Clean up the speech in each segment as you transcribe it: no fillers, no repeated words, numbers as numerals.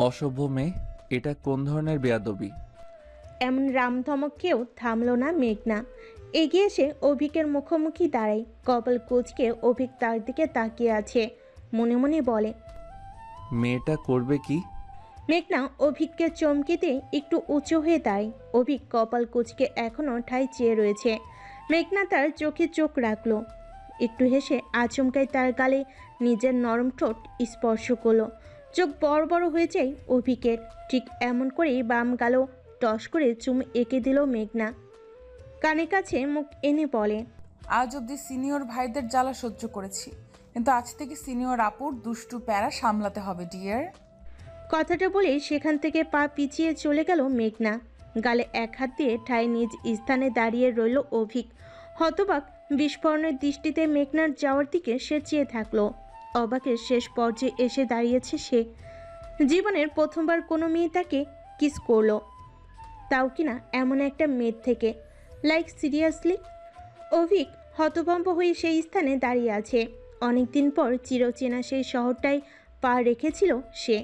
অসভ্য মেয়ে, এটা কোন ধরনের বেয়াদবি? এমন রামধমককেও থামল না মেঘনা। এগিয়ে এসে অভিকের মুখোমুখি দাঁড়ায়। কপাল কুঁচকে অভিক তার দিকে তাকিয়ে আছে। মনে মনে বলে, মেয়েটা করবে কি? মেঘনা অভিককে চমকিতে একটু উঁচু হয়ে দাঁড়ায়। অভিক কপাল কুঁচকে এখনও ঠায় চেয়ে রয়েছে। মেঘনা তার চোখে চোখ রাখল, একটু হেসে আচমকাই তার গালে নিজের নরম ঠোঁট স্পর্শ করলো। চোখ বড় বড় হয়ে যায় অভিকের। ঠিক এমন করেই বাম গালও টস করে চুম এঁকে দিল মেঘনা। কানে কাছে মুখ এনে বলে, আজ অবধি সিনিয়র ভাইদের জ্বালা সহ্য করেছি, কিন্তু আজ থেকে সিনিয়র আপুর দুষ্টু প্যারা সামলাতে হবে ডিয়ার। কথাটা বলে সেখান থেকে পা পিছিয়ে চলে গেল মেঘনা। গালে এক হাত দিয়ে ঠায় নিজ স্থানে দাঁড়িয়ে রইল অভিক। হতবাক বিস্ফোরণের দৃষ্টিতে মেঘনার যাওয়ার দিকে সে চেয়ে থাকলো। অবাকের শেষ পর্যায়ে এসে দাঁড়িয়েছে সে। জীবনের প্রথমবার কোনো মেয়ে তাকে কিস করলো, তাও কিনা এমন একটা মেয়ের থেকে। Like seriously? অভিক হতভম্ব হয়ে সেই স্থানে দাঁড়িয়ে আছে। অনেকদিন পর চিরচেনা সেই শহরটায় পা রেখেছিল সে।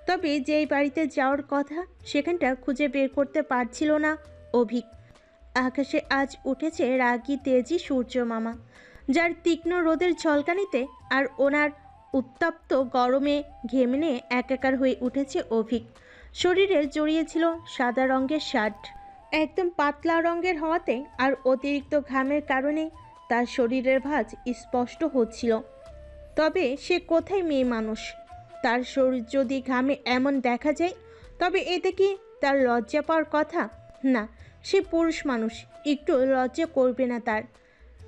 তবে যেই বাড়িতে যাওয়ার কথা সেখানটা খুঁজে বের করতে পারছিল না অভিক। আকাশে আজ উঠেছে রাগী তেজি সূর্য মামা, যার তীক্ষ্ণ রোদের ঝলকানিতে আর ওনার উত্তপ্ত গরমে ঘেমে নিয়ে একাকার হয়ে উঠেছে অভিক। শরীরে জড়িয়েছিল সাদা রঙের শার্ট, একদম পাতলা রঙের হওয়াতে আর অতিরিক্ত ঘামের কারণে তার শরীরের ভাঁজ স্পষ্ট হচ্ছিল। তবে সে কোথায় মেয়ে মানুষ? তার শরীর যদি ঘামে এমন দেখা যায় তবে এতে কি তার লজ্জা পাওয়ার কথা? না, সে পুরুষ মানুষ, একটু লজ্জা করবে না তার।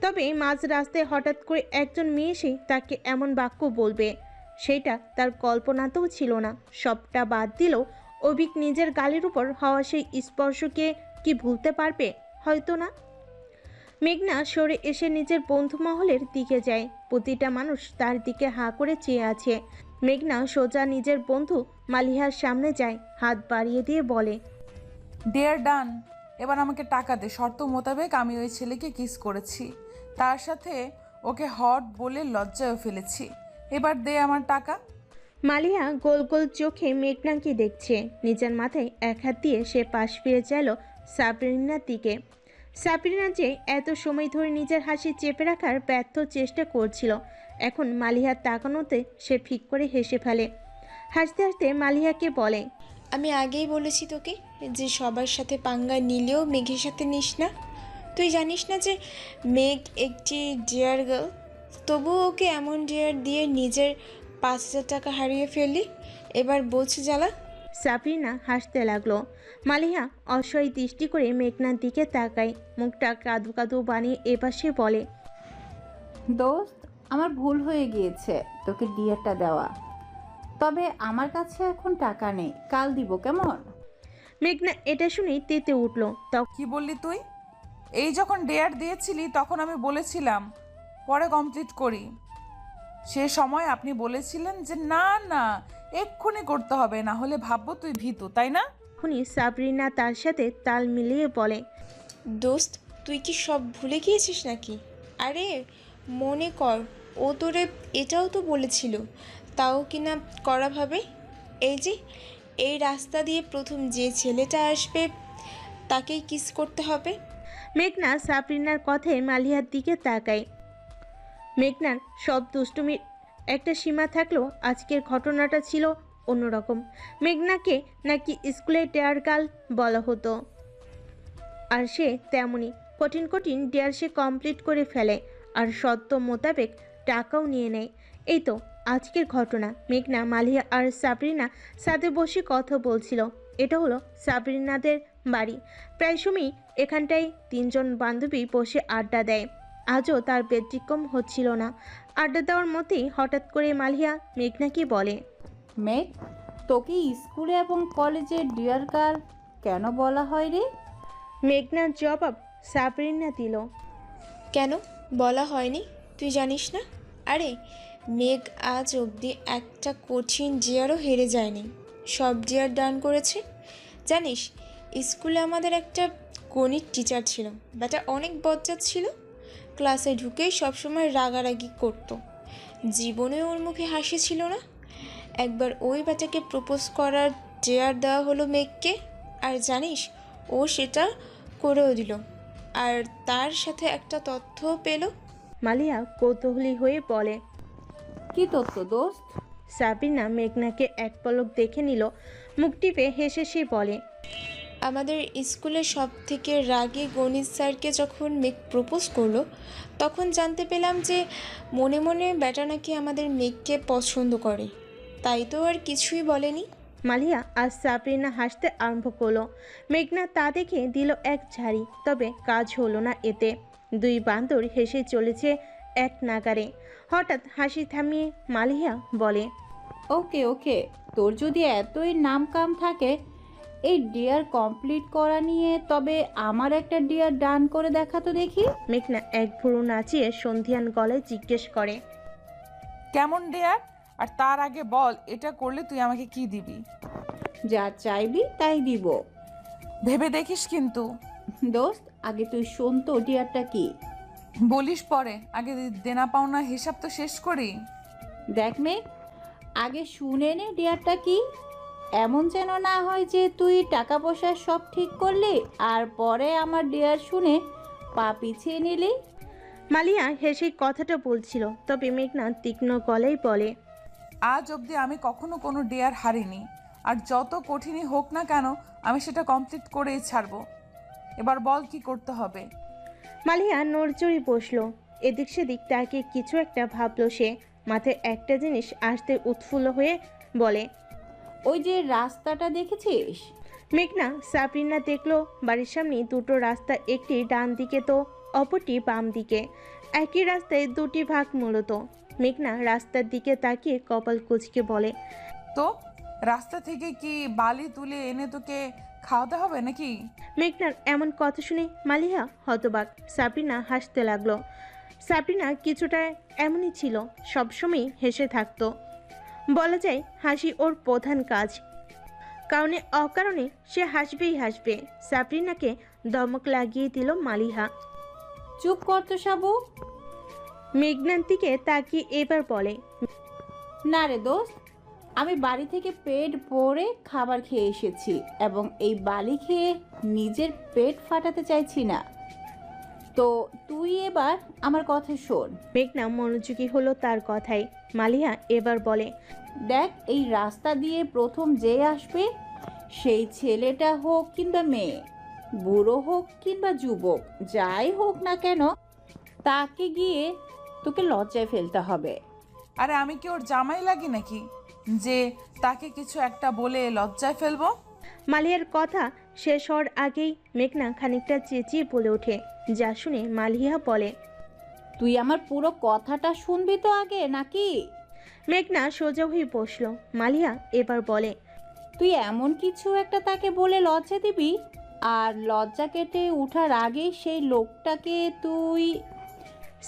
তবে মাঝ রাস্তায় হঠাৎ করে একজন মেয়ে এসে তাকে এমন বাক্য বলবে, সেটা তার কল্পনাতেও ছিল না। সবটা বাদ দিলেও অভিক নিজের গালের উপর হওয়া সেই স্পর্শকে কি ভুলতে পারবে? হয়তো না। মেঘনা সরে এসে নিজের বন্ধু মহলের দিকে যায়। প্রতিটা মানুষ তার দিকে হাঁ করে চেয়ে আছে। মেঘনা সোজা নিজের বন্ধু মালিহার সামনে যায়, হাত বাড়িয়ে দিয়ে বলে, ডিয়ার ডান, এবার আমাকে টাকা দে। শর্ত মোতাবেক আমি ওই ছেলেকে কিস করেছি, তার সাথে ওকে হট বলে লজ্জায়ও ফেলেছি। এবার দে আমার টাকা। মালিহা গোল গোল চোখে মেঘনাকে দেখছে। নিজের মাথায় এক হাত দিয়ে সে পাশ ফিরে চাইল সাবরিনার দিকে। সাবরিনা যে এত সময় ধরে নিজের হাসি চেপে রাখার ব্যর্থ চেষ্টা করছিল, এখন মালিহার তাকানোতে সে ফিক করে হেসে ফেলে। হাসতে হাসতে মালিহাকে বলে, আমি আগেই বলেছি তোকে যে সবার সাথে পাঙ্গা নিলেও মেঘের সাথে নিস না। তুই জানিস না যে মেঘ একটি ডিয়ার গার্ল, তবুও ওকে এমন ডিয়ার দিয়ে নিজের 5,000 টাকা হারিয়ে ফেললি। এবার বলছে জ্বালা। সাবরিনা হাসতে লাগলো। মালিহা অসহায় দৃষ্টি করে মেঘনার দিকে তাকায়, মুখটা কাদু কাদু বানিয়ে এবার সে বলে, দোস্ত, আমার ভুল হয়ে গিয়েছে তোকে ডিয়ারটা দেওয়া, তবে আমার কাছে এখন টাকা নেই, কাল দিব কেমন? মেঘনা এটা শুনেই তেতে উঠল। কি বললি তুই? এই যখন ডেয়ার দিয়েছিলি তখন আমি বলেছিলাম পরে কমপ্লিট করি। সে সময় আপনি বলেছিলেন যে না না, এক্ষুনি করতে হবে, না হলে ভাববো তুই ভীতু, তাই না? তখনই সাবরিনা তার সাথে তাল মিলিয়ে বলে, দোস্ত, তুই কি সব ভুলে গিয়েছিস নাকি? আরে মনে কর, ও তোরে এটাও তো বলেছিল, তাও কিনা করাভাবে। এই যে এই রাস্তা দিয়ে প্রথম যে ছেলেটা আসবে তাকেই কিস করতে হবে। মেঘনা সাবরিনার কথায় মালিহার দিকে তাকায়। মেঘনার সব দুষ্টুমির একটা সীমা থাকলেও আজকের ঘটনাটা ছিল অন্যরকম। মেঘনাকে নাকি স্কুলে ডেয়ার গার্ল বলা হতো, আর সে তেমনই কঠিন কঠিন ডেয়ার সে কমপ্লিট করে ফেলে, আর শর্ত মোতাবেক টাকাও নিয়ে নেয়। এই তো আজকের ঘটনা। মেঘনা, মালিহা আর সাবরিনা সাথে বসে কথা বলছিল। এটা হলো সাবরিনাদের বাড়ি। প্রায় সময় এখানটায় তিনজন বান্ধবী বসে আড্ডা দেয়। আজও তার ব্যতিক্রম হচ্ছিল না। আড্ডা দেওয়ার মতেই হঠাৎ করে মালিহা মেঘনাকে বলে, মেঘ, তোকে স্কুলে এবং কলেজে ডিয়ার গার্ল কেন বলা হয় রে? মেঘনার জবাব সাবরিনা দিল, কেন বলা হয়নি তুই জানিস না? আরে মেঘ আজ অবধি একটা কঠিন জিয়ারও হেরে যায়নি, সব জিয়ার ডান করেছে। জানিস, স্কুলে আমাদের একটা গণিত টিচার ছিল, ব্যাটা অনেক বজ্জাত ছিল। ক্লাসে ঢুকেই সবসময় রাগারাগি করতো। জীবনে ওর মুখে হাসি ছিল না। একবার ওই বেটাকে প্রপোজ করার ডেয়ার দেওয়া হলো মেঘকে, আর জানিস ও সেটা করেও দিল, আর তার সাথে একটা তথ্যও পেল। মালিয়া কৌতূহলী হয়ে বলে। কি তথ্য দোস্ত? সাবিনা মেঘনাকে এক পলক দেখে নিল, মুখ টিপে হেসে সে বলে, আমাদের স্কুলের সব থেকে রাগী গণিত স্যারকে যখন মেঘ প্রপোজ করলো, তখন জানতে পেলাম যে মনে মনে বেটা নাকি আমাদের মেঘকে পছন্দ করে। তাই তো আর কিছুই বলেনি। মালিয়া আর সাবরিনা হাসতে আরম্ভ করলো। মেঘনা তা দেখে দিল এক ঝাড়ি, তবে কাজ হলো না এতে। দুই বান্দর হেসে চলেছে এক নাগারে। হঠাৎ হাসি থামিয়ে মালিয়া বলে, ওকে ওকে, তোর যদি এতই নাম কাম থাকে এই ডিয়ার কমপ্লিট করা নিয়ে, তবে আমার একটা ডিয়ার ডান করে দেখা তো দেখি। মেঘনা এক ভুরু নাচিয়ে সন্ধিয়ান গলায় জিজ্ঞেস করে, কেমন ডেয়ার? আর তার আগে বল, এটা করলে তুই আমাকে কি দিবি? যা চাইবি তাই দিব। ভেবে দেখিস কিন্তু। দোস্ত আগে তুই শোন তো ডিয়ারটা কি। বলিস পরে, আগে দেনা পাওনা হিসাব তো শেষ করি। দেখ মেঘ, আগে শুনে নে ডিয়ারটা কি। এমন যেন না হয় যে তুই টাকা পয়সা সব ঠিক করলি আর পরে আমার ডিয়ার শুনে পা পিছিয়ে নিলি। মালিয়া হেসে কথাটা বলছিল, তবে মেঘনা তীক্ষ্ণ গলায় বলে, আজ অবধি আমি কখনো কোনো ডেয়ার হারিনি, আর যত কঠিনই হোক না কেন আমি সেটা কমপ্লিট করেই ছাড়বো। এবার বল কি করতে হবে? মালিয়া নড়চড়ি বসলো। এদিক সেদিক তাকে কিছু একটা ভাবলো সে। মাথায় একটা জিনিস আসতে উৎফুল্ল হয়ে বলে, ওই যে রাস্তাটা দেখেছিস? মেঘনা সাবরিনা দেখলো বাড়ির সামনে দুটো রাস্তা, একটি ডান দিকে তো অপরটি বাম দিকে। একই রাস্তায় দুটি ভাগ মূলত। মেঘনা রাস্তার দিকে তাকিয়ে কপাল কুঁচকে বলে, তো রাস্তা থেকে কি বালি তুলে এনে তোকে খাওয়াতে হবে নাকি? মেঘনার এমন কথা শুনে মালিয়া হতবাক। সাবরিনা হাসতে লাগলো। সাবরিনা কিছুটা এমনই ছিল, সবসময় হেসে থাকতো। বলা যায় হাসি ওর প্রধান কাজ। কারণে অকারণে সে হাসবেই হাসবে। সাবরিনাকে ধমক লাগিয়ে দিল মালিহা। চুপ কর তো সাবু। মেঘনার দিকে তাকিয়ে এবার বলে, না রে দোস্ত, আমি বাড়ি থেকে পেট ভরে খাবার খেয়ে এসেছি এবং এই বালি খেয়ে নিজের পেট ফাটাতে চাইছি না। তো তুই এবার আমার কথা শোন। মেঘনা মনোযোগী হলো তার কথায়। মালিহা এবার বলে, দেখ, এই রাস্তা দিয়ে প্রথম যে আসবে, সেই ছেলেটা হোক কিংবা মেয়ে, বুড়ো হোক কিংবা যুবক, যাই হোক না কেন, তাকে গিয়ে তোকে লজ্জায় ফেলতে হবে। আরে আমি কি ওর জামাই লাগি নাকি যে তাকে কিছু একটা বলে লজ্জায় ফেলবো? মালিয়ার কথা শেষ হওয়ার আগেই মেঘনা খানিকটা চেঁচিয়ে বলে ওঠে, যা শুনে মালিহা বলে, তুই আমার পুরো কথাটা শুনবি তো আগে নাকি? মেঘনা সোজা হয়ে বসলো। মালিহা এবার বলে, তুই এমন কিছু একটা তাকে বলে লজ্জা দিবি, আর লজ্জা কেটে উঠার আগেই সেই লোকটাকে তুই।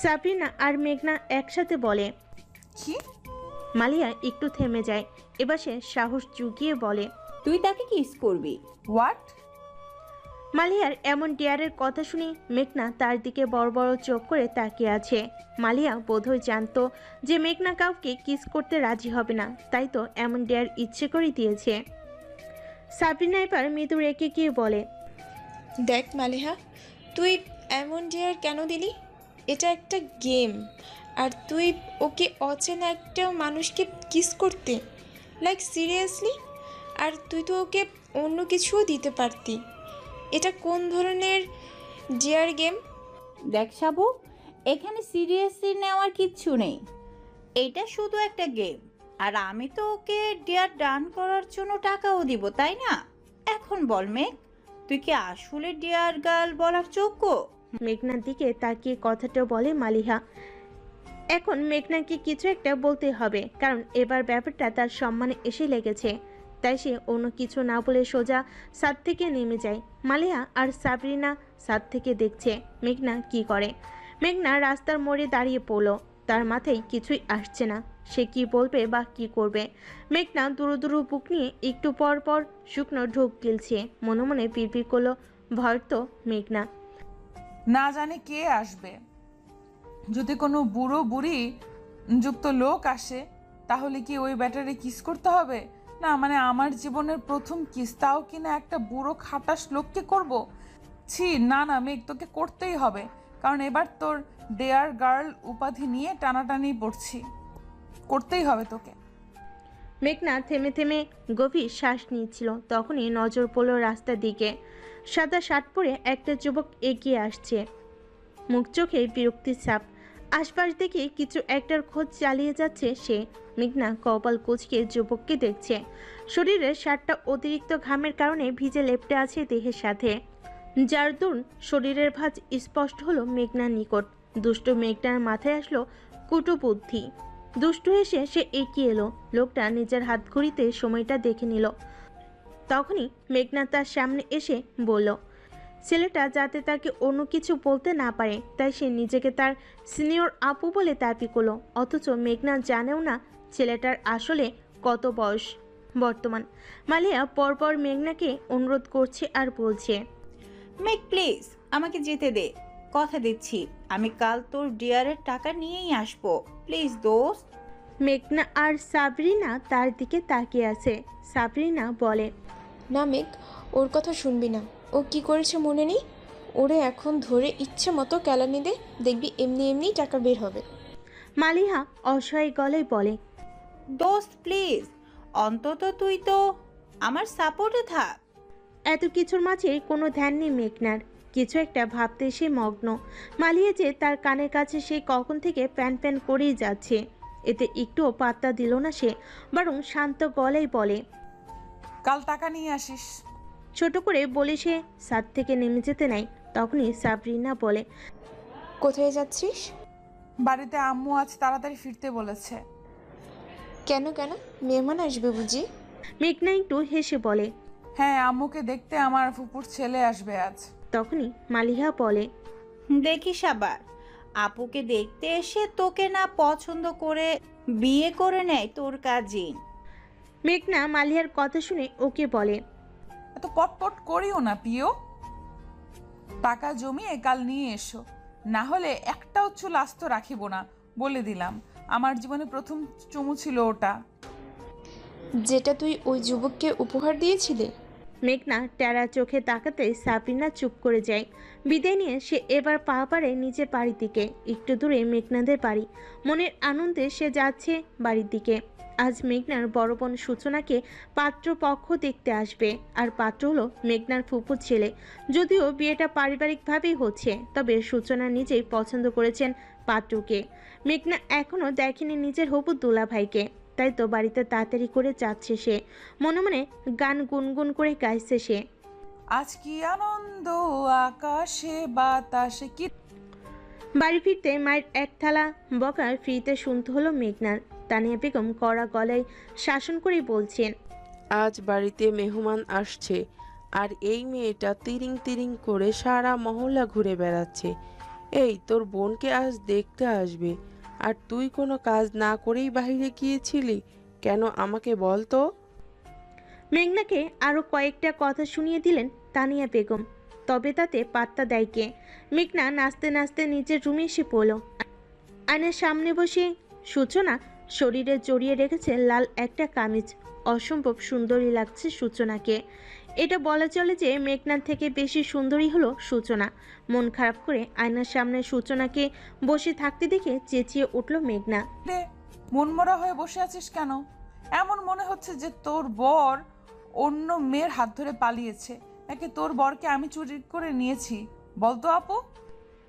সাবরিনা আর মেঘনা একসাথে বলে। কি? মালিয়া একটু থেমে যায়। এবার সে সাহস জুগিয়ে বলে, তুই তাকে কিস করবি। হোয়াট? মালিয়ার এমন ডেয়ারের কথা শুনে মেঘনা তার দিকে বড় বড় চোখ করে তাকিয়ে আছে। মালিয়া বোধহয় জানতো যে মেঘনা কাউকে কিস করতে রাজি হবে না, তাই তো এমন ডেয়ার ইচ্ছে করে দিয়েছে। সাবরিনা এবার মৃদু রেখে গিয়ে বলে, দেখ মালিহা, তুই এমন ডিয়ার কেন দিলি? এটা একটা গেম, আর তুই ওকে অচেনা একটা মানুষকে কিস করতে, লাইক সিরিয়াসলি? আর তুই তো ওকে অন্য কিছুও দিতে পারতি। এটা কোন ধরনের ডিয়ার গেম? দেখ সাবু, এখানে সিরিয়াসলি নেওয়ার কিচ্ছু নেই। এটা শুধু একটা গেম, আর আমি তো ওকে ডিয়ার ডান করার জন্য টাকাও দিব, তাই না? এখন বল মেঘ, তুই কি আসলে ডিয়ার গার্ল বলার যোগ্য? মেঘনার দিকে তাকিয়ে কথাটা বলে মালিহা। এখন মেঘনাকে কিছু একটা বলতে হবে, কারণ এবার ব্যাপারটা তার সম্মানে এসে লেগেছে। তাই সে অন্য কিছু না বলে সোজা ছাদ থেকে নেমে যায়। মালিহা আর সাবরিনা ছাদ থেকে দেখছে মেঘনা কি করে। মেঘনা রাস্তার মোড়ে দাঁড়িয়ে পড়ল। তার মাথায় কিছুই আসছে না, সে কি বলবে বা কি করবে। মেঘনা দুরু দুরু বুক নিয়ে একটু পর পর শুকনো ঢোক গিলছে। মনে মনে পিড়পিড় করলো, ভয় তো মেঘনা। না জানি কে আসবে। যদি কোনো বুড়ো বুড়ি যুক্ত লোক আসে তাহলে কি ওই ব্যাটারে কিস করতে হবে? না মানে আমার জীবনের প্রথম কিস, তাও কিনা একটা বুড়ো খাটাস লোককে করব? ছি, না না মেঘ, তোকে করতেই হবে, কারণ এবার তোর ডেয়ার গার্ল উপাধি নিয়ে টানাটানি পড়ছি, করতেই হবে তোকে। মেঘনা থেমে থেমে গভীর শ্বাস নিচ্ছিল। তখনই নজর পড়ল রাস্তার দিকে। সাদা শার্ট পরে একটা যুবক এগিয়ে আসছে, মুখ চোখে বিরক্তির ছাপ। আশপাশ দেখে কিছু একটার খোঁজ চালিয়ে যাচ্ছে সে। মেঘনা কপাল কুঁচকে যুবককে দেখছে। শরীরের শার্টটা অতিরিক্ত ঘামের কারণে ভিজে লেপ্টে আছে দেহের সাথে, যার দরুন শরীরের ভাঁজ স্পষ্ট হলো মেঘনার নিকট। দুষ্ট মেঘনার মাথায় আসলো কুটো বুদ্ধি। দুষ্টু হেসে সে এগিয়ে এলো। লোকটা নিজের হাত ঘড়িতে সময়টা দেখে নিল। তখনই মেঘনা তার সামনে এসে বলল, ছেলেটা যাতে তাকে অন্য কিছু বলতে না পারে তাই সে নিজেকে তার সিনিয়র আপু বলে দাবি করলো। অথচ মেঘনা জানেও না ছেলেটার আসলে কত বয়স বর্তমান। মালিয়া পরপর মেঘনাকে অনুরোধ করছে আর বলছে, মেঘ প্লিজ আমাকে যেতে দে, কথা দিচ্ছি আমি কাল তোর ডিয়ারের টাকা নিয়েই আসবো, প্লিজ দোস্ত। মেঘনা আর সাবরিনা তার দিকে তাকিয়ে আছে। সাবরিনা বলে, না মেঘ, ওর কথা শুনবি না। ও কি করেছে মনে নেই? ওরে এখন ধরে ইচ্ছে মতো কেলানি দে, দেখবি এমনি এমনি টাকা বের হবে। মালিহা অসহায় গলায় বলে, দোস্ত প্লিজ, অন্তত তুই তো আমার সাপোর্টে থাক। এত কিছুর মাঝে কোনো ধ্যান নেই মেঘনার। কিছু একটা ভাবতে সে মগ্ন। মালিয়া যে তার কানের কাছে সে কখন থেকে প্যান প্যান করেই যাচ্ছে, এতে একটুও পাত্তা দিল না সে, বরং শান্ত গলায় বলে, কাল টাকা নিয়ে আসিস। ছোট করে বলে সে ছাদ থেকে নেমে যেতে নাই। তখনই সাবরিনা বলে, কোথায় যাচ্ছিস? বাড়িতে আম্মু আজ তাড়াতাড়ি ফিরতে বলেছে। কেন কেন, মেহমান আসবে বুঝি? মেঘনা একটু হেসে বলে, হ্যাঁ, আম্মুকে দেখতে আমার ফুপুর ছেলে আসবে আজ। তখনই মালিহা বলে, দেখিস আবার আপুকে দেখতে এসে তোকে না পছন্দ করে বিয়ে করে নেয় তোর কাজিন। মেঘনা মালিহার কথা শুনে ওকে বলে, এত পটপট করিও না প্রিয়, টাকা জমিয়ে কাল নিয়ে এসো, না হলে একটাও চুল আস্ত রাখিব না, বলে দিলাম। আমার জীবনে প্রথম চুমু ছিল ওটা। যেটা তুই ওই যুবককে উপহার দিয়েছিলি? মেঘনা টেরা চোখে তাকাতে সাবরিনা চুপ করে যায়। বিদায় নিয়ে সে এবার পা পাড়ে নিজের বাড়ির দিকে। একটু দূরে মেঘনাদের বাড়ি। মনের আনন্দে সে যাচ্ছে বাড়ির দিকে। আজ মেঘনার বড় বোন সূচনাকে পাত্রপক্ষ দেখতে আসবে। আর পাত্র হলো মেঘনার ফুপুর ছেলে। যদিও বিয়েটা পারিবারিকভাবেই হচ্ছে, তবে সূচনা নিজেই পছন্দ করেছেন পাত্রকে। মেঘনা এখনও দেখেনি নিজের হবু দুলাভাইকে, তাই তো বাড়িতে তাড়াতাড়ি করে যাচ্ছে সে। মনে মনে গান গুনগুন করে গাইছে সে, আজ কি আনন্দ আকাশে বাতাসে কি। বাড়ি ফিরতে মায়ের এক থালা বকা ফ্রিতে শুনতে হলো মেঘনার। তানিয়া বেগম কড়া গলায় শাসন করে বলছেন, আজ বাড়িতে মেহমান আসছে, আর এই মেয়েটা তিরিং তিরিং করে সারা মহল্লা ঘুরে বেড়াচ্ছে। এই তোর বোনকে আজ দেখতে আসবে, আর তুই কোনো কাজ না করেই বাইরে গিয়েছিলি কেন, আমাকে বল তো। মেঘনাকে আরও কয়েকটা কথা শুনিয়ে দিলেন তানিয়া বেগম, তবে তাতে পাত্তা দেয় কে। মেঘনা নাচতে নাচতে নিজের রুমে এসে পড়ল। আয়নার সামনে বসে সূচনা শরীরে জড়িয়ে রেখেছে লাল একটা কামিজ। অসম্ভব সুন্দরী লাগছে সূচনাকে। এটা বলা চলে যে মেঘনার থেকে বেশি সুন্দরী হলো সূচনা। মন খারাপ করে আয়নার সামনে সূচনাকে বসে থাকতে দেখে চেঁচিয়ে উঠল মেঘনা, রে, মনমরা হয়ে বসে আছিস কেন? এমন মনে হচ্ছে যে তোর বর অন্য মেয়ের হাত ধরে পালিয়েছে, নাকি তোর বরকে আমি চুরি করে নিয়েছি? বলতো আপু।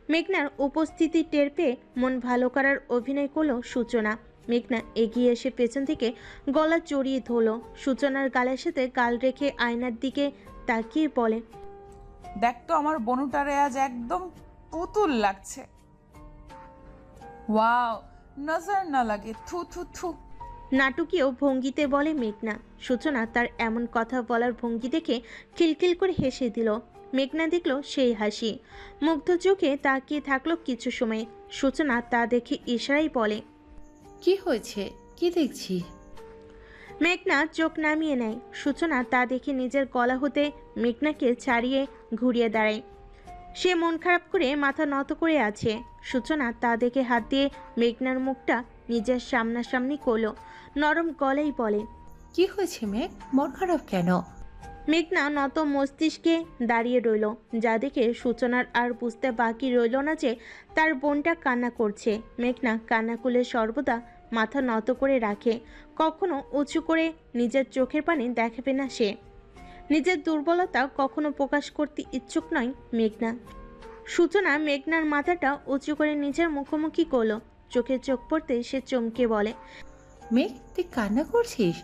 মেঘনার উপস্থিতি টের পেয়ে মন ভালো করার অভিনয় করল সূচনা। মেঘনা এগিয়ে এসে পেছন থেকে গলা জড়িয়ে ধরল সূচনার গালের সাথে গাল রেখে আয়নার দিকে তাকিয়ে বলে, দেখ তো আমার বনুটারে আজ একদম পুতুল লাগছে। ওয়াও, নজর না লাগে, থু থু থু। নাটকীয় ভঙ্গিতে বলে মেঘনা। সূচনা তার এমন কথা বলার ভঙ্গি দেখে খিলখিল করে হেসে দিল। মেঘনা দেখল সেই হাসি, মুগ্ধ চোখে তাকিয়ে থাকলো কিছু সময়। সূচনা তা দেখে ইশারাই বলে, কি হয়েছে, কি দেখছি? মেঘনা চোখ নামিয়ে নেয়। সূচনা তা দেখে নিজের গলা হতে মেঘনাকে ছাড়িয়ে ঘুরিয়ে দাঁড়ায়। সে মন খারাপ করে মাথা নত করে আছে। সূচনা তা দেখে হাত দিয়ে মেঘনার মুখটা নিজের সামনাসামনি করলো। নরম গলায় বলে। কি হয়েছে মেঘ, মন খারাপ কেন? মেঘনা নত মস্তিষ্কে দাঁড়িয়ে রইল, যা দেখে সূচনার আর বুঝতে বাকি রইল না যে তার বোনটা কান্না করছে। মেঘনা কান্না করলে সর্বদা মাথা নত করে রাখে, কখনো উঁচু করে নিজের চোখের পানি দেখাবে না সে। নিজের দুর্বলতা কখনো প্রকাশ করতে ইচ্ছুক নয় মেঘনা। সূচনা মেঘনার মাথাটা উঁচু করে নিজের মুখোমুখি করলো, চোখে চোখ পড়তে সে চমকে বলে। মেঘ, তুই কান্না করছিস?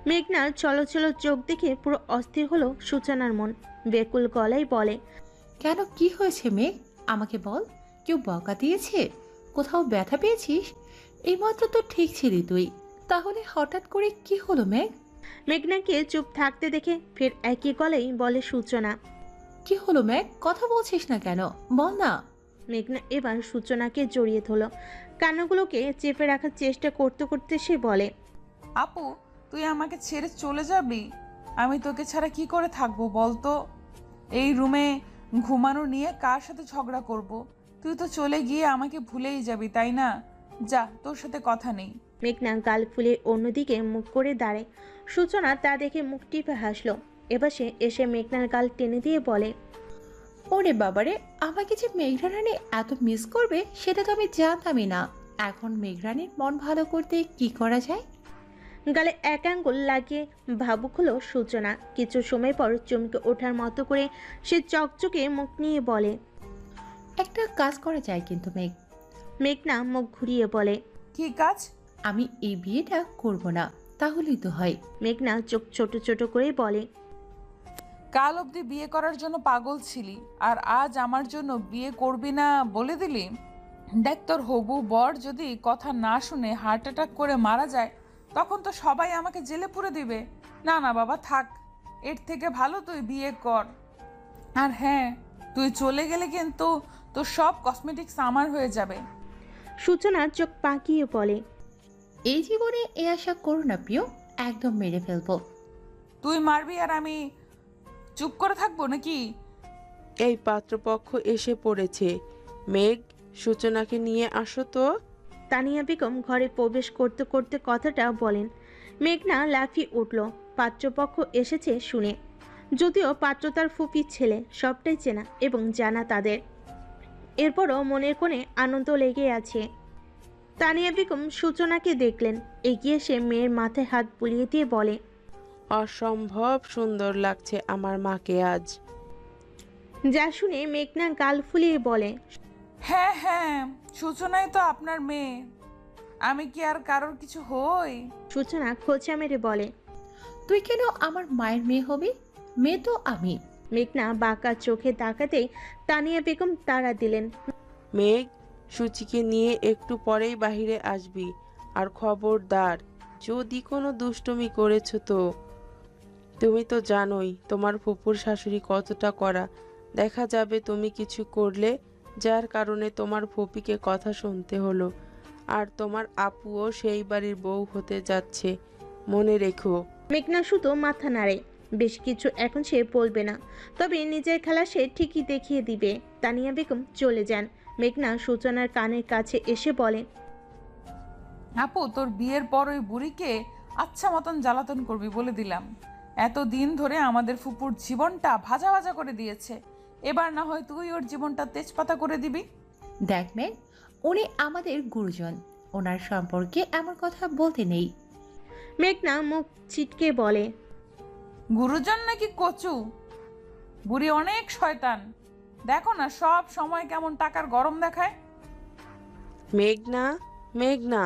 মেঘনার চলচল চোখ দেখে পুরো অস্থির হলো সূচনার মন। বেকুল গলায় বলে। কেন, কি হয়েছে মেঘ? আমাকে বল। কেউ বকা দিয়েছে? কোথাও ব্যথা পেয়েছিস? এইমাত্র তো ঠিক ছিলি তুই, তাহলে হঠাৎ করে কি হলো মেঘ? মেঘনাকে চুপ থাকতে দেখে ফের একই গলায় বলে সূচনা। কি হলো মেঘ, কথা বলছিস না কেন? বল না। মেঘনা এবার সূচনাকে জড়িয়ে ধরল, কান্নাগুলোকে চেপে রাখার চেষ্টা করতে করতে সে বলে। আপু, তুই আমাকে ছেড়ে চলে যাবি? আমি তোকে ছাড়া কি করে থাকবো বলতো? এই রুমে ঘুমানো নিয়ে কার সাথে ঝগড়া করব? তুই তো চলে গিয়ে আমাকে ভুলেই যাবি, তাই না? যা, তোর সাথে কথা নেই। মেঘনা গাল ফুলে অন্যদিকে মুখ করে দাঁড়ায়। সূচনা তা দেখে মুখ টিপে হাসলো। এবার সে এসে মেঘনার গাল টেনে দিয়ে বলে। ওরে বাবারে, আমাকে যে মেঘরানী এত মিস করবে সেটা তো আমি জানতামই না। এখন মেঘরানীর মন ভালো করতে কি করা যায়? গালে এক আঙ্গুল লাগিয়ে ভাবুক হলো সূচনা। কিছু সময় পর চমকে ওঠার মতো করে সে চকচকে মুখ নিয়ে বলে। একটা কাজ করা যায় কিন্তু মেঘ। মেঘনা মুখ ঘুরিয়ে বলে। কি কাজ? আমি এই বিয়েটা করব না, তাহলেই তো হয়। মেঘনা চোখ ছোট ছোট করে বলে। কাল অবধি বিয়ে করার জন্য পাগল ছিলি, আর আজ আমার জন্য বিয়ে করবি না বলে দিলি? দেখ, তোর হবু বর যদি কথা না শুনে হার্ট অ্যাটাক করে মারা যায়, তখন তো সবাই আমাকে জেলে পুরে দিবে। না না বাবা, থাক। এর থেকে ভালো তুই বিয়ে কর। আর হ্যাঁ, তুই চলে গেলে কিন্তু তোর সব কসমেটিক্স আমার হয়ে যাবে। সূচনা চোখ পাকিয়ে বলে। এই জীবনে এ আশা করো না প্রিয়, একদম মেরে ফেলবো। তুই মারবি আর আমি চুপ করে থাকবো নাকি? এই পাত্রপক্ষ এসে পড়েছে। মেঘ, সূচনাকে নিয়ে আসো তো। তানিয়া বেগম ঘরে প্রবেশ করতে করতে কথাটা বলেন। মেঘনা লাফিয়ে উঠল পাত্রপক্ষ এসেছে শুনে। যদিও পাত্র তার ফুপির ছেলে, সবটাই চেনা এবং জানা তাদের। এরপরও মনের কোণে আনন্দ লেগে আছে। তানিয়া বেগম সূচনাকে দেখলেন, এগিয়ে সে মেয়ের মাথায় হাত বুলিয়ে দিয়ে বলে। অসম্ভব সুন্দর লাগছে আমার মাকে আজ। যা শুনে মেঘনা গাল ফুলিয়ে বলে। হ্যাঁ হ্যাঁ, সূচনাই তো আপনার মেয়ে। আমি কি আর কারোর কিছু হই? সূচনা খোঁচা মেরে বলে। তুই কেন আমার মায়ের মেয়ে হবি? মেয়ে তো আমি। মেঘনা বাঁকা চোখে তাকাতেই তানিয়া বেগম তাড়া দিলেন। মেঘ, সূচিকে নিয়ে একটু পরেই বাহিরে আসবি। আর খবরদার, যদি কোনো দুষ্টুমি করেছো তো। তুমি তো জানোই তোমার ফুপুর শাশুড়ি কতটা কড়া। দেখা যাবে তুমি কিছু করলে, যার কারণে তোমার ফুপিকে কথা শুনতে হলো। আর তোমার আপুও সেই বাড়ির বউ হতে যাচ্ছে, মনে রেখো। মেঘনা শুধু মাথা নাড়ে। বেশ কিছু এখন সে বলবে না, তবে নিজের খেলা সে ঠিকই দেখিয়ে দিবে। তানিয়া বেগম চলে যান। মেঘনা সূচনার কানের কাছে এসে বলে। আপু, তোর বিয়ের পর ওই বুড়িকে আচ্ছা মতন জ্বালাতন করবি বলে দিলাম। এতদিন ধরে আমাদের ফুপুর জীবনটা ভাজা ভাজা করে দিয়েছে, এবার না হয় তুই ওর জীবনটা তেজপাতা করে দিবি। দেখ মেঘ, উনি আমাদের গুরুজন, ওনার সম্পর্কে এমন কথা বলতে নেই। মেঘনা মুখ ছিটকে বলে। গুরুজন নাকি কচু? বুড়ি অনেক শয়তান। দেখো না সব সময় কেমন টাকার গরম দেখায়। মেঘনা, মেঘনা।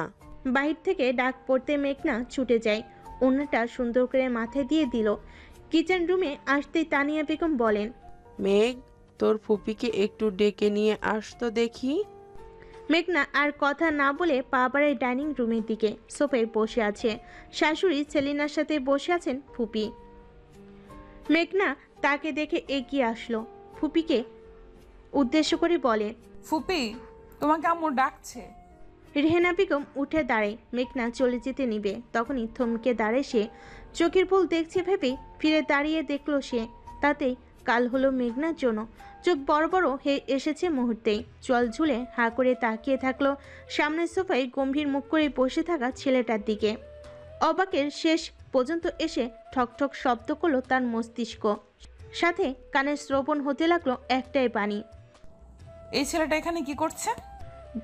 বাহির থেকে ডাক পড়তে মেঘনা ছুটে যায়। অন্যটা সুন্দর করে মাথায় দিয়ে দিল। কিচেন রুমে আসতেই তানিয়া বেগম বলেন। মেঘ, তোর ফুপিকে একটু ডেকে নিয়ে আসতো দেখি। মেঘনা আর কথা না বলে পা বাড়ায় ডাইনিং রুমের দিকে। সোফায় বসে আছে শাশুড়ি, সেলিনার সাথে বসে আছেন ফুপি। মেঘনা তাকে দেখে এগিয়ে আসলো, ফুপিকে উদ্দেশ্য করে বলে। ফুপি, তোমাকে আম্মু ডাকছে। রেহেনা বেগম উঠে দাঁড়ায়। মেঘনা চলে যেতে নিবে, তখনই থমকে দাঁড়ায় সে। চোখের ভুল দেখছে ভেবে ফিরে দাঁড়িয়ে দেখলো সে। তাতেই কাল হলো মেঘনার জন্য। চোখ বড় বড় হয়ে এসেছে মুহূর্তেই। চল ঝুলে হা করে তাকিয়ে থাকলো সামনের সোফায় গম্ভীর মুখ করে বসে থাকা ছেলেটার দিকে। অবাকের শেষ পর্যন্ত এসে ঠকঠক শব্দ করলো তার মস্তিষ্ক, সাথে কানের শ্রবণ হতে লাগলো একটাই বাণী। এই ছেলেটা এখানে কি করছে?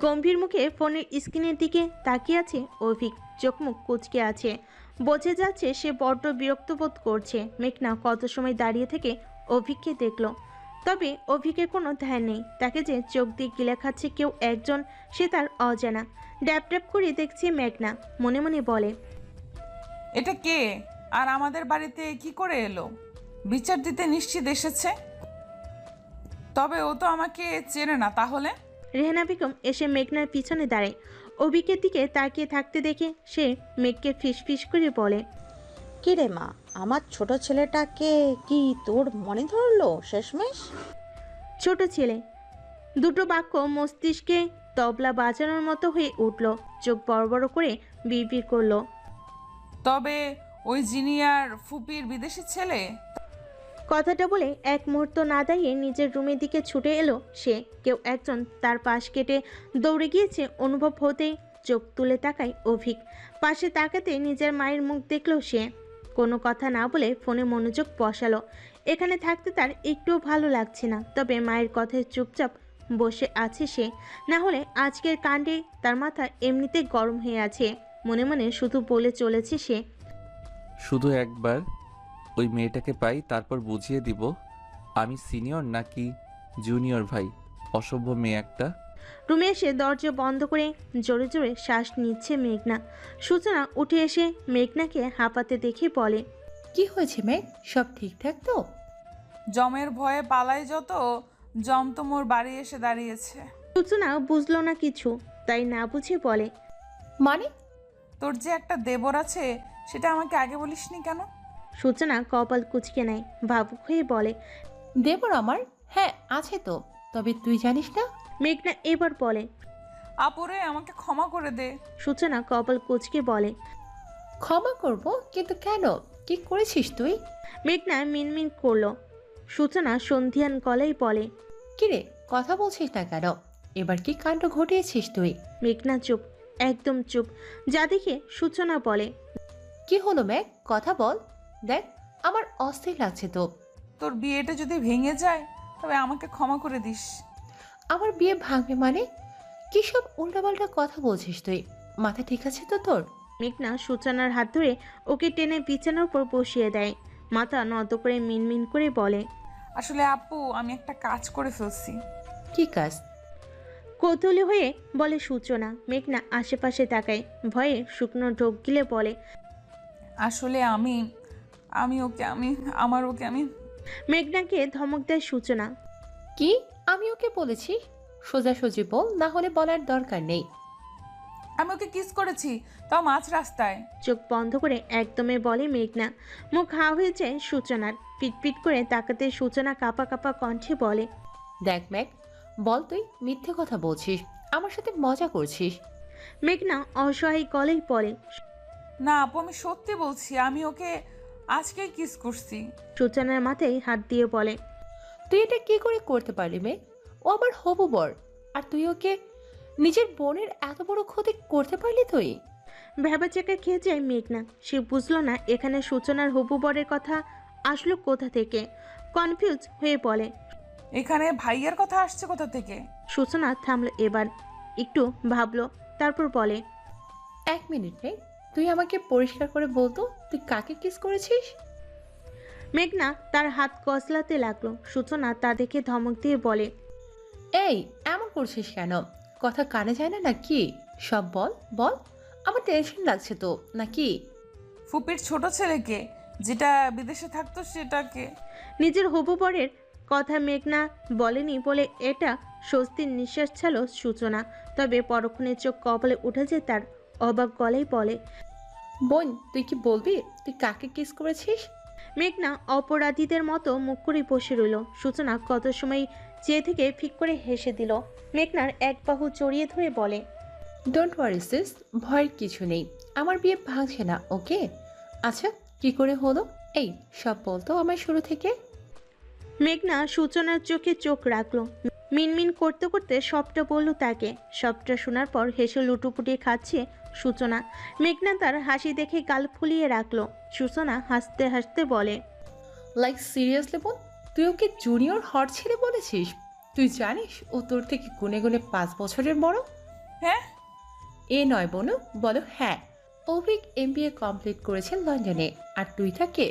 গম্ভীর মুখে ফোনের স্ক্রিনের দিকে তাকিয়ে আছে অভিক, চোখ মুখ কুঁচকে আছে। বোঝা যাচ্ছে সে বড্ড বিরক্ত বোধ করছে। মেঘনা কত সময় দাঁড়িয়ে থেকে অভিককে দেখলো, তবে অভিকের কোনো ধ্যান নেই। তাকে যে চোখ দিয়ে গিলে খাচ্ছে কেউ একজন, সে তার অজানা। ড্যাপ ড্যাপ করে দেখছে মেঘনা, মনে মনে বলে, এটা কে আর আমাদের বাড়িতে কি করে এলো? বিচার দিতে নিশ্চিত এসেছে, তবে ও তো আমাকে চেনে না। তাহলে রেহানা বেগম এসে মেঘনার পিছনে দাঁড়ায়। অভিকের দিকে তাকিয়ে থাকতে দেখে সে মেঘকে ফিসফিস করে বলে, কি রে মা, আমার ছোট ছেলেটাকে কি তোর মনে ধরলো শেষমেশ? ছোট ছেলে দুটো বাক্য মস্তিষ্কে তবলা বাজানোর মতো হয়ে উঠল। চোখ বড় বড় করে বিড়বিড় করলো, তবে ওই জিনিয়ার ফুপির বিদেশি ছেলে? কথাটা বলে এক মুহূর্ত না দাঁড়িয়ে নিজের রুমের দিকে ছুটে এলো সে। কেউ একজন তার পাশ কেটে দৌড়ে গিয়েছে অনুভব হতেই চোখ তুলে তাকায় অভিক। পাশে তাকাতে নিজের মায়ের মুখ দেখলো সে। কোনো কথা না বলে ফোনে মনোযোগ বসালো। এখানে থাকতে তার একটুও ভালো লাগছে না, তবে মায়ের কথায় চুপচাপ বসে আছে সে। না হলে আজকের কাণ্ডে তার মাথা এমনিতে গরম হয়ে আছে। মনে মনে শুধু বলে চলেছে সে, শুধু একবার ওই মেয়েটাকে পাই, তারপর বুঝিয়ে দিব আমি সিনিয়র নাকি জুনিয়র ভাই। অসভ্য মেয়ে একটা। রুমে এসে দরজা বন্ধ করে জোরে জোরে শ্বাস নিচ্ছে মেঘনা। সূচনা উঠে এসে মেঘনাকে হাঁপাতে দেখে বলে, কি হয়েছে মেঘ, সব ঠিকঠাক তো? জমের ভয়ে পালাই যত, জম তো মোর বাড়ি এসে দাঁড়িয়েছে। সূচনা বুঝলো না কিছু, তাই না বুঝে বলে, মানে? তোর যে একটা দেবর আছে সেটা আমাকে আগে বলিসনি কেন? সূচনা কপাল কুঁচকে নেয়, ভাবুক হয়ে বলে। দেবর আমার? হ্যাঁ আছে তো, তবে তুই জানিস না? মেঘনা এবার বলে, আপুরে আমাকে ক্ষমা করে দে। সূচনা কপাল কুঁচকে বলে, ক্ষমা করব, কিন্তু কেন? কি করেছিস তুই? মেঘনা মিনমিন করলো। সূচনা সন্ধিয়ান গলায় বলে, কিরে, কথা বলছিস না কেন? এবার কি কাণ্ড ঘটিয়েছিস তুই? মেঘনা চুপ, একদম চুপ। যা দেখে সূচনা বলে, কি হলো মেঘ, কথা বল। দেখ আমার অস্থির লাগছে তো। তোর বিয়েটা যদি ভেঙে যায় তবে আমাকে ক্ষমা করে দিস। আমার বিয়ে ভাঙবে মানে? কি সব উল্টাপাল্টা কথা বলছিস তুই? মাথা ঠিক আছে তো তোর? মেঘনা সূচনার হাত ধরে ওকে টেনে বিছানার উপর বসিয়ে দেয়। মাথা নত করে মিনমিন করে বলে, আসলে আপু আমি একটা কাজ করে ফেলছি। কি কাজ? কৌতূহলী হয়ে বলে সূচনা। মেঘনা আশেপাশে তাকায়, ভয়ে শুকনো ঢোক গিলে বলে, আসলে আমি ওকে আমি মেঘনাকে ধমক দেয় সূচনা। কি? আমি ওকে বলেছি? সোজাসুজি বল, না হলে বলার দরকার নেই। আমি ওকে কিস করেছি, তাও মাঝ রাস্তায়। চোখ বন্ধ করে একদমে বলে মেঘনা। মুখ হা হয়ে যায় সূচনার। পিটপিট করে তাকাতে সূচনা কাঁপা কাঁপা কণ্ঠে বলে, দেখ মেঘ, বল তুই মিথ্যে কথা বলছিস, আমার সাথে মজা করছিস। মেঘনা অসহায় গলেই বলে, না আপু আমি সত্যি বলছি, আমি ওকে আজকেই কিস করছি। সূচনার মাথায় হাত দিয়ে বলে, তুই এটা কি করে করতে পারলি মেঘ? ও আমার হবু বর, আর তুই ওকে নিজের বোনের এত বড় ক্ষতি করতে পারলি তুই? ভ্যাবাচাকা খেয়ে যায় মেঘনা। সে বুঝলো না এখানে সূচনার হবু বরের কথা আসলো কোথা থেকে। কনফিউজ হয়ে বলে, এখানে ভাইয়ের কথা আসছে কোথা থেকে? সূচনা থামলো এবার, একটু ভাবলো, তারপর বলে, 1 মিনিট মেঘ, তুই আমাকে পরিষ্কার করে বলতো তুই কাকে কিস করেছিস? মেঘনা তার হাত কসলাতে লাগলো। সূচনা তা দেখে ধমক দিয়ে বলে, এই এমন করছিস কেন? কথা কানে যায় না নাকি? সব বল বল, আমার টেনশন লাগছে তো নাকি? ফুপির ছোট ছেলেকে, যেটা বিদেশে থাকতো সেটাকে। নিজের হবু বরের কথা মেঘনা বলেনি বলে এটা স্বস্তির নিঃশ্বাস ছাড়ল সূচনা। তবে পরক্ষণে চোখ কপালে উঠেছে তার। অবাক গলায় বলে, বোন তুই কি বলবি তুই কাকে কিস করেছিস? মেঘনা অপরাধীদের মতো মুখ করে বসে রইল। সূচনা কত সময় চেয়ে থেকে ফিক করে হেসে দিল। মেঘনার এক বাহু জড়িয়ে ধরে বলে, ডোন্ট ওয়ারি সিস, ভয়ের কিছু নেই, আমার বিয়ে ভাঙছে না, ওকে? আচ্ছা কি করে হলো? এই সব বলতো আমার শুরু থেকে। মেঘনা সূচনার চোখে চোখ রাখলো। মিনমিন করতে করতে সবটা বলল তাকে। সবটা শোনার পর হেসে লুটুপুটি খাচ্ছে সূচনা। মেঘনা তার হাসি দেখে গাল ফুলিয়ে রাখলো। সূচনা হাসতে হাসতে বলে, লাইক সিরিয়াসলি বোন, তুই ওকে জুনিয়র হট ছেলে বলেছিস? তুই জানিস ও তোর থেকে গুনে গুনে 5 বছরের বড়? হ্যাঁ, এ নয় বলো, বলো হ্যাঁ। অভিক MBA কমপ্লিট করেছে লন্ডনে, আর তুই তাকে।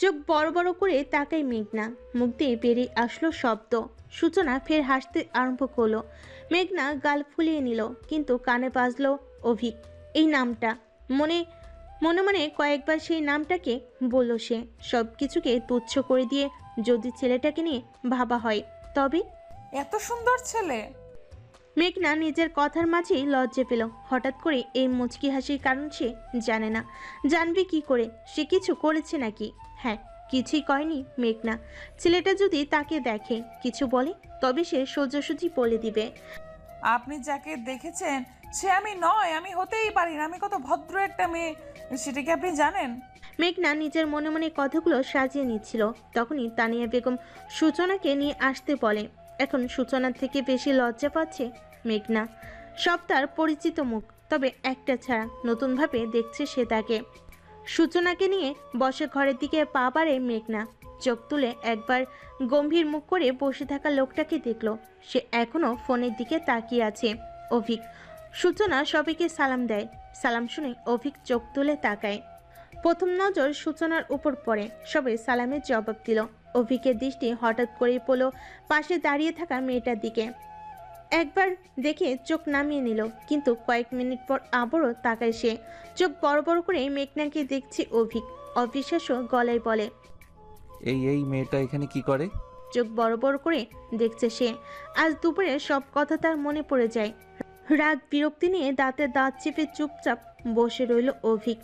চোখ বড় বড় করে তাকাই মেঘনা। মুখ দিয়ে বেরিয়ে আসলো শব্দ। সূচনা ফের হাসতে আরম্ভ করলো। মেঘনা গাল ফুলিয়ে নিল, কিন্তু কানে বাজলো অভিক এই নামটা। মনে মনে মনে কয়েকবার সেই নামটাকে বলল সে। সব কিছুকে তুচ্ছ করে দিয়ে যদি ছেলেটাকে নিয়ে ভাবা হয় তবে। এত সুন্দর ছেলে। মেঘনা নিজের কথার মাঝেই লজ্জা পেল। হঠাৎ করে এই মুচকি হাসির কারণ সে জানে না। জানবে কি করে? সে কিছু করেছে নাকি? হ্যাঁ, কিছুই করেনি মেঘনা। ছেলেটা যদি তাকে দেখে কিছু বলে তবে সে সোজাসুজি বলে দিবে। আপনি যাকে দেখেছেন সে আমি নয়, আমি হতেই পারি না। আমি কত ভদ্র একটা মেয়ে, সেটা কি আপনি জানেন? মেঘনা নিজের মনে মনে কথাগুলো সাজিয়ে নিচ্ছিল। তখনই তানিয়া বেগম সূচনাকে নিয়ে আসতে বলে। এখন সূচনার থেকে বেশি লজ্জা পাচ্ছে মেঘনা। সব তার পরিচিত মুখ, তবে একটা ছাড়া নতুনভাবে দেখছে সে তাকে। সূচনাকে নিয়ে বসে ঘরের দিকে পা বাড়ে মেঘনা। চোখ তুলে একবার গম্ভীর মুখ করে বসে থাকা লোকটাকে দেখল। সে এখনো ফোনের দিকে তাকিয়ে আছে। অভিক। সূচনা সবাইকে সালাম দেয়। সালাম শুনে অভিক চোখ তুলে তাকায়। প্রথম নজর সূচনার উপর পড়ে। সবাই সালামের জবাব দিল। অভিকের দৃষ্টি হঠাৎ করেই পড়ল পাশে দাঁড়িয়ে থাকা মেয়েটার দিকে। একবার দেখে চোখ নামিয়ে নিল, কিন্তু কয়েক মিনিট পর আবারও তাকায় সে। চোখ বড় বড় করে মেঘনাকে দেখছে অভিক। অবিশ্বাস্য গলায় বলে, এই মেয়েটা এখানে কি করে? চোখ বড় বড় করে দেখছে সে। আজ দুপুরে সব কথা তার মনে পড়ে যায়। রাগ বিরক্তি নিয়ে দাঁতে দাঁত চেপে চুপচাপ বসে রইল অভিক।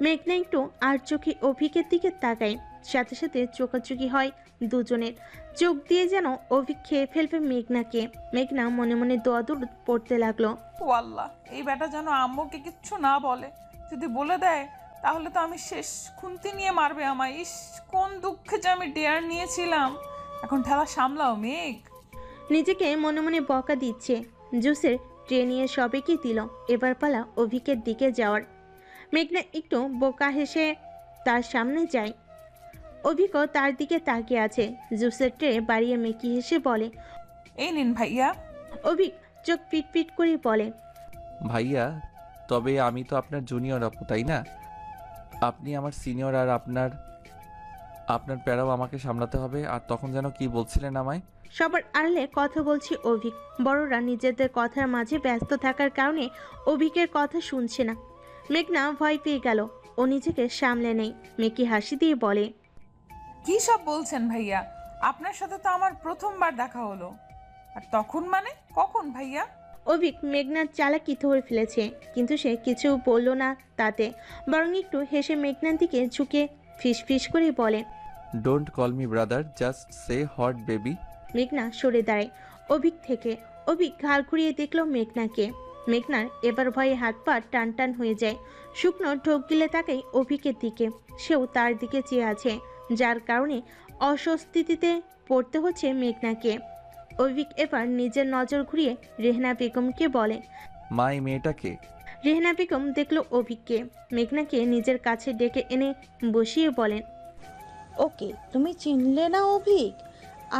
মেঘনা একটু আর চোখে অভিকের দিকে তাকায়। সাথে সাথে চোখাচোখি হয় দুজনের। চোখ দিয়ে যেন অভিক খেয়ে ফেলবে মেঘনাকে। মেঘনা মনে মনে দোয়াদুর পড়তে লাগলো। ও আল্লাহ, এই বেটা যেন আম্মুকে কিচ্ছু না বলে। যদি বলে দেয় তাহলে তো আমি শেষ। খুন্তি নিয়ে মারবে আমায়। ইস, কোন দুঃখে যে আমি ডেয়ার নিয়েছিলাম। এখন ঠেলা সামলাও মেঘ। নিজেকে মনে মনে বকা দিচ্ছে। জুসের ট্রে নিয়ে সবাইকে দিল। এবার পালা অভিকের দিকে যাওয়ার। মেঘনা একটু বোকা হেসে তার সামনে যায়। অভিকও তার দিকে তাকিয়ে আছে। জুসের ট্রে বাড়িয়ে মেকি হেসে বলে, এই নিন ভাইয়া। অভিক চোখ পিটপিট করে বলে, ভাইয়া, তবে আমি তো আপনার জুনিয়র আপু, তাই না? আপনি আমার সিনিয়র, আর আপনার প্যারাও আমাকে সামলাতে হবে। আর তখন যেন কি বলছিলেন আমায়? সবার আড়ালে কথা বলছি অভিক। বড়রা নিজেদের কথার মাঝে ব্যস্ত থাকার কারণে অভিকের কথা শুনছে না। মেঘনা ভয় পেয়ে গেল। ও নিজেকে সামলে নেই। মেকি হাসি দিয়ে বলে, কি সব বলছেন ভাইয়া? আপনার সাথে তো আমার প্রথমবার দেখা হলো। আর তখন মানে কখন ভাইয়া? অভিক মেঘনার চালাকি ধরে ফেলেছে, কিন্তু সে কিছু বলল না তাতে। বরং একটু হেসে মেঘনার দিকে ঝুঁকে ফিস ফিস করে বলে, don't call me brother, just say hot baby. মেঘনা সরে দাঁড়ায় অভিক থেকে। অভিক ঘাড় ঘুরিয়ে দেখলো মেঘনাকে। মেঘনার এবার ভয়ে হাত পা টান টান হয়ে যায়। শুকনো ঢোক গিলে তাকাই অভিকের দিকে। সেও তার দিকে চেয়ে আছে, যার কারণে অস্বস্তিতে পড়তে হচ্ছে মেঘনাকে। অভিক এবার নিজের নজর ঘুরিয়ে রেহনা বেগমকে বলে, মা, এই মেয়েটাকে? রেহনা বেগম দেখলো অভিককে। মেঘনাকে নিজের কাছে ডেকে এনে বসিয়ে বলেন, ওকে, তুমি চিনলে না অভিক?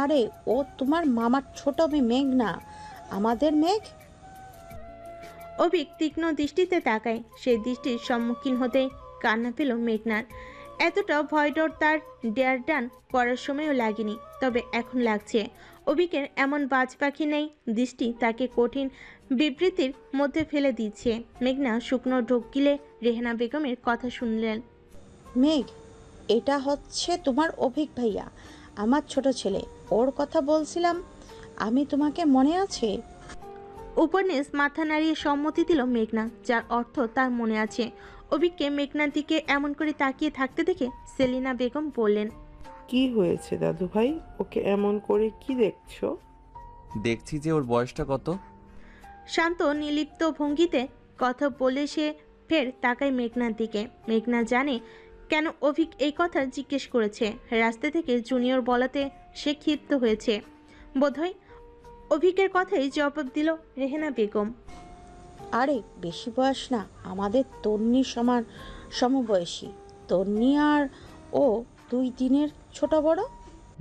আরে ও তোমার মামার ছোট মেয়ে মেঘনা, আমাদের মেঘ। অভিক তীক্ষ্ণ দৃষ্টিতে তাকায়। সেই দৃষ্টির সম্মুখীন হতেই কান্না পেল মেঘনার। এতটা ভয় ডর তার ডেয়ার ডান করার সময়ও লাগেনি, তবে এখন লাগছে। অভিকের এমন বাজ পাখি নেই দৃষ্টি তাকে কঠিন বিবৃতির মধ্যে ফেলে দিচ্ছে। মেঘনা শুকনো ঢোক গিলে রেহনা বেগমের কথা শুনলেন। মেঘ, এটা হচ্ছে তোমার অভিক ভাইয়া, আমার ছোট ছেলে। ওর কথা বলছিলাম আমি, তোমাকে মনে আছে? উপন্যাস মাথা নাড়িয়ে সম্মতি দিল মেঘনা, যার অর্থ তার মনে আছে। অভিককে মেঘনার দিকে এমন করে তাকিয়ে থাকতে দেখে সেলিনা বেগম বললেন, কি হয়েছে দাদু ভাই? ওকে এমন করে কি দেখছো? দেখছি যে ওর বয়সটা কত। শান্ত নিলিপ্ত ভঙ্গিতে কথা বলে সে ফের তাকায় মেঘনার দিকে। মেঘনা জানে কেন অভিক এই কথা জিজ্ঞেস করেছে। রাস্তা থেকে জুনিয়র বলাতে সে ক্ষিপ্ত হয়েছে বোধহয়। অভিকের কথাই জবাব দিল রেহেনা বেগম। আরে বেশি বয়স না, আমাদের তন্নি সমান সমবয়সী। তন্নি আর ও 2 দিনের ছোট বড়।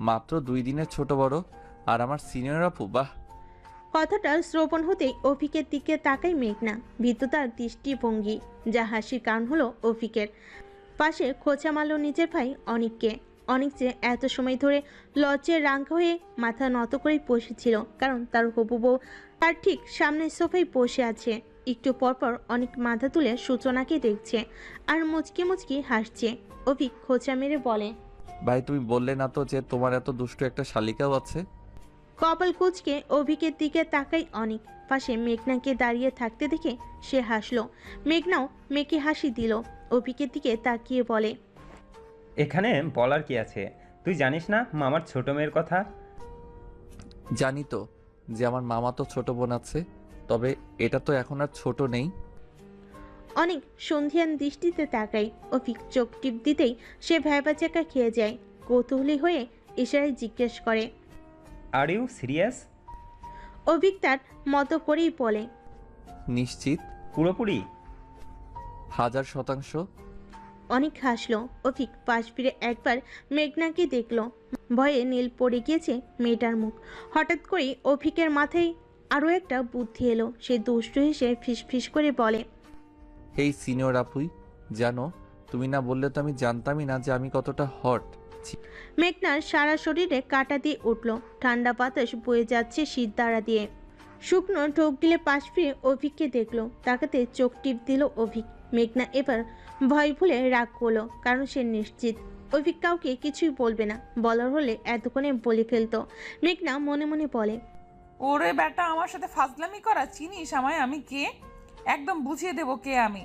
মাত্র 2 দিনের ছোট বড়, আর আমার সিনিয়র আপু, বাহ। কথাটা শ্রবণ হতেই অভিকের দিকে তাকাই মেঘনা। ভীততার দৃষ্টিভঙ্গি, যা হাসির কারণ হলো অভিকের। পাশে খোঁচা মারল নিজের ভাই অনিককে। অনিক যে এত সময় ধরে লজ্জায় রাঙ্গা হয়ে মাথা নত করে বসেছিল, কারণ তার হবু বউ তার ঠিক সামনের সোফায় বসে আছে। একটু পরপর অনেক মাথা তুলে সূচনাকে দেখছে আর মুচকি মুচকি হাসছে। অভিক খোঁচা মেরে বলে, ভাই তুমি বললে না তো যে তোমার এত দুষ্টু একটা শালিকাও আছে? কপাল কুঁচকে অভিকের দিকে তাকাই অনেক। পাশে মেঘনাকে দাঁড়িয়ে থাকতে দেখে সে হাসলো। মেঘনাও মেকে হাসি দিল। অভিকের দিকে তাকিয়ে বলে, এখানে বলার কি আছে? তুই জানিস না মামার ছোট মেয়ের কথা? জানি তো যে আমার মামা তো ছোট বোন আছে, তবে এটা তো এখন আর ছোট নেই। অনেক সন্ধিয়ান দৃষ্টিতে তাকাই। অভিক চোখ টিপ দিতেই সে ভ্যাবাচাকা খেয়ে যায়। কৌতূহলী হয়ে ইশারায় জিজ্ঞেস করে, আর ইউ সিরিয়াস? অভিক তার মতো করেই বলে, নিশ্চিত? পুরোপুরি? 1000%। অনেক হাসলো। অভিক পাশ ফিরে একবার মেঘনাকে দেখলো। ভয়ে নীল পড়ে গিয়েছে মেয়েটার মুখ। হঠাৎ করেই অভিকের মাথায় আরও একটা বুদ্ধি এলো। সে দুষ্টু হেসে ফিসফিস করে বলে, এই সিনিয়র আপুই, জানো তুমি না বললে তো আমি জানতামই না যে আমি কতটা হট। মেঘনার সারা শরীরে কাঁটা দিয়ে উঠল। ঠান্ডা বাতাস বয়ে যাচ্ছে শীত দ্বারা দিয়ে। শুকনো ঢোক গিলে পাশ ফিরে অভিককে দেখলো। তাকাতে চোখ টিপ দিল অভিক। মেঘনা এবার ভয় ভুলে রাগ করলো, কারণ সে নিশ্চিত অভিক কাউকে কিছুই বলবে না। বলার হলে এতক্ষণে বলে ফেলতো। মেঘনা মনে মনে বলে, ওরে বেটা, আমার সাথে ফাজলামি করা? চিনিস আমায় আমি কে? একদম বুঝিয়ে দেবো কে আমি।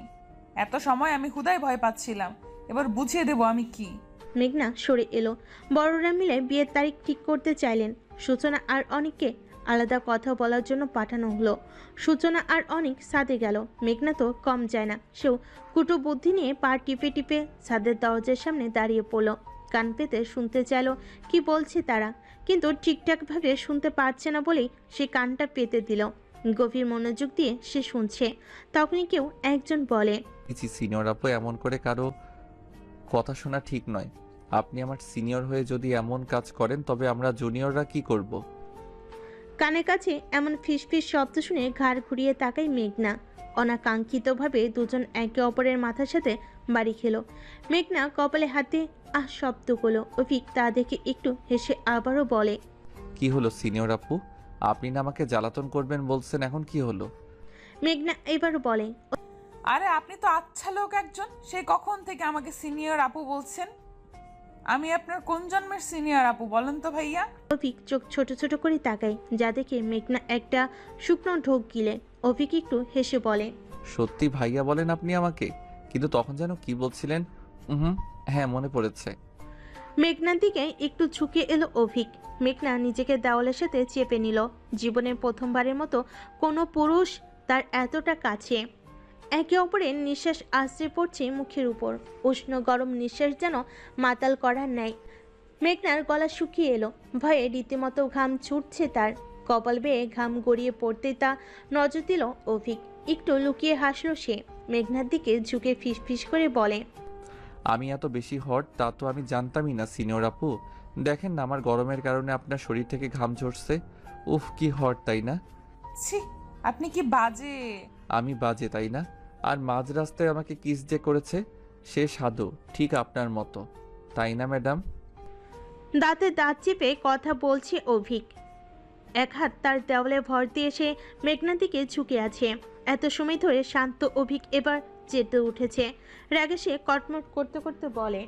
এত সময় আমি হুদাই ভয় পাচ্ছিলাম, এবার বুঝিয়ে দেবো আমি কি। মেঘনা সরে এলো। বড়রা মিলে বিয়ের তারিখ ঠিক করতে চাইলেন। সূচনা আর অনিককে আলাদা কথা বলার জন্য পাঠানো হলো। সূচনা আর অনিক ছাদে গেল। মেঘনা তো কম যায় না। সেও কুটো বুদ্ধি নিয়ে পা টিপে টিপে ছাদের দরজার সামনে দাঁড়িয়ে পড়ল। কান পেতে শুনতে চাইল কি বলছে তারা, কিন্তু ঠিকঠাকভাবে শুনতে পারছে না বলেই সে কানটা পেতে দিল। গভীর মনোযোগ দিয়ে সে শুনছে। তখনই কেউ একজন বলে, সিনিয়র আপু, এমন করে কারো কথা শোনা ঠিক নয়। আপনি আমার সিনিয়র হয়ে যদি এমন কাজ করেন, তবে আমরা জুনিয়ররা কি করব? কানের কাছে এমন ফিসফিস শব্দ শুনে ঘাড় ঘুরিয়ে তাকাই মেঘনা। অনাকাঙ্ক্ষিতভাবে দুজন একে অপরের মাথার সাথে বাড়ি খেলো। মেঘনা কপালে হাতে শব্দ করলো। অভিক তা দেখে একটু হেসে আবারও বলে, কি হলো সিনিয়র আপু? আপনি না আমাকে জ্বালাতন করবেন বলছেন, এখন কি হলো? মেঘনা এবারও বলে, আরে আপনি তো আচ্ছা লোক একজন, সে কখন থেকে আমাকে সিনিয়র আপু বলছেন? আমি আপনার কোন জন্মের সিনিয়র আপু বলেন তো ভাইয়া? অভিক চোখ ছোট ছোট করে তাকায়, যা দেখে মেঘনা একটা শুকনো ঢোক গিলে। অভিক একটু হেসে বলে, সত্যি ভাইয়া বলেন আপনি আমাকে? কিন্তু তখন যেন কি বলছিলেন? হ্যাঁ, মনে পড়েছে। মেঘনার দিকে একটু ঝুঁকে এলো অভিক। মেঘনা নিজেকে দেওয়ালের সাথে চেপে নিল। জীবনের প্রথমবারের মতো কোনো পুরুষ তার এতটা কাছে। একে অপরের নিঃশ্বাস আশ্রে পড়ছে মুখের উপর। উষ্ণ গরম নিঃশ্বাস যেন মাতাল করার ন্যায়। মেঘনার গলা শুকিয়ে এলো। ভয়ে রীতিমতো ঘাম ছুটছে তার। কপাল বেয়ে ঘাম গড়িয়ে পড়তে তা নজর দিল অভিক। একটু লুকিয়ে হাসলো সে। মেঘনার দিকে ঝুঁকে ফিসফিস করে বলে, আমি এত বেশি হট তা তো আমি জানতামই না সিনিয়র আপু। দেখেন না, আমার গরমের কারণে আপনার শরীর থেকে ঘাম ঝরছে। উফ, কি হট, তাই না? ছি, আপনি কি বাজে। আমি বাজে, তাই না? আর মাঝ রাস্তায় আমাকে কিস যে করেছে, সে সাধু, ঠিক আপনার মতো, তাই না ম্যাডাম? দাঁতে দাঁত চেপে কথা বলছে অভিক। এক হাত তার দেওয়ালে ভর দিয়ে সে মেঘনার দিকে ঝুঁকে আছে। এত সময় ধরে শান্ত অভিক এবার চেতে উঠেছে। রাগে সে কটমট করতে করতে বলে,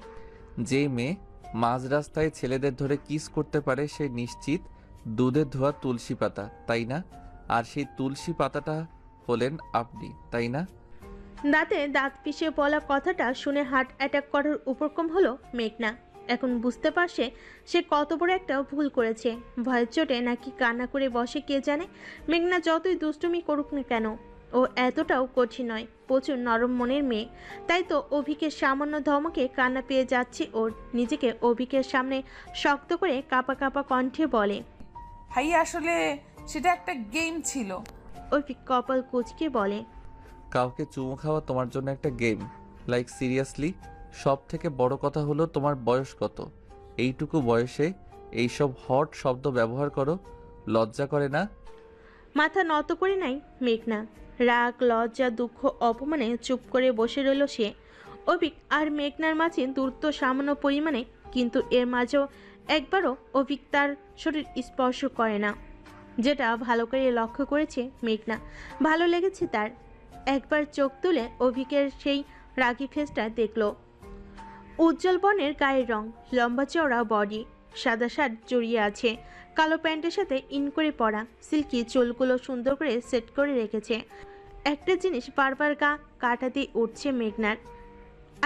যে মেয়ে মাঝ রাস্তায় ছেলেদের ধরে কিস করতে পারে, সে নিশ্চিত দুধে ধোয়া তুলসী পাতা, তাই না? আর সেই তুলসী পাতাটা হলেন আপনি, তাই না? দাঁতে দাঁত পিষে বলা কথাটা শুনে হার্ট অ্যাটাক করার উপক্রম হলো মেঘনা। এখন বুঝতে পারছে সে কত বড় একটা ভুল করেছে। ভয়ের চোটে নাকি কান্না করে বসে কে জানে। মেঘনা যতই দুষ্টুমি করুক না কেন, ও এতটাও কঠিন নয়। প্রচুর নরম মনের মেয়ে। তাই তো অভিকের সামান্য ধমকে কান্না পেয়ে যাচ্ছে ওর। নিজেকে অভিকের সামনে শক্ত করে কাঁপা কাঁপা কণ্ঠে বলে, ভাইয়া আসলে সেটা একটা গেম ছিল। অভিক কপাল কুঁচকে বলে। কাউকে চুমু খাওয়া তোমার জন্য একটা গেম? Like seriously? সব থেকে বড় কথা হলো তোমার বয়স কত? এইটুকু বয়সে এইসব হট শব্দ ব্যবহার করো, লজ্জা করে না? মাথা নত করে নাই মেঘনা। রাগ, লজ্জা, দুঃখ, অপমানে চুপ করে বসে রইল সে। অভিক আর মেঘনার মাঝে দূরত্ব সামান্য পরিমাণে, কিন্তু এর মাঝেও একবারও অভিক তার শরীর স্পর্শ করে না, যেটা ভালো করে লক্ষ্য করেছে মেঘনা। ভালো লেগেছে তার। একবার চোখ তুলে অভিকের সেই রাগী ফেসটা দেখল। উজ্জ্বল বর্ণের গায়ের রং, লম্বা চওড়া বডি, সাদা শার্ট জড়িয়ে আছে, কালো প্যান্টের সাথে ইন করে পরা, সিল্কি চুলগুলো সুন্দর করে সেট করে রেখেছে। একটা জিনিস বারবার গা কাটা দিয়ে উঠছে মেঘনার,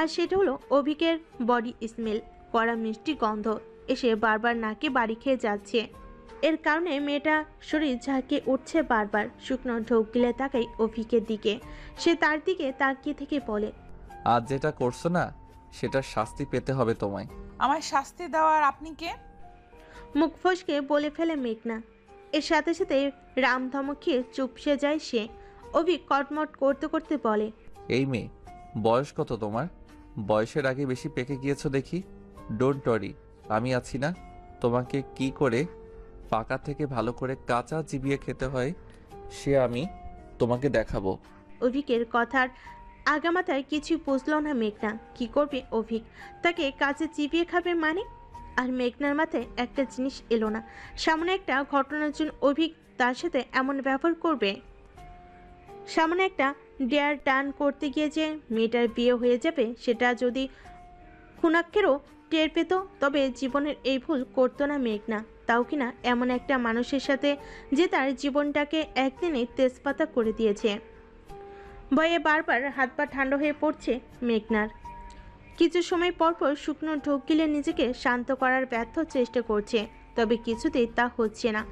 আর সেটা হলো অভিকের বডি স্মেল, কড়া মিষ্টি গন্ধ এসে বারবার নাকে বাড়ি খেয়ে যাচ্ছে। এর কারণে মেয়েটা শরীর ঝাঁকে উঠছে বারবার। শুকনো ঢোক গিলে তাকাই অভিকের দিকে। সে তার দিকে তাকিয়ে থেকে বলে, আজ যেটা করছো না, সেটার শাস্তি পেতে হবে তোমায়। আমায় শাস্তি দেওয়ার আপনি কে? মুখ ফসকে বলে ফেলে মেঘনা। এর সাথে সাথে রামধমক খেয়ে চুপসে যায় সে। অভিক কটমট করতে করতে বলে, এই মেয়ে, বয়স কত তোমার? বয়সের আগে বেশি পেকে গিয়েছো দেখি। ডোন্ট ওয়ারি, আমি আছি না। তোমাকে কি করে পাকা থেকে ভালো করে কাঁচা চিবিয়ে খেতে হয় সে আমি তোমাকে দেখাবো। অভিকের কথার আগামাথায় কিছু বুঝল না মেঘনা। কি করবে অভিক? তাকে কাছে চিবিয়ে খাবে মানে? আর মেঘনার মাথায় একটা জিনিস এলো না, সামনে একটা ঘটনার জন্য অভিক তার সাথে এমন ব্যবহার করবে। সামনে একটা ডেয়ার টান করতে গিয়ে যে মেয়েটার বিয়ে হয়ে যাবে, সেটা যদি খুনাক্ষেরও টের পেত, তবে জীবনের এই ভুল করতো না মেঘনা। তাও কিনা এমন একটা মানুষের সাথে যে তার জীবনটাকে একদিনে তেজপাতা করে দিয়েছে। ভয়ে বারবার হাত পা ঠান্ডা হয়ে পড়ছে মেঘনার। কিছু সময় পরপর শুকনো ঢোক গিলে নিজেকে শান্ত করার ব্যর্থ চেষ্টা করছে, তবে কিছুতেই তা হচ্ছে না।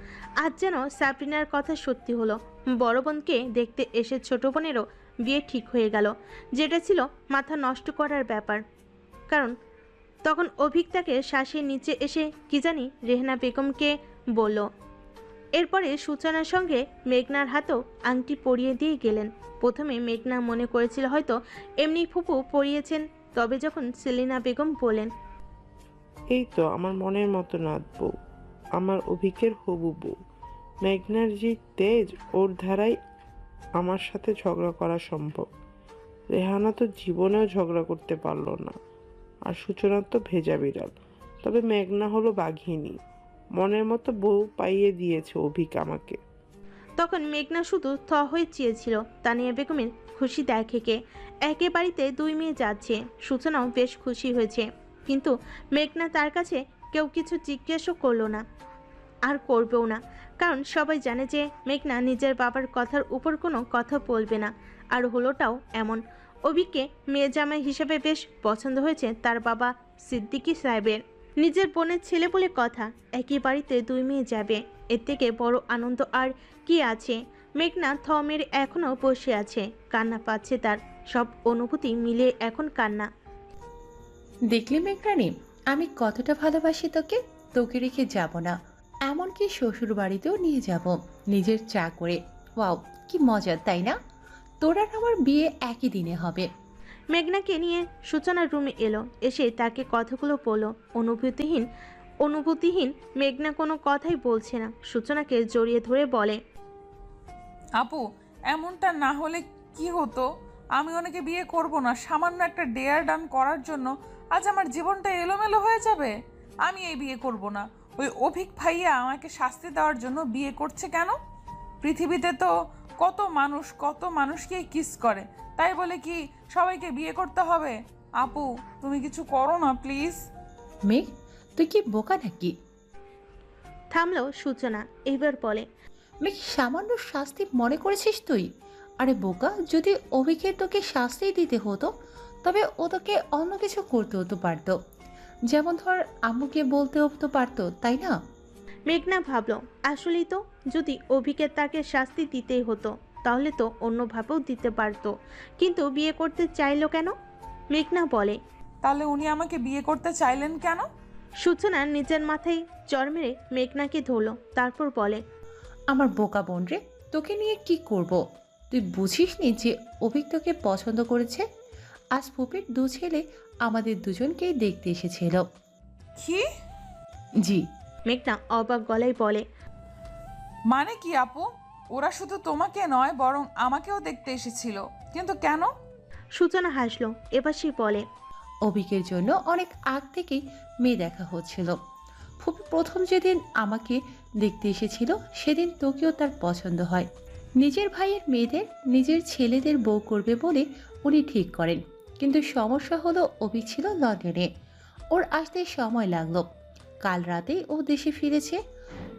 আজ যেন সাবরিনার কথা সত্যি হলো। বড় বোনকে দেখতে এসে ছোট বোনেরও বিয়ে ঠিক হয়ে গেল, যেটা ছিল মাথা নষ্ট করার ব্যাপার। কারণ তখন অভিক তাকে শ্বাসের নিচে এসে কি জানি রেহনা বেগমকে বলল। এরপরে সূচনার সঙ্গে মেঘনার হাতেও আংটি পরিয়ে দিয়ে গেলেন। প্রথমে মেঘনা মনে করেছিল হয়তো এমনি ফুপু পরিয়েছেন, তবে যখন সেলিনা বেগম বলেন, এই তো আমার মনের মতো নাত বউ, আমার অভিকের হবু বউ। মেঘনার যে তেজ, ওর ধারাই আমার সাথে ঝগড়া করা সম্ভব। রেহানা তো জীবনেও ঝগড়া করতে পারলো না, আর সূচনার তো ভেজা বিড়াল। তবে মেঘনা হলো বাঘিনী, মনের মতো বউ পাইয়ে দিয়েছে অভিক আমাকে। তখন মেঘনা শুধু থ হয়ে চেয়েছিল তানিয়া বেগমের খুশি দেখে কে। একে বাড়িতে দুই মেয়ে যাচ্ছে, সূচনাও বেশ খুশি হয়েছে। কিন্তু মেঘনা তার কাছে কেউ কিছু জিজ্ঞেসও করলো না, আর করবেও না। কারণ সবাই জানে যে মেঘনা নিজের বাবার কথার উপর কোনো কথা বলবে না। আর হলোটাও এমন। অভিককে মেয়ে জামাই হিসেবে বেশ পছন্দ হয়েছে তার বাবা সিদ্দিকী সাহেবের। নিজের বোনের ছেলে বলে কথা, একই বাড়িতে দুই মেয়ে যাবে, এর থেকে বড় আনন্দ আর কি আছে? মেঘনা থ মেরে এখনও বসে আছে, কান্না পাচ্ছে তার। সব অনুভূতি মিলিয়ে এখন কান্না। দেখলি মেঘরানি, আমি কতটা ভালোবাসি তোকে। তোকে রেখে যাব না, এমনকি শ্বশুর বাড়িতেও নিয়ে যাব নিজের চা করে। ওয়াও, কি মজা তাই না? তোর আর আমার বিয়ে একই দিনে হবে। মেঘনাকে নিয়ে সূচনার রুমে এলো, এসে তাকে কথাগুলো বলল। অনুভূতিহীন মেঘনা কোনো কথাই বলছে না। সূচনাকে জড়িয়ে ধরে বলে, আপু, এমনটা না হলে কি হতো? আমি ওনাকে বিয়ে করব না, সামান্য একটা ডেয়ার ডান করার জন্য আজ আমার জীবনটা এলোমেলো হয়ে যাবে। আমি এই বিয়ে করব না। ওই অভিক ভাইয়া আমাকে শাস্তি দেওয়ার জন্য বিয়ে করছে কেন? পৃথিবীতে তো কত মানুষকে কিস করে, তাই বলে কি সবাইকে বিয়ে করতে হবে? আপু, তুমি কিছু করো না প্লিজ। মেঘ, তুই কি বোকা নাকি? থামলো সূচনা, এবার বলে, মেঘ, সামান্য শাস্তি মনে করেছিস তুই? আরে বোকা, যদি অভিকে তোকে শাস্তি দিতে হতো তবে ও তোকে অন্য কিছু করতে হতো পারতো। যেমন ধর আম্মুকে বলতে হতো পারতো, তাই না? মেঘনা ভাবলো, আসলেই তো, যদি অভিকে তাকে শাস্তি দিতেই হতো তাহলে তো অন্যভাবেও দিতে পারতো, কিন্তু বিয়ে করতে চাইলো কেন? মেঘনা বলে, তাহলে উনি আমাকে বিয়ে করতে চাইলেন কেন? সূচনা নিজের মাথায় চড় মেরে মেঘনাকে ধরলো, তারপর বলে, আমার বোকা বোন রে, তোকে নিয়ে কি করব? তুই বুঝিসনি যে অভিক তোকে পছন্দ করেছে? আজ ফুপির দু ছেলে আমাদের দুজনকেই দেখতে এসেছিল। কি? জি। মেঘনা অবাক গলায় বলে। মানে কি আপু? ওরা শুধু তোমাকে নয় বরং আমাকেও দেখতে এসেছিল, কিন্তু কেন? সূচনা হাসলো। এবার সে বলে, অভিকের জন্য অনেক আগ থেকেই মেয়ে দেখা হচ্ছিল। ফুপি প্রথম যেদিন আমাকে দেখতে এসেছিল সেদিন তোকেও তার পছন্দ হয়। নিজের ভাইয়ের মেয়েদের নিজের ছেলেদের বউ করবে বলে উনি ঠিক করেন। কিন্তু সমস্যা হলো অভিক ছিল লন্ডনে, ওর আসতে সময় লাগলো। কাল রাতেই ও দেশে ফিরেছে।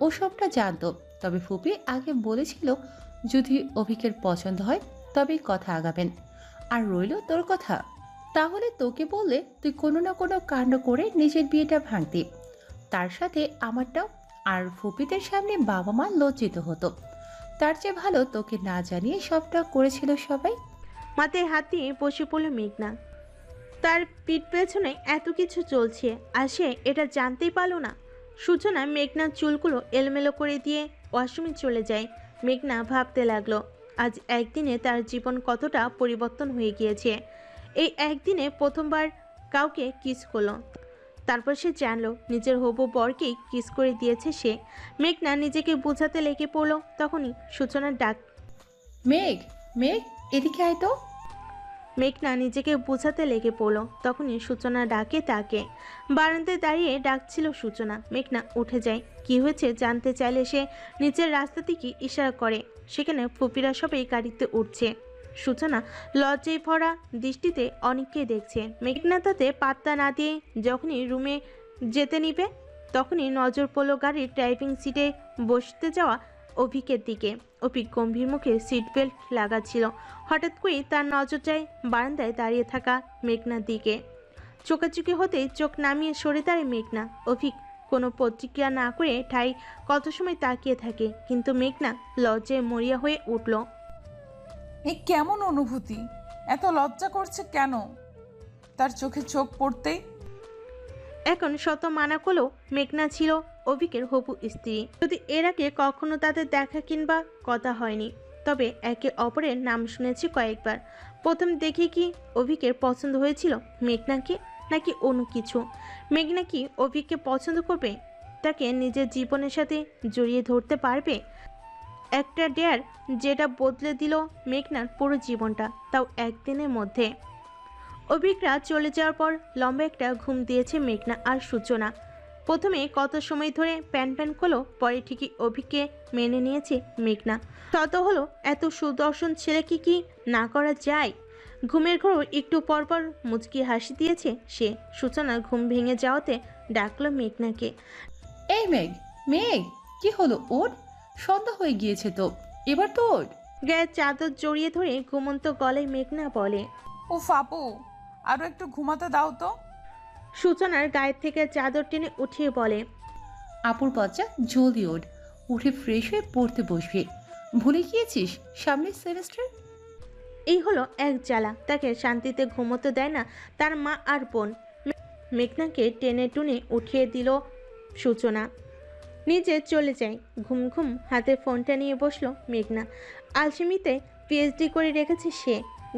ও সবটা জানতো, তবে ফুপি আগে বলেছিল যদি অভিকের পছন্দ হয় তবেই কথা আগাবেন। আর রইল তোর কথা, তাহলে তোকে বললে তুই কোনো না কোনো কাণ্ড করে নিজের বিয়েটা ভাঙতি, তার সাথে আমারটাও। আর ফুপিদের সামনে বাবা মা লজ্জিত হতো। তার চেয়ে ভালো তোকে না জানিয়ে সবটা করেছিল সবাই। মাথায় হাত দিয়ে বসে পড়ল মেঘনা। তার পিঠ পেছনে এত কিছু চলছে আর সে এটা জানতেই পারল না। সূচনা মেঘনার চুলগুলো এলোমেলো করে দিয়ে ওয়াশরুমে চলে যায়। মেঘনা ভাবতে লাগলো আজ একদিনে তার জীবন কতটা পরিবর্তন হয়ে গিয়েছে। এই একদিনে প্রথমবার কাউকে কিস করলো, তারপর সে জানলো নিজের হবু বরকেই কিস করে দিয়েছে সে। মেঘনা নিজেকে বোঝাতে লেগে পড়লো, তখনই সূচনার ডাক। মেঘ, মেঘ, এদিকে আয় তো। মেঘনা নিজেকে বোঝাতে লেগে পড়লো, তখনই সূচনা ডাকে তাকে। বারান্দায় দাঁড়িয়ে ডাকছিল সূচনা। মেঘনা উঠে যায়। কি হয়েছে জানতে চাইলে সে নিচের রাস্তা থেকে ইশারা করে। সেখানে ফুপিরা সবাই গাড়িতে উঠছে। সূচনা লজ্জায় ভরা দৃষ্টিতে অনেককে দেখছে। মেঘনা তাতে পাত্তা না দিয়ে যখনই রুমে যেতে নিবে তখনই নজর পড়ল গাড়ির ড্রাইভিং সিটে বসতে যাওয়া অভিকের দিকে। অভিক গম্ভীর মুখে সিট বেল্ট লাগাচ্ছিল। হঠাৎ করেই তার নজর যায় বারান্দায় দাঁড়িয়ে থাকা মেঘনার দিকে। চোখাচোখি হতেই চোখ নামিয়ে সরে দাঁড়ায় মেঘনা। অভিক কোনো প্রতিক্রিয়া না করে ঠাই কত সময় তাকিয়ে থাকে, কিন্তু মেঘনা লজ্জায় মরিয়া হয়ে উঠল। এ কেমন অনুভূতি? এত লজ্জা করছে কেন? তার চোখে চোখ পড়তেই এখন শত মানা করলেও মেঘনা ছিল অভিকের হবু স্ত্রী। যদি এর আগে কখনো তাদের দেখা কিংবা কথা হয়নি, তবে একে অপরের নাম শুনেছি কয়েকবার। প্রথম দেখে কি অভিকের পছন্দ হয়েছিল মেঘনাকে, নাকি অন্য কিছু? মেঘনা কি অভিককে পছন্দ করবে? তাকে নিজের জীবনের সাথে জড়িয়ে ধরতে পারবে? একটা ডেয়ার যেটা বদলে দিল মেঘনার পুরো জীবনটা, তাও একদিনের মধ্যে। অভিকরা চলে যাওয়ার পর লম্বা একটা ঘুম দিয়েছে মেঘনা আর সূচনা। প্রথমে কত সময় ধরে প্যান প্যান করলো, পরে ঠিকই অভিককে মেনে নিয়েছে মেঘনা। তত হলো এত সুদর্শন ছেলেকে কি না করা যায়? ঘুমের ঘর একটু পরপর মুচকি হাসি দিয়েছে সে। সূচনা ঘুম ভেঙে যাওয়াতে ডাকলো মেঘনাকে। এই মেঘ, মেঘ, কি হলো? ওঠ, সন্ধ্যা হয়ে গিয়েছে তো, এবার তো ওঠ। গায়ে চাদর জড়িয়ে ধরে ঘুমন্ত গলায় মেঘনা বলে। ও ফাপু, আরো একটু ঘুমাতে দাও তো। সূচনার গায়ের থেকে চাদর টেনে উঠিয়ে বলে, আপুর বাচ্চা, জলদি ওঠ, উঠে ফ্রেশ হয়ে পড়তে বসবি। ভুলে গিয়েছিস সামনের সেমিস্টার? এই হলো এক জ্বালা, তাকে শান্তিতে ঘুমোতে দেয় না তার মা আর বোন। মেঘনাকে টেনে টুনে উঠিয়ে দিল সূচনা। নিজে চলে যায়। ঘুম ঘুম হাতে ফোনটা নিয়ে বসলো মেঘনা। আলসেমিতে পিএইচডি করে রেখেছে সে।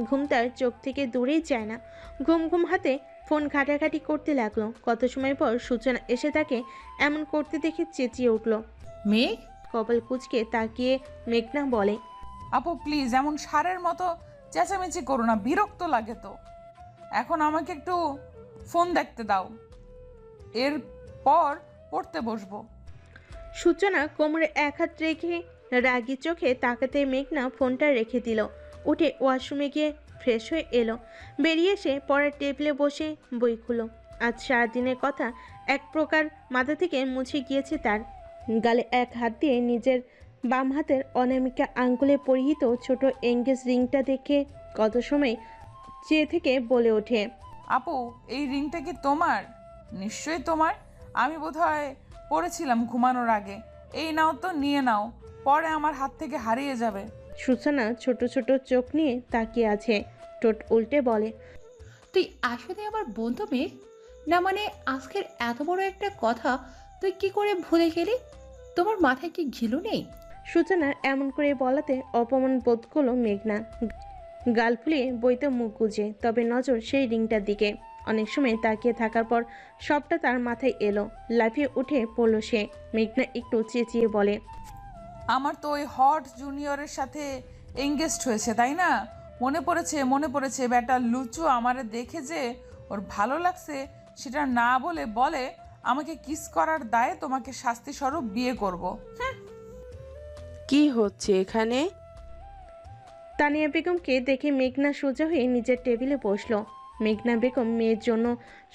ঘুম তার চোখ থেকে দূরেই যায় না। ঘুম ঘুম হাতে ফোন ঘাটাঘাটি করতে লাগলো। কত সময় পর সূচনা এসে তাকে এমন করতে দেখে চেঁচিয়ে উঠল। মেঘ, কপাল কুঁচকে তাকিয়ে মেঘনা বলে, আপু প্লিজ এমন সারের মতো চেঁচামেচি করো না, বিরক্ত লাগে তো। এখন আমাকে একটু ফোন দেখতে দাও, এরপর পড়তে বসবো। সূচনা কোমরে এক হাত রেখে রাগী চোখে তাকাতে মেঘনা ফোনটা রেখে দিল। উঠে ওয়াশরুমে গিয়ে ফ্রেশ হয়ে এলো। বেরিয়ে এসে পরের টেবিলে বসে বই খুলো। আজ সারাদিনের কথা এক প্রকার মাথা থেকে মুছে গিয়েছে তার। গালে এক হাত দিয়ে নিজের বাম হাতের অনামিকা আঙ্গুলে পরিহিত ছোট এঙ্গেজ রিংটা দেখে কত সময় চেয়ে থেকে বলে ওঠে, আপু এই রিংটা কি তোমার? নিশ্চয়ই তোমার। আমি বোধহয় পড়েছিলাম ঘুমানোর আগে। এই নাও তো, নিয়ে নাও, পরে আমার হাত থেকে হারিয়ে যাবে। সূচনা ছোট ছোট চোখ নিয়ে তাকিয়ে আছে। ঠোঁট উল্টে বলে, তুই আসলে আমার বন্ধু মেঘ? না মানে আজকের এত বড় একটা কথা তুই কি করে ভুলে গেলি? তোমার মাথায় কি ঘিলু নেই? সূচনার এমন করে বলাতে অপমান বোধ করলো মেঘনা। গাল ফুলিয়ে বইতে মুখ গুজে, তবে নজর সেই রিংটার দিকে। অনেক সময় তাকিয়ে থাকার পর সবটা তার মাথায় এলো। লাফিয়ে উঠে পড়ল সে। মেঘনা একটু চেঁচিয়ে বলে, আমার তো ওই হট জুনিয়রের সাথে এঙ্গেজড হয়েছে, তাই না? মনে পড়েছে ব্যাটা লুচু আমারে দেখে যে ওর ভালো লাগছে সেটা না বলে বলে আমাকে কিস করার দায়ে তোমাকে শাস্তি স্বরূপ বিয়ে করব। কি হচ্ছে এখানে? তানিয়া বেগমকে দেখে মেঘনা সোজা হয়ে নিজের টেবিলে বসলো। মেঘনা বেগম মেয়ের জন্য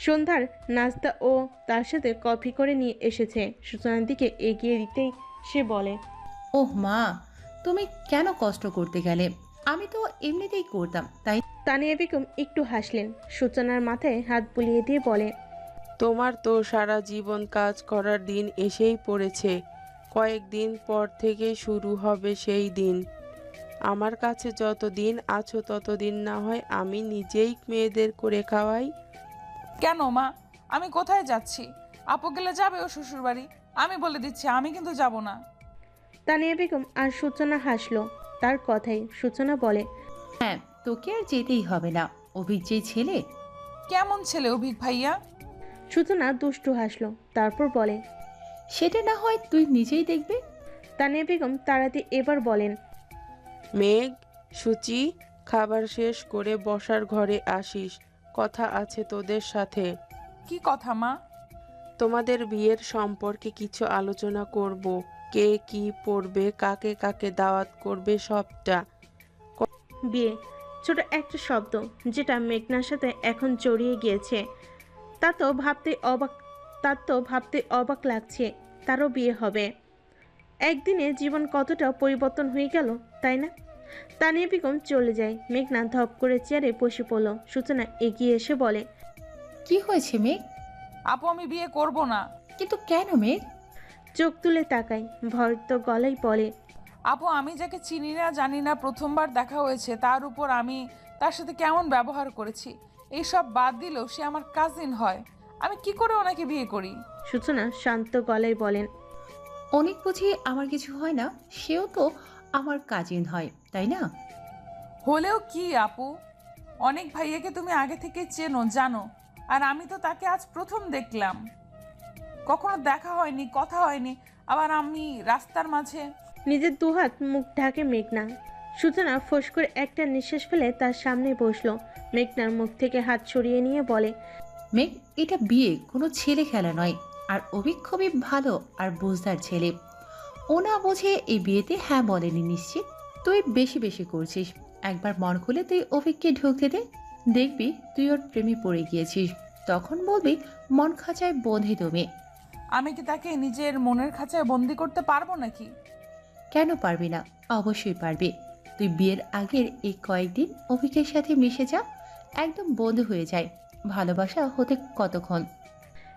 সন্ধ্যার নাস্তা ও তার সাথে কফি করে নিয়ে এসেছে। সূচনার দিকে এগিয়ে দিতেই সে বলে, ওহ মা, তুমি কেন কষ্ট করতে গেলে? আমি তো এমনিতেই করতাম, তাই। তানিয়া বেগম একটু হাসলেন। সূচনার মাথায় হাত বুলিয়ে দিয়ে বলে, তোমার তো সারা জীবন কাজ করার দিন এসেই পড়েছে। কয়েকদিন পর থেকে শুরু হবে সেই দিন। আমার কাছে যতদিন আছো ততদিন না হয় আমি নিজেই মেয়েদের করে খাওয়াই। কেন মা, আমি কোথায় যাচ্ছি? আপু গেলে যাবে ও শ্বশুরবাড়ি। আমি বলে দিচ্ছি আমি কিন্তু যাব না। তানিয়া বেগম আর সূচনা হাসলো তার কথাই। সূচনা বলে, হ্যাঁ, তোকে আর যেতেই হবে না। অভিক যে ছেলে। কেমন ছেলে অভিক ভাইয়া? সূচনা দুষ্টু হাসলো, তারপর বলে, সেটা না হয় তুই নিজেই দেখবে। তানিয়া বেগম তাড়াতে এবার বলেন, মেঘ, সুচি, খাবার শেষ করে বসার ঘরে আসিস। কথা আছে তোদের সাথে। কি কথা মা? তোমাদের বিয়ের সম্পর্কে কিছু আলোচনা করব। কে কি পড়বে, কাকে কাকে দাওয়াত করবে, সবটা। বিয়ে ছোট একটা শব্দ যেটা মেঘনার সাথে এখন জড়িয়ে গিয়েছে। তার তো ভাবতে অবাক লাগছে তারও বিয়ে হবে। একদিনে জীবন কতটা পরিবর্তন হয়ে গেল, তাই না? তানিয়া বেগম চলে যায়। মেঘনা ধপ করে চেয়ারে বসে পড়ল। সূচনা এগিয়ে এসে বলে, কি হয়েছে মেঘ? আপু আমি বিয়ে করব না। কিন্তু কেন মেঘ? চোখ তুলে তাকায়, ভয়ত গলায় বলে, আপু আমি যাকে চিনি না জানি না, প্রথমবার দেখা হয়েছে, তার উপর আমি তার সাথে কেমন ব্যবহার করেছি এইসব বাদ দিলেও সে আমার কাজিন হয়। আমি কি করে ওনাকে বিয়ে করি? সূচনা শান্ত গলায় বলেন, অনেক বুঝি আমার কিছু হয় না, সেও তো আমার কাজিন হয়, তাই না? হলেও কি আপু, অনেক ভাইয়াকে তুমি আগে থেকে চেনো জানো, আর আমি তো তাকে আজ প্রথম দেখলাম। কখনো দেখা হয়নি, কথা হয়নি, আবার আমি রাস্তার মাঝে। নিজের দুহাত মুখ ঢাকে মেঘনা। সূচনা ফোঁস করে একটা নিঃশ্বাস ফেলে তার সামনে বসলো। মেঘনার মুখ থেকে হাত সরিয়ে নিয়ে বলে, মেঘ, এটা বিয়ে কোনো ছেলে খেলা নয়। আর অভিক খুবই ভালো আর বুঝদার ছেলে। ও না বোঝে এই বিয়েতে হ্যাঁ বলেনি নিশ্চিত। তুই বেশি বেশি করছিস। একবার মন খুলে তুই অভিককে ঢুকতে দে, দেখবি তুই ওর প্রেমে পড়ে গিয়েছিস। তখন বলবি মন খাঁচায় বন্ধে তুমি। আমি কি তাকে নিজের মনের খাঁচায় বন্দি করতে পারবো নাকি? কেন পারবি না? অবশ্যই পারবি। তুই বিয়ের আগের এই কয়েকদিন অভিকের সাথে মিশে যা, একদম বন্ধু হয়ে যায়। ভালোবাসা হতে কতক্ষণ।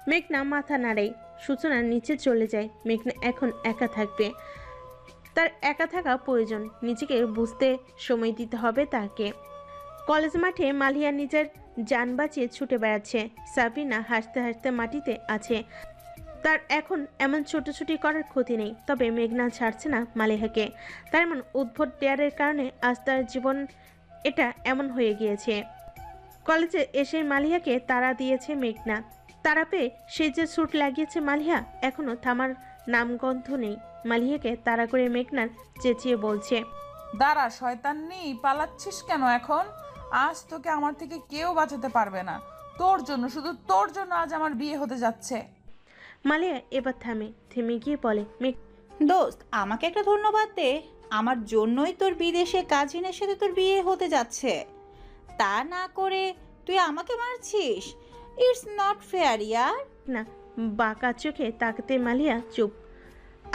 মেঘনা মাথা নাড়ায়। সূচনা নিচে চলে যায়। মেঘনা এখন একা থাকবে। তার একা থাকা প্রয়োজন। নিজেকে বুঝতে সময় দিতে হবে তাকে। কলেজ মাঠে মালিয়া নিজের যান বাঁচিয়ে ছুটে বেড়াচ্ছে। সাবিনা হাসতে হাসতে মাটিতে আছে। তার এখন এমন ছোটাছুটি করার ক্ষতি নেই, তবে মেঘনা ছাড়ছে না মালিহাকে। তার এমন উদ্ভট ডেয়ারের কারণে আজ তার জীবন এটা এমন হয়ে গিয়েছে। কলেজে এসে মালিহাকে তাড়া দিয়েছে মেঘনা। তাড়া পেয়ে সে যে ছুট লাগিয়েছে মালিহা, এখনো থামার নামগন্ধ নেই। মালিহাকে তাড়া করে মেঘনার চেঁচিয়ে বলছে, দাঁড়া শয়তান্নি, পালাচ্ছিস কেন এখন? আজ তোকে আমার থেকে কেউ বাঁচাতে পারবে না। তোর জন্য, শুধু তোর জন্য আজ আমার বিয়ে হতে যাচ্ছে। মালিয়া এবার থেমে গিয়ে বলে, দোস্ত, আমাকে একটা ধন্যবাদ দে। আমার জন্যই তোর বিদেশে কাজিনের সাথে তোর বিয়ে হতে যাচ্ছে। তা না করে তুই আমাকে মারছিস। ইটস নট ফেয়ার ইয়ার। না বাঁকা চোখে তাকাতে মালিয়া চুপ।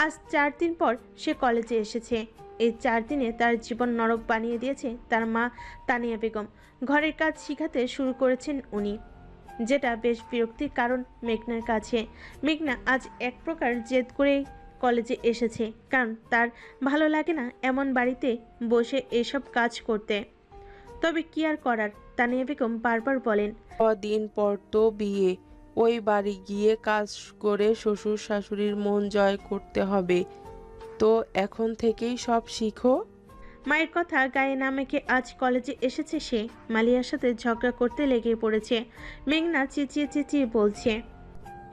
আজ 4 দিন পর সে কলেজে এসেছে। এই 4 দিনে তার জীবন নরক বানিয়ে দিয়েছে তার মা তানিয়া বেগম। ঘরের কাজ শিখাতে শুরু করেছেন উনি, যেটা বেশ বিরক্তির কারণ মেঘনার কাছে। মেঘনা আজ এক প্রকার জেদ করে কলেজে এসেছে, কারণ তার ভালো লাগে না এমন বাড়িতে বসে এসব কাজ করতে। তবে কি আর করার, তানিয়া বেগম বারবার বলেন, কদিন পর তো বিয়ে। ওই বাড়ি গিয়ে কাজ করে শ্বশুর শাশুড়ির মন জয় করতে হবে। তো এখন থেকেই সব শিখো। মায়ের কথা গায়ে না মেখে আজ কলেজে এসেছে সে। মালিয়ার সাথে ঝগড়া করতে লেগে পড়েছে। মেঘনা চেঁচিয়ে চেঁচিয়ে বলছে,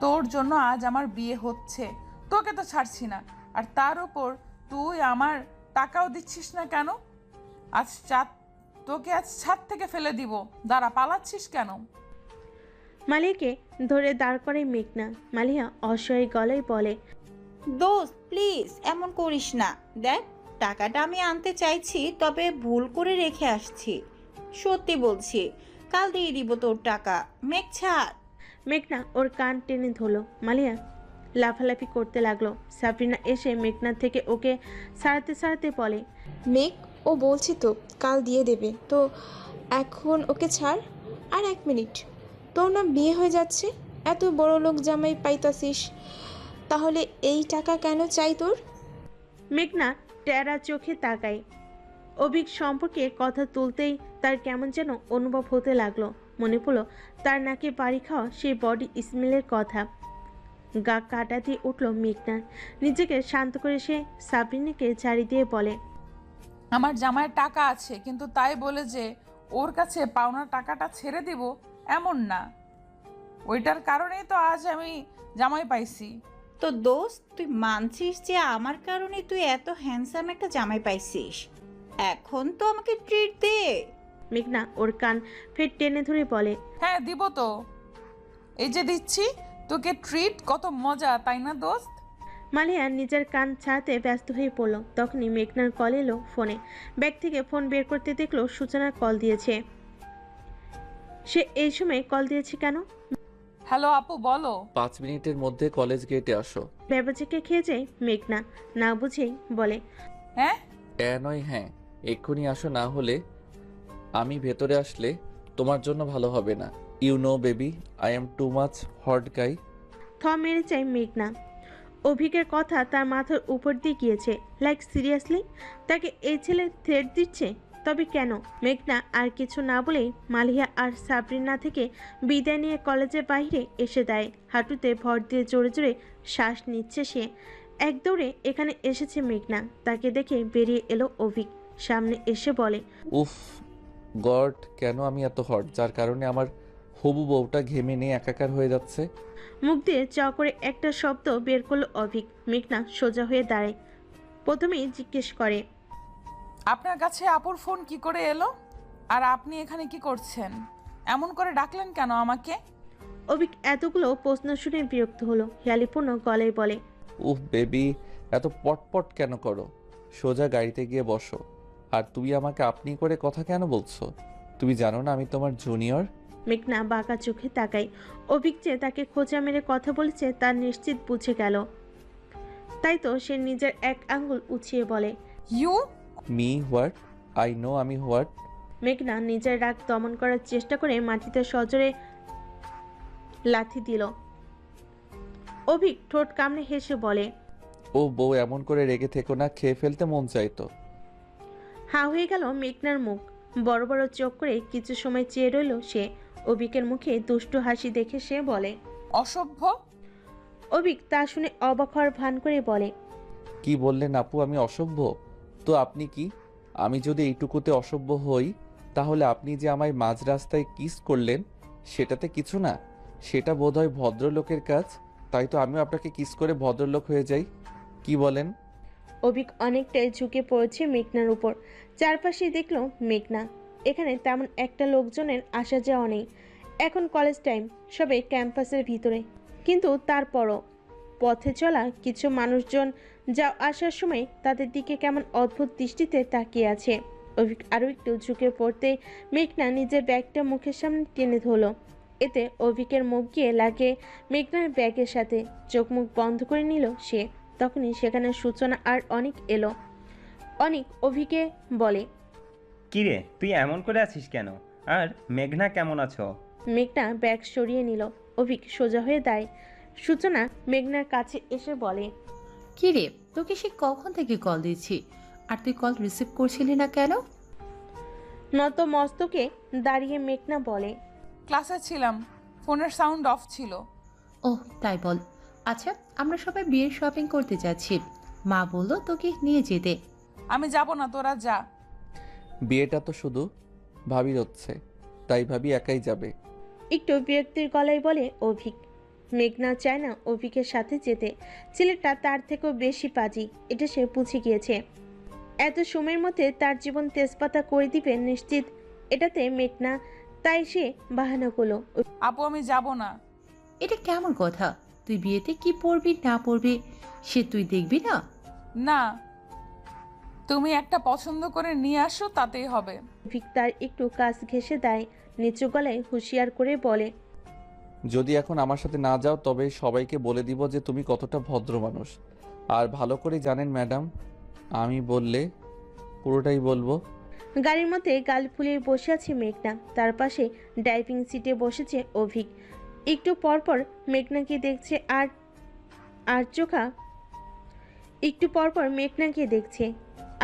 তোর জন্য আজ আমার বিয়ে হচ্ছে, তোকে তো ছাড়ছি না। আর তার ওপর তুই আমার টাকাও দিচ্ছিস না কেন? তোকে আজ ছাদ থেকে ফেলে দিব। দাঁড়া, পালাচ্ছিস কেন? মালিয়াকে ধরে দাঁড় করে মেঘনা। মালিয়া অসহায় গলায় বলে, দোস্ত প্লিজ এমন করিস না। দেখ, টাকাটা আমি আনতে চাইছি, তবে ভুল করে রেখে আসছি। সত্যি বলছি, কাল দিয়ে দিব তোর টাকা। মেঘ ছাড়। মেঘনা ওর কান টেনে ধরল। মালিয়া লাফালাফি করতে লাগলো। সাবরিনা এসে মেঘনা থেকে ওকে সারাতে সারাতে বলে, মেঘ, ও বলছি তো কাল দিয়ে দেবে, তো এখন ওকে ছাড়। আর 1 মিনিট, তোর না বিয়ে হয়ে যাচ্ছে, এত বড় লোক জামাই পাইতাছিস, তাহলে এই টাকা কেন চাই তোর? মেঘনা টেরা চোখে তাকায়। অভিক সম্পর্কে কথা তুলতেই তার কেমন যেন অনুভব হতে লাগলো। মনে পড়ল তার নাকে বাড়ি খাওয়া সেই বডি স্মেলের কথা। গা কাটা দিয়ে উঠল মেঘনার। নিজেকে শান্ত করে সে সাবরিনাকে ঝাড়ি দিয়ে বলে, আমার জামাইয়ের টাকা আছে, কিন্তু তাই বলে যে ওর কাছে পাওনা টাকাটা ছেড়ে দিব এমন না। ওইটার কারণেই তো আজ আমি জামাই পাইছি। তো দোস্ত, তুই মানছিস যে আমার কারণে তুই এত হ্যান্ডসাম একটা জামাই পাইছিস? এখন তো আমাকে ট্রিট দে। মেঘনা ওর কান ফের টেনে ধরে বলে, হ্যাঁ দিব তো, এই যে দিচ্ছি তোকে ট্রিট। কত মজা, তাই না দোস্ত? মালিয়া নিজের কান ছাড়াতে ব্যস্ত হয়ে পড়ল। তখনই মেঘনার কল এলো ফোনে। ব্যাগ থেকে ফোন বের করতে দেখলো সূচনার কল দিয়েছে। সে এই সময় কল দিয়েছে কেন? হ্যালো আপু, বলো। 5 মিনিটের মধ্যে কলেজ গেটে আসো। ব্যবচাকে খেয়ে যায় মেঘনা না বুঝেই বলে, হ্যাঁ নয় হ্যাঁ, এক্ষুনি আসো, না হলে আমি ভেতরে আসলে তোমার জন্য ভালো হবে না। You know baby, I am too much hot guy. মেরে যায় মেঘনা। অভিকের কথা তার মাথার উপর দিয়ে গিয়েছে। লাইক সিরিয়াসলি তাকে এই ছেলে থ্রেট দিচ্ছে? তবে কেন? মেঘনা আর কিছু না বলেই মালিয়া আর সাবরিনা থেকে বিদায় নিয়ে কলেজের বাইরে এসে দেয়। হাঁটুতে ভর দিয়ে জোরে জোরে শ্বাস নিচ্ছে সে। এক দৌড়ে এখানে এসেছে মেঘনা। তাকে দেখে বেরিয়ে এলো অভিক। সামনে এসে বলে, উফ গড, কেন আমি এত হট, যার কারণে আমার হবু বউটা ঘেমে নিয়ে একাকার হয়ে যাচ্ছে। মুখ দিয়ে চ করে একটা শব্দ বের করলো অভিক। মেঘনা সোজা হয়ে দাঁড়ায়। প্রথমেই জিজ্ঞেস করে, আপনার কাছে আপুর ফোন কি করে এলো? আর আপনি এখানে কি করছেন? এমন করে ডাকলেন কেন আমাকে? অভিক এতগুলো প্রশ্ন শুনে বিরক্ত হলো। হেয়ালিপূর্ণ গলায় বলে, উফ বেবি, এত পটপট কেন করো? সোজা গাড়িতে গিয়ে বসো। আর তুমি আমাকে আপনি করে কথা কেন বলছো? তুমি জানো না আমি তোমার জুনিয়র? মেঘনা বাঁকা চোখে তাকায়। অভিক যে তাকে খোঁচা মেরে কথা বলেছে তার নিশ্চিত বুঝে গেল। তাই তো সে নিজের এক আঙ্গুল উঁচিয়ে বলে, you me what? I know আমি হোয়াট। মেঘনা নিজের রাগ দমন করার চেষ্টা করে মাটিতে সজোরে লাথি দিল। অভিক ঠোঁট কামড়ে হেসে বলে, ও বউ, এমন করে রেগে থেকো না, খেয়ে ফেলতে মন চাইতো। হা হয়ে গেল মেঘনার মুখ। বড় বড় চোখ করে কিছু সময় চেয়ে রইল সে। অভিকের মুখে দুষ্টু হাসি দেখে সে বলে, অসভ্য। অভিক তা শুনে অবাক হওয়ার ভান করে বলে, কি বললেন আপু, আমি অসভ্য? তো আপনি কি? আমি যদি এইটুকুতে অসভ্য হই, তাহলে আপনি যে আমায় মাঝ রাস্তায় কিস করলেন সেটাতে কিছু না? সেটা বোধহয় ভদ্রলোকের কাজ। তাই তো আমিও আপনাকে কিস করে ভদ্রলোক হয়ে যাই। কি বলেন? অভিক অনেকটাই ঝুঁকে পড়েছে মেঘনার উপর। চারপাশে দেখলো মেঘনা। এখানে তেমন একটা লোকজনের আসা যাওয়া নেই। এখন কলেজ টাইম, সবে ক্যাম্পাসের ভিতরে। কিন্তু তারপরও পথে চলা কিছু মানুষজন যা আসার সময় তাদের দিকে কেমন অদ্ভুত দৃষ্টিতে তাকিয়ে আছে। অভিক আরও একটু ঝুঁকে পড়তে মেঘনা নিজের ব্যাগটা মুখের সামনে টেনে ধরল। এতে অভিকের মুখ গিয়ে লাগে মেঘনার ব্যাগের সাথে। চোখ মুখ বন্ধ করে নিল সে। তখনই সেখানে সূচনা আর অনিক এলো। অনিক অভিকে বলে, কি রে, তুই এমন করে আছিস কেন? আর মেঘনা কেমন আছো? মেঘনা ব্যাগ সরিয়ে নিল। অভিক সোজা হয়ে দাঁড়ায়। সূচনা মেঘনার কাছে এসে বলে, কি রে, তোকে সে কখন থেকে কল দিচ্ছি, আর তুই কল রিসিভ করছিলি না কেন? নত মস্তকে দাঁড়িয়ে মেঘনা বলে, ক্লাসে ছিলাম, ফোনের সাউন্ড অফ ছিল। ওহ তাই বল। আচ্ছা, আমরা সবাই বিয়ের শপিং করতে যাচ্ছি। মা বললো তোকে নিয়ে যেতে। আমি যাব না, তোরা যা। বিয়েটা তো শুধু ভাবির হচ্ছে, তাই ভাবি একাই যাবে। একটু বিরক্তির গলায় বলে অভিক। মেঘনা চায় না অভিকের সাথে যেতে। ছেলেটা তার থেকেও বেশি পাজি, এটা সে বুঝে গিয়েছে। এত সময়ের মধ্যে তার জীবন তেজপাতা করে দিবে নিশ্চিত, এটাতে মেঘনা, তাই সে বাহানা করলো। আপু আমি যাব না। এটা কেমন কথা? তুই বিয়েতে কি পরবি না পরবি সে তুই দেখবি না? না, তুমি একটা পছন্দ করে নিয়ে আসো, তাতেই হবে। অভিক তার একটু কাছ ঘেঁষে দেয়, নিচু গলায় হুঁশিয়ার করে বলে, যদি এখন আমার সাথে না যাও তবে সবাইকে বলে দিব যে তুমি কতটা ভদ্র মানুষ। আর ভালো করে জানেন ম্যাডাম, আমি বললে পুরোটাই বলবো। গাড়ির মধ্যে গাল ফুলিয়ে বসে আছে মেঘনা, তার পাশে ড্রাইভিং সিটে বসেছে অভিক। একটু পরপর মেঘনাকে দেখছে একটু পরপর মেঘনাকে দেখছে,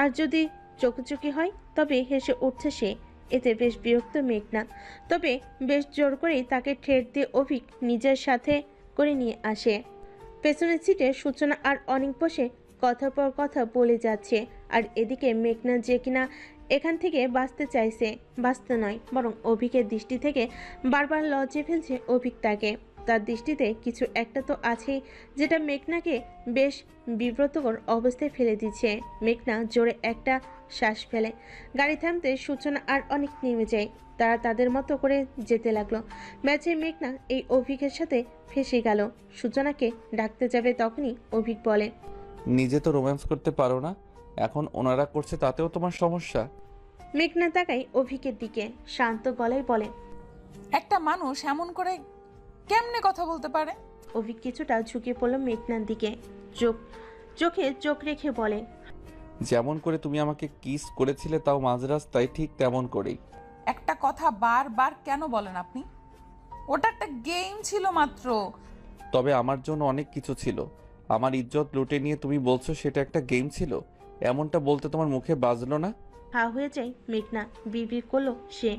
আর যদি চোখাচোখি হয় তবে হেসে উঠছে সে। এতে বেশ বিরক্ত মেঘনা, তবে বেশ জোর করেই তাকে ঠেট দিয়ে অভিক নিজের সাথে করে নিয়ে আসে। পেছনের সিটে সূচনা আর অনেক বসে কথার পর কথা বলে যাচ্ছে, আর এদিকে মেঘনা যে কিনা এখান থেকে বাঁচতে চাইছে, বাঁচতে নয় বরং অভিকের দৃষ্টি থেকে বারবার লজ্জে ফেলছে অভিক তাকে। তার দৃষ্টিতে কিছু একটা তো আছেই যেটা মেঘনাকে বেশ বিব্রতকর অবস্থায় ফেলে দিচ্ছে। মেঘনা জোরে একটা শ্বাস ফেলে। গাড়ি থামতে সূচনা আর অনেক নেমে যায়। তারা তাদের মতো করে যেতে লাগলো। ম্যাচে মেঘনা এই অভিকের সাথে ফেঁসে গেল। সূচনাকে ডাকতে যাবে তখনই অভিক বলে, নিজে তো রোম্যান্স করতে পারো না, এখন ওনারা করছে তাতেও তোমার সমস্যা? মেঘনা তাকাই অভিকের দিকে, শান্ত গলায় বলে, একটা মানুষ এমন করে কেমনে কথা বলতে পারে? অভিক কিছুটা ঝুঁকে পড়ল মেঘনার দিকে, চোখে চোখ রেখে বলে, যেমন করে তুমি আমাকে কিস করেছিলে তাও মাঝ রাস্তায়, ঠিক তেমন করেই। একটা কথা বারবার কেন বলেন আপনি? ওটা একটা গেম ছিল মাত্র। তবে আমার জন্য অনেক কিছু ছিল। আমার ইজ্জত লুটে নিয়ে তুমি বলছো সেটা একটা গেম ছিল? এমনটা বলতে তোমার মুখে বাজলো না? হা হয়ে যায় মেঘনা, বিড়বিড় করলো সে।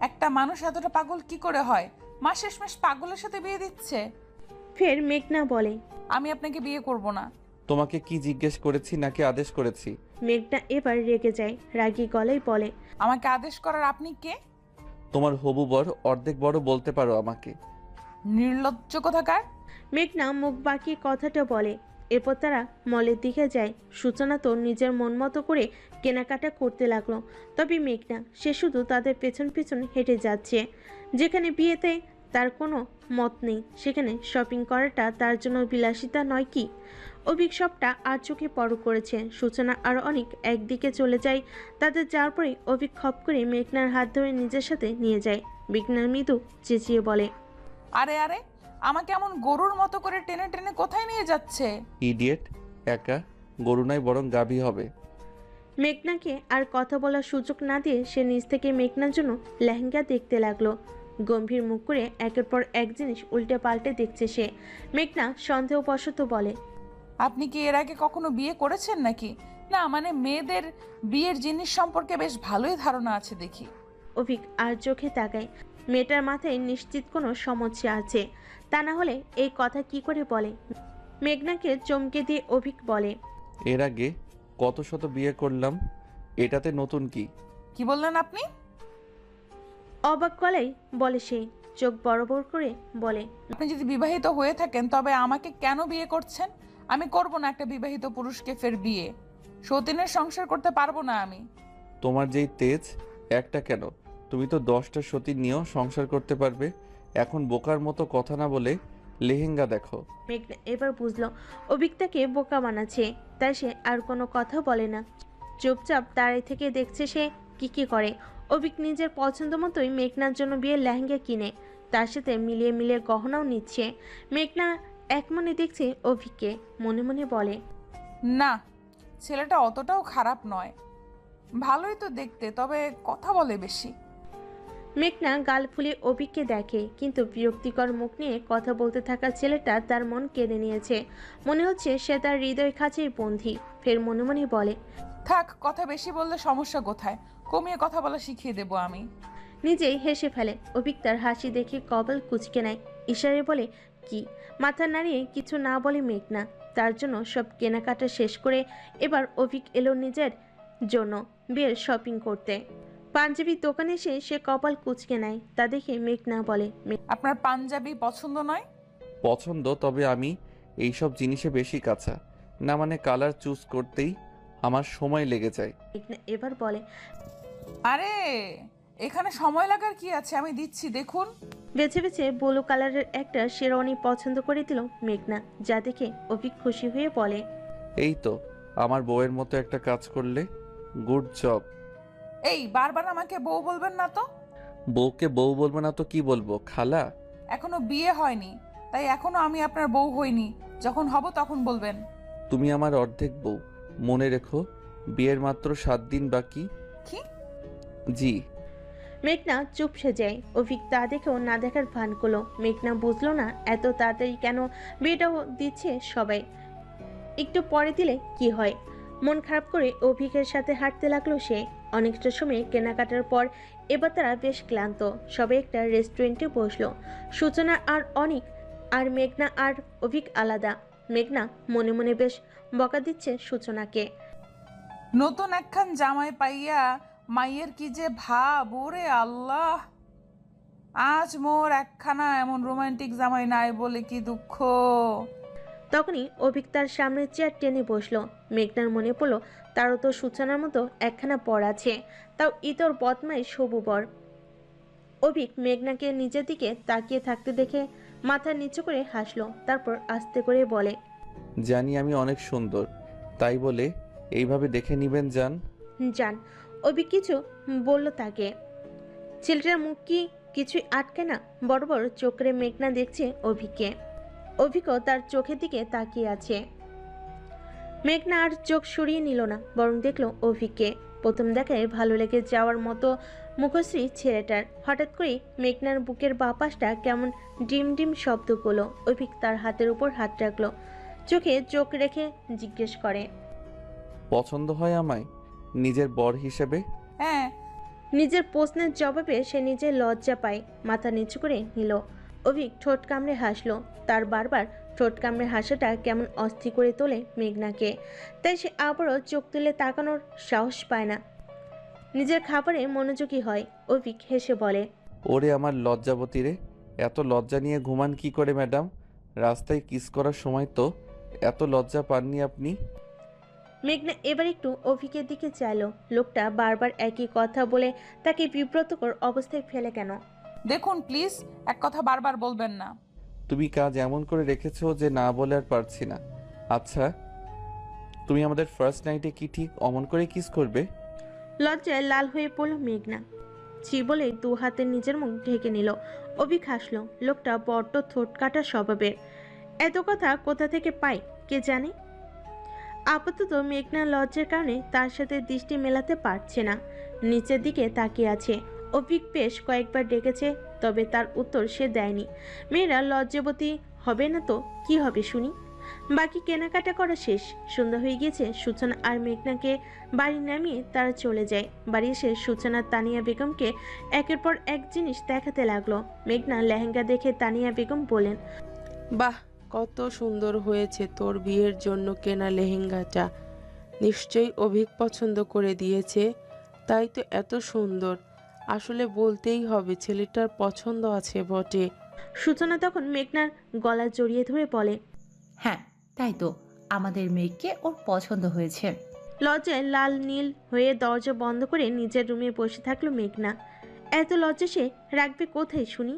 একটা মানুষ এতটা পাগল কি করে হয়? মাস শেষমেশ পাগলের সাথে বিয়ে দিচ্ছে। ফের মেঘনা বলে, আমি আপনাকে বিয়ে করব না। তোমাকে কি জিজ্ঞেস করেছি নাকি আদেশ করেছি? মেঘনা এবার রেগে যায়, রাগী গলায় বলে, আমাকে আদেশ করার আপনি কে? তোমার হবু বর, অর্ধেক বড় বলতে পারো আমাকে। নির্লজ্জ কোথাকার। মেঘনা মুখ বাঁকিয়ে কথাটা বলে। এরপর তারা মলের দিকে যায়। সূচনা তো নিজের মন মতো করে কেনাকাটা করতে লাগলো, তবে মেঘনা সে শুধু তাদের পেছন পেছন হেঁটে যাচ্ছে। যেখানে বিয়েতে তার কোনো মত নেই, সেখানে শপিং করাটা তার জন্য বিলাসিতা নয় কি? অভিক সবটা আর চোখে পরখ করেছে। সূচনা আর অনেক একদিকে চলে যায়। তাদের যাওয়ার পরে অভিক খপ করে মেঘনার হাত ধরে নিজের সাথে নিয়ে যায়। মেঘনা মৃদু চেঁচিয়ে বলে, আরে আরে, আমাকে এমন গরুর মতো করে টেনে টেনে কোথায় নিয়ে যাচ্ছে? ইডিয়েট, একা গরু নয় বরং গাভী হবে। মেঘনাকে আর কথা বলার সুযোগ না দিয়ে সে নিজ থেকে মেঘনার জন্য লেহেঙ্গা দেখতে লাগলো। গম্ভীর মুখ করে একের পর এক জিনিস উল্টে পাল্টে দেখছে সে। মেঘনা সন্দেহবশত বলে, আপনি কি এর আগে কখনো বিয়ে করেছেন নাকি? না মানে মেয়েদের বিয়ের জিনিস সম্পর্কে বেশ ভালোই ধারণা আছে দেখি। অভিক আর চোখে তাকায়। মেয়েটার মাথায় নিশ্চিত কোনো সমস্যা আছে, তা না হলে এই কথা কি করে বলে। মেঘনাকে চমকে দিয়ে অভিক বলে, এর আগে কত শত বিয়ে করলাম, এটাতে নতুন কি? কি বললেন আপনি? অবাক গলায় বলে সে, চোখ বড় বড় করে বলে, আপনি যদি বিবাহিত হয়ে থাকেন তবে আমাকে কেন বিয়ে করছেন? আমি করব না একটা বিবাহিত পুরুষকে ফের বিয়ে। সতীনের সংসার করতে পারবো না আমি। তোমার যেই তেজ, একটা কেন, তুমি তো 10টা সতী নিয়েও সংসার করতে পারবে। এখন বোকার মতো কথা না বলে লেহেঙ্গা দেখো। মেঘনা এবার বুঝলো অভিক তাকে বোকা বানাচ্ছে, তাই সে আর কোনো কথা বলে না। চুপচাপ দাঁড়িয়ে থেকে দেখছে সে কি করে। অভিক নিজের পছন্দ মতোই মেঘনার জন্য বিয়ের লেহেঙ্গা কিনে তার সাথে মিলিয়ে মিলিয়ে গহনাও নিচ্ছে। মেঘনা এক মনে দেখছে অভিককে, মনে মনে বলে, না, ছেলেটা অতটাও খারাপ নয়, ভালোই তো দেখতে, তবে কথা বলে বেশি। মেঘনা গাল ফুলিয়ে অভিককে দেখে, কিন্তু বিরক্তিকর মুখ নিয়ে কথা বলতে থাকা ছেলেটা তার মন কেড়ে নিয়েছে। মনে হচ্ছে সে তার হৃদয় খাঁচেই বন্দী। ফের মনে মনে বলে, থাক, কথা বেশি বললে সমস্যা কোথায়? কমিয়ে কথা বলা শিখিয়ে দেবো আমি। নিজেই হেসে ফেলে। অভিক তার হাসি দেখে কপাল কুঁচকে নেয়, ইশারে বলে কি। মাথা নাড়িয়ে কিছু না বলে মেঘনা। তার জন্য সব কেনাকাটা শেষ করে এবার অভিক এলো নিজের জন্য বিয়ের শপিং করতে। পাঞ্জাবির দোকানে এসে সে কপাল কুঁচকে নেয়। তা দেখে মেঘনা বলে, আপনার পাঞ্জাবি পছন্দ নয়? পছন্দ, তবে আমি এইসব জিনিসে বেশি কাঁচা না, মানে কালার চুজ করতেই আমার সময় লেগে যায়। মেঘনা এবার বলে, আরে এখানে সময় লাগার কি আছে, আমি দিচ্ছি দেখুন। বেছে বেছে ব্লু কালারের একটা শেরওয়ানি পছন্দ করে দিল মেঘনা, যা দেখে অভিক খুশি হয়ে বলে, এই তো আমার বউয়ের মতো একটা কাজ করলে। Good job. এই বারবার আমাকে বউ বলবেন না তো। বউকে বউ বলবো না তো কি বলবো, খালা? এখনো বিয়ে হয়নি, তাই এখনো আমি আপনার বউ হইনি। যখন হব তখন বলবেন। তুমি আমার অর্ধেক বউ, মনে রেখো। বিয়ের মাত্র 7 দিন বাকি। কি? জি। মেঘনা চুপসে যায়। অভিক তা দেখেও না দেখার ভান করলো। মেঘনা বুঝলো না এত তাড়াতাড়ি কেন বিয়েটাও দিচ্ছে সবাই, একটু পরে দিলে কি হয়। মন খারাপ করে অভিকের সাথে হাঁটতে লাগলো সে। অনেকটা সময় কেনাকাটার পর এবার তারা বেশ ক্লান্ত। সবাই একটা রেস্টুরেন্টে বসলো। সূচনা আর অনিক আর মেঘনা আর অভিক আলাদা। মেঘনা মনে মনে বেশ বকা দিচ্ছে সূচনাকে। নতুন একখান জামাই পাইয়া মাইয়ের কি যে ভাব, ওরে আল্লাহ। আজ মোর একখানা এমন রোমান্টিক জামাই নাই বলে কি দুঃখ। তখনই অভিক তার সামনের চেয়ার টেনে বসলো। মেঘনার মনে পড়লো তারও তো সূচনার মতো একখানা পর আছে, তাও ইতর বদমাই সবু বর। অভিক মেঘনাকে নিজের দিকে তাকিয়ে থাকতে দেখে মাথা নিচু করে হাসলো। তারপর আস্তে করে বলে, জানি আমি অনেক সুন্দর, তাই বলে এইভাবে দেখে নিবেন জান। জান। অভিক কিছু বলল তাকে। ছেলেটার মুখ কি কিছুই আটকে না। বড় বড় চোখে মেঘনা দেখছে অভিককে। অভিকও তার চোখের দিকে তাকিয়ে আছে। মেঘনা আর চোখ সরিয়ে নিল না, বরং দেখলো অভিককে। প্রথম দেখায় ভালো লেগে যাওয়ার মতো মুখশ্রী ছেলেটার। হঠাৎ করেই মেঘনার বুকের বাপাসটা কেমন ডিম ডিম শব্দ করলো। অভিক তার হাতের উপর হাত রাখলো, চোখে চোখ রেখে জিজ্ঞেস করে, পছন্দ হয় আমায় নিজের বর হিসেবে? হ্যাঁ। নিজের প্রশ্নের জবাবে সে নিজে লজ্জা পায়, মাথা নিচু করে নিল। অভিক ঠোঁট কামড়ে হাসলো। তার বারবার ঠোঁট কামড়ে হাসাটা কেমন অস্থির করে তোলে মেঘনাকে। তাই সে আবারও চোখ তুলে তাকানোর সাহস পায় না, নিজের খাবারে মনোযোগী হয়। অভিক হেসে বলে, ওরে আমার লজ্জাবতী রে, এত লজ্জা নিয়ে ঘুমান কি করে ম্যাডাম? রাস্তায় কিস করার সময় তো এত লজ্জা পাননি আপনি? মেঘনা এবার একটু অভিকের দিকে চাইলো। লোকটা বারবার একই কথা বলে তাকে বিব্রতকর অবস্থায় ফেলে কেন। দেখুন প্লিজ, এক কথা বারবার বলবেন না। তুমি কাজ এমন করে রেখেছো যে না বলে আর পারছি না। আচ্ছা, তুমি আমাদের ফার্স্ট নাইটে কি ঠিক অমন করে কিস করবে? লজ্জায় লাল হয়ে পড়ল মেঘনা। ছি বলে দু হাতে নিজের মুখ ঢেকে নিল। অভিক হাসলো। লোকটা বড্ড ঠোঁট কাটা স্বভাবের। এত কথা কোথা থেকে পায় কে জানে। আপাতত মেঘনা লজ্জার কারণে তার সাথে দৃষ্টি মেলাতে পারছে না, নিচের দিকে তাকিয়ে আছে। অভিক বেশ কয়েকবার ডেকেছে, তবে তার উত্তর সে দেয়নি। মেয়েরা লজ্জাবতী হবে না তো কি হবে শুনি। বাকি কেনাকাটা করা শেষ। সন্ধ্যা হয়ে গিয়েছে। সূচনা আর মেঘনাকে বাড়ি নামিয়ে তারা চলে যায়। বাড়ি এসে সূচনা তানিয়া বেগমকে একের পর এক জিনিস দেখাতে লাগলো। মেঘনা লেহেঙ্গা দেখে তানিয়া বেগম বলেন, বাহ, কত সুন্দর হয়েছে তোর বিয়ের জন্য কেনা লেহেঙ্গাটা। নিশ্চয়ই অভিক পছন্দ করে দিয়েছে, তাই তো এত সুন্দর। আসলে বলতেই হবে ছেলেটার পছন্দ আছে বটে। সূচনা তখন মেঘনার গলা জড়িয়ে ধরে বলে, হ্যাঁ তাই তো, আমাদের মেয়েকে ওর পছন্দ হয়েছে। লজ্জায় লাল নীল হয়ে দরজা বন্ধ করে নিজের রুমে বসে থাকলো মেঘনা। এত লজ্জা সে রাখবে কোথায় শুনি।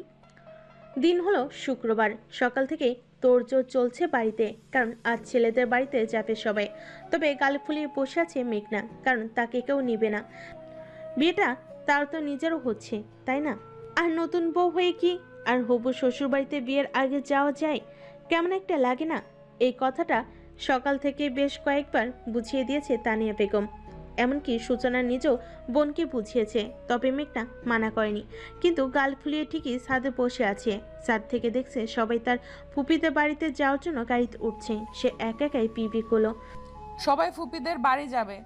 দিন হলো শুক্রবার। সকাল থেকে তোড়জোড় চলছে বাড়িতে, কারণ আজ ছেলেদের বাড়িতে যাবে সবাই। তবে গাল ফুলিয়ে বসে আছে মেঘনা, কারণ তাকে কেউ নিবে না। বিয়েটা তার তো নিজেরও হচ্ছে, তাই না? আর নতুন বউ হয়ে কি আর হবু শ্বশুর বাড়িতে বিয়ের আগে যাওয়া যায়? কেমন একটা লাগে না? এই কথাটা সকাল থেকে বেশ কয়েকবার বুঝিয়ে দিয়েছে তানিয়া বেগম। এমনকি সূচনা নিজেও বোনকে বুঝিয়েছে, তবে মেঘনা মানা করেনি। কিন্তু গাল ফুলিয়ে ঠিকই ছাদে বসে আছে। ছাদ থেকে দেখছে সবাই তার ফুপিদের বাড়িতে যাওয়ার জন্য গাড়িতে উঠছে। সে একা একাই পিপি করলো, সবাই ফুপিদের বাড়ি যাবে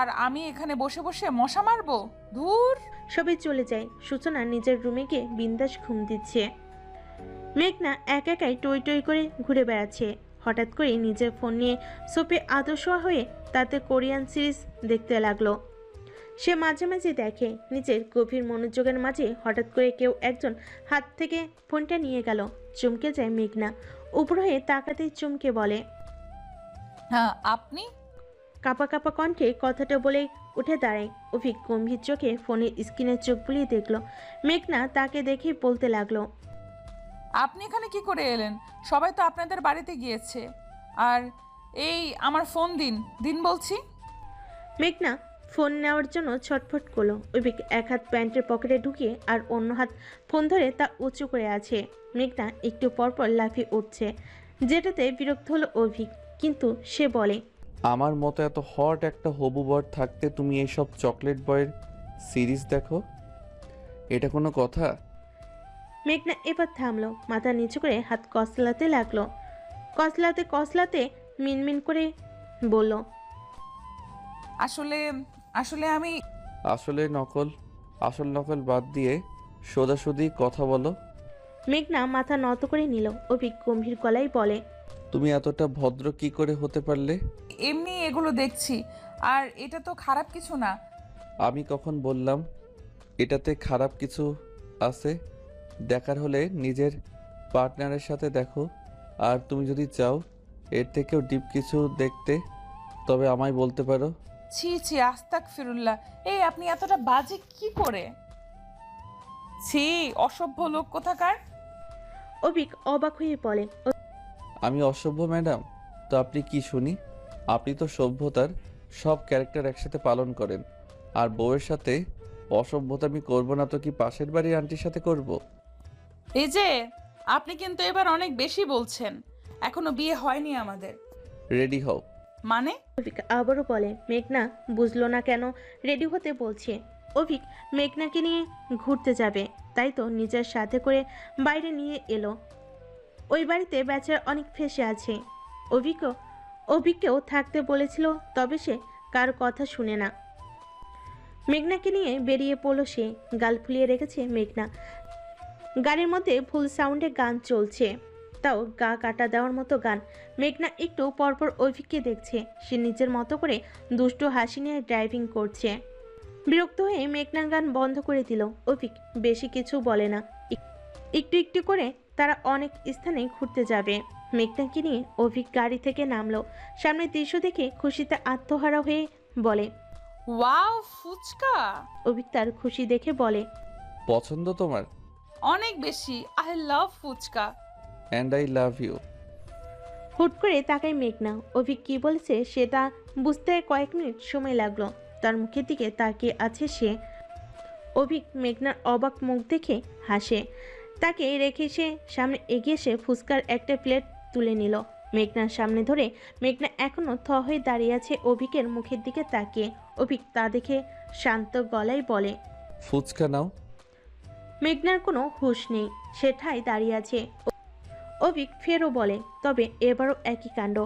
আর আমি এখানে বসে বসে মশা মারবো? ধুর। সবাই চলে যায়। সূচনা নিজের রুমে গিয়ে বিন্দাস ঘুম দিচ্ছে। মেঘনা একাই টই টই করে ঘুরে বেড়াচ্ছে। হঠাৎ করে নিজের ফোন নিয়ে সোপে আদর্শ হয়ে তাতে কোরিয়ান সিরিজ দেখতে লাগলো। সে মাঝে মাঝে দেখে নিজের গভীর মনোযোগের মাঝে হঠাৎ করে কেউ একজন হাত থেকে ফোনটা নিয়ে গেল। চমকে যায় মেঘনা, উপর হয়ে তাকাতেই চমকে বলে, হ্যাঁ আপনি? কাপা কাপা কণ্ঠে কথাটা বলেই উঠে দাঁড়ায়। অভিক গম্ভীর চোখে ফোনের স্ক্রিনে চোখ বুলিয়ে দেখলো। মেঘনা তাকে দেখেই বলতে লাগলো, আপনি এখানে কি করে এলেন? সবাই তো আপনাদের বাড়িতে গিয়েছে। আর এই আমার ফোন দিন দিন বলছি। মেঘনা ফোন নেওয়ার জন্য ছটফট করলো। অভিক এক হাত প্যান্টের পকেটে ঢুকিয়ে আর অন্য হাত ফোন ধরে তা উঁচু করে আছে। মেঘনা একটু পরপর লাফিয়ে উঠছে, যেটাতে বিরক্ত হলো অভিক, কিন্তু সে বলে, আমার মতো এত হট একটা হবু বর থাকতে তুমি এইসব চকলেট বয়ের সিরিজ দেখো? এটা কোনো কথা? মেঘনা এবার থামলো, মাথা নিচু করে হাত কসলাতে লাগলো। কসলাতে কসলাতে মিনমিন করে বলল, আসলে আসলে আমি আসল নকল বাদ দিয়ে সোজাসুজি কথা বলো। মেঘনা মাথা নত করে নিল। অভিক গম্ভীর গলায় বলে, তুমি এতটা ভদ্র কি করে হতে পারলে? এমনি এগুলো দেখছি। আর এটা তো খারাপ কিছু না। আমি কখন বললাম এটাতে খারাপ কিছু আছে? দেখার হলে নিজের পার্টনারের সাথে দেখো। আর তুমি যদি চাও এর থেকেও ডিপ কিছু দেখতে, তবে আমায় বলতে পারো। ছি ছি, আস্তাগফিরুল্লাহ। এই আপনি এতটা বাজে কি করে? ছি, অসভ্য লোক কোথাকার। অভিক অবাক হয়ে বলে, আমি অসভ্য ম্যাডাম? তো আপনি কি শুনি? আপনি তো সভ্যতার সব ক্যারেক্টার একসাথে পালন করেন। আর বউয়ের সাথে অসভ্যতা আমি করবো না তো কি পাশের বাড়ির আন্টির সাথে করব? এই যে আপনি কিন্তু এবার অনেক বেশি বলছেন। এখনো বিয়ে হয়নি আমাদের। রেডি হও। মানে? অভিক আবারও বলে। মেঘনা বুঝলো না কেন রেডি হতে বলছে। অভিক মেঘনাকে নিয়ে ঘুরতে যাবে, তাই তো নিজের সাথে করে বাইরে নিয়ে এলো। ওই বাড়িতে বেচারা অনেক ফেসে আছে। অভিককেও থাকতে বলেছিল, তবে সে কার কথা শুনে না। মেঘনাকে নিয়ে বেরিয়ে পড়লো সে। গাল ফুলিয়ে রেখেছে মেঘনা। গাড়ির মধ্যে ফুল সাউন্ডে গান চলছে, তাও গা কাটা দেওয়ার মতো গান। মেঘনা একটু পরপর অভিককে দেখছে। সে নিজের মতো করে দুষ্টু হাসি নিয়ে ড্রাইভিং করছে। বিরক্ত হয়ে মেঘনা গান বন্ধ করে দিল। অভিক বেশি কিছু বলে না। একটু একটু করে তারা অনেক স্থানে ঘুরতে যাবে। মেঘনাকে নিয়ে অভিক গাড়ি থেকে নামলো। সামনের দৃশ্য দেখে খুশিতে আত্মহারা হয়ে বলে, ওয়াও, ফুচকা। অভিক তার খুশি দেখে বলে, পছন্দ তোমার? অনেক বেশি। I love fuchka. And I love you. হুট করে তাকায় মেঘনা। অভিক কি বলেছে সেটা বুঝতে কয়েক মিনিট সময় লাগলো। তার মুখের দিকে তাকিয়ে আছে সে। অভিক মেঘনার অবাক মুখ দেখে হাসে। তাকে রেখে সে সামনে এগিয়ে এসে ফুচকার একটা প্লেট তুলে নিল। মেঘনার সামনে ধরে। মেঘনা এখনো থ হয়ে দাঁড়িয়ে আছে অভিকের মুখের দিকে তাকিয়ে। অভিক তা দেখে শান্ত গলায় বলে, ফুচকা নাও। মেঘনার কোনো হুঁশ নেই, সে ঠায় দাঁড়িয়ে আছে। অভিক ফেরও বলে, তবে এবারও একই কাণ্ড।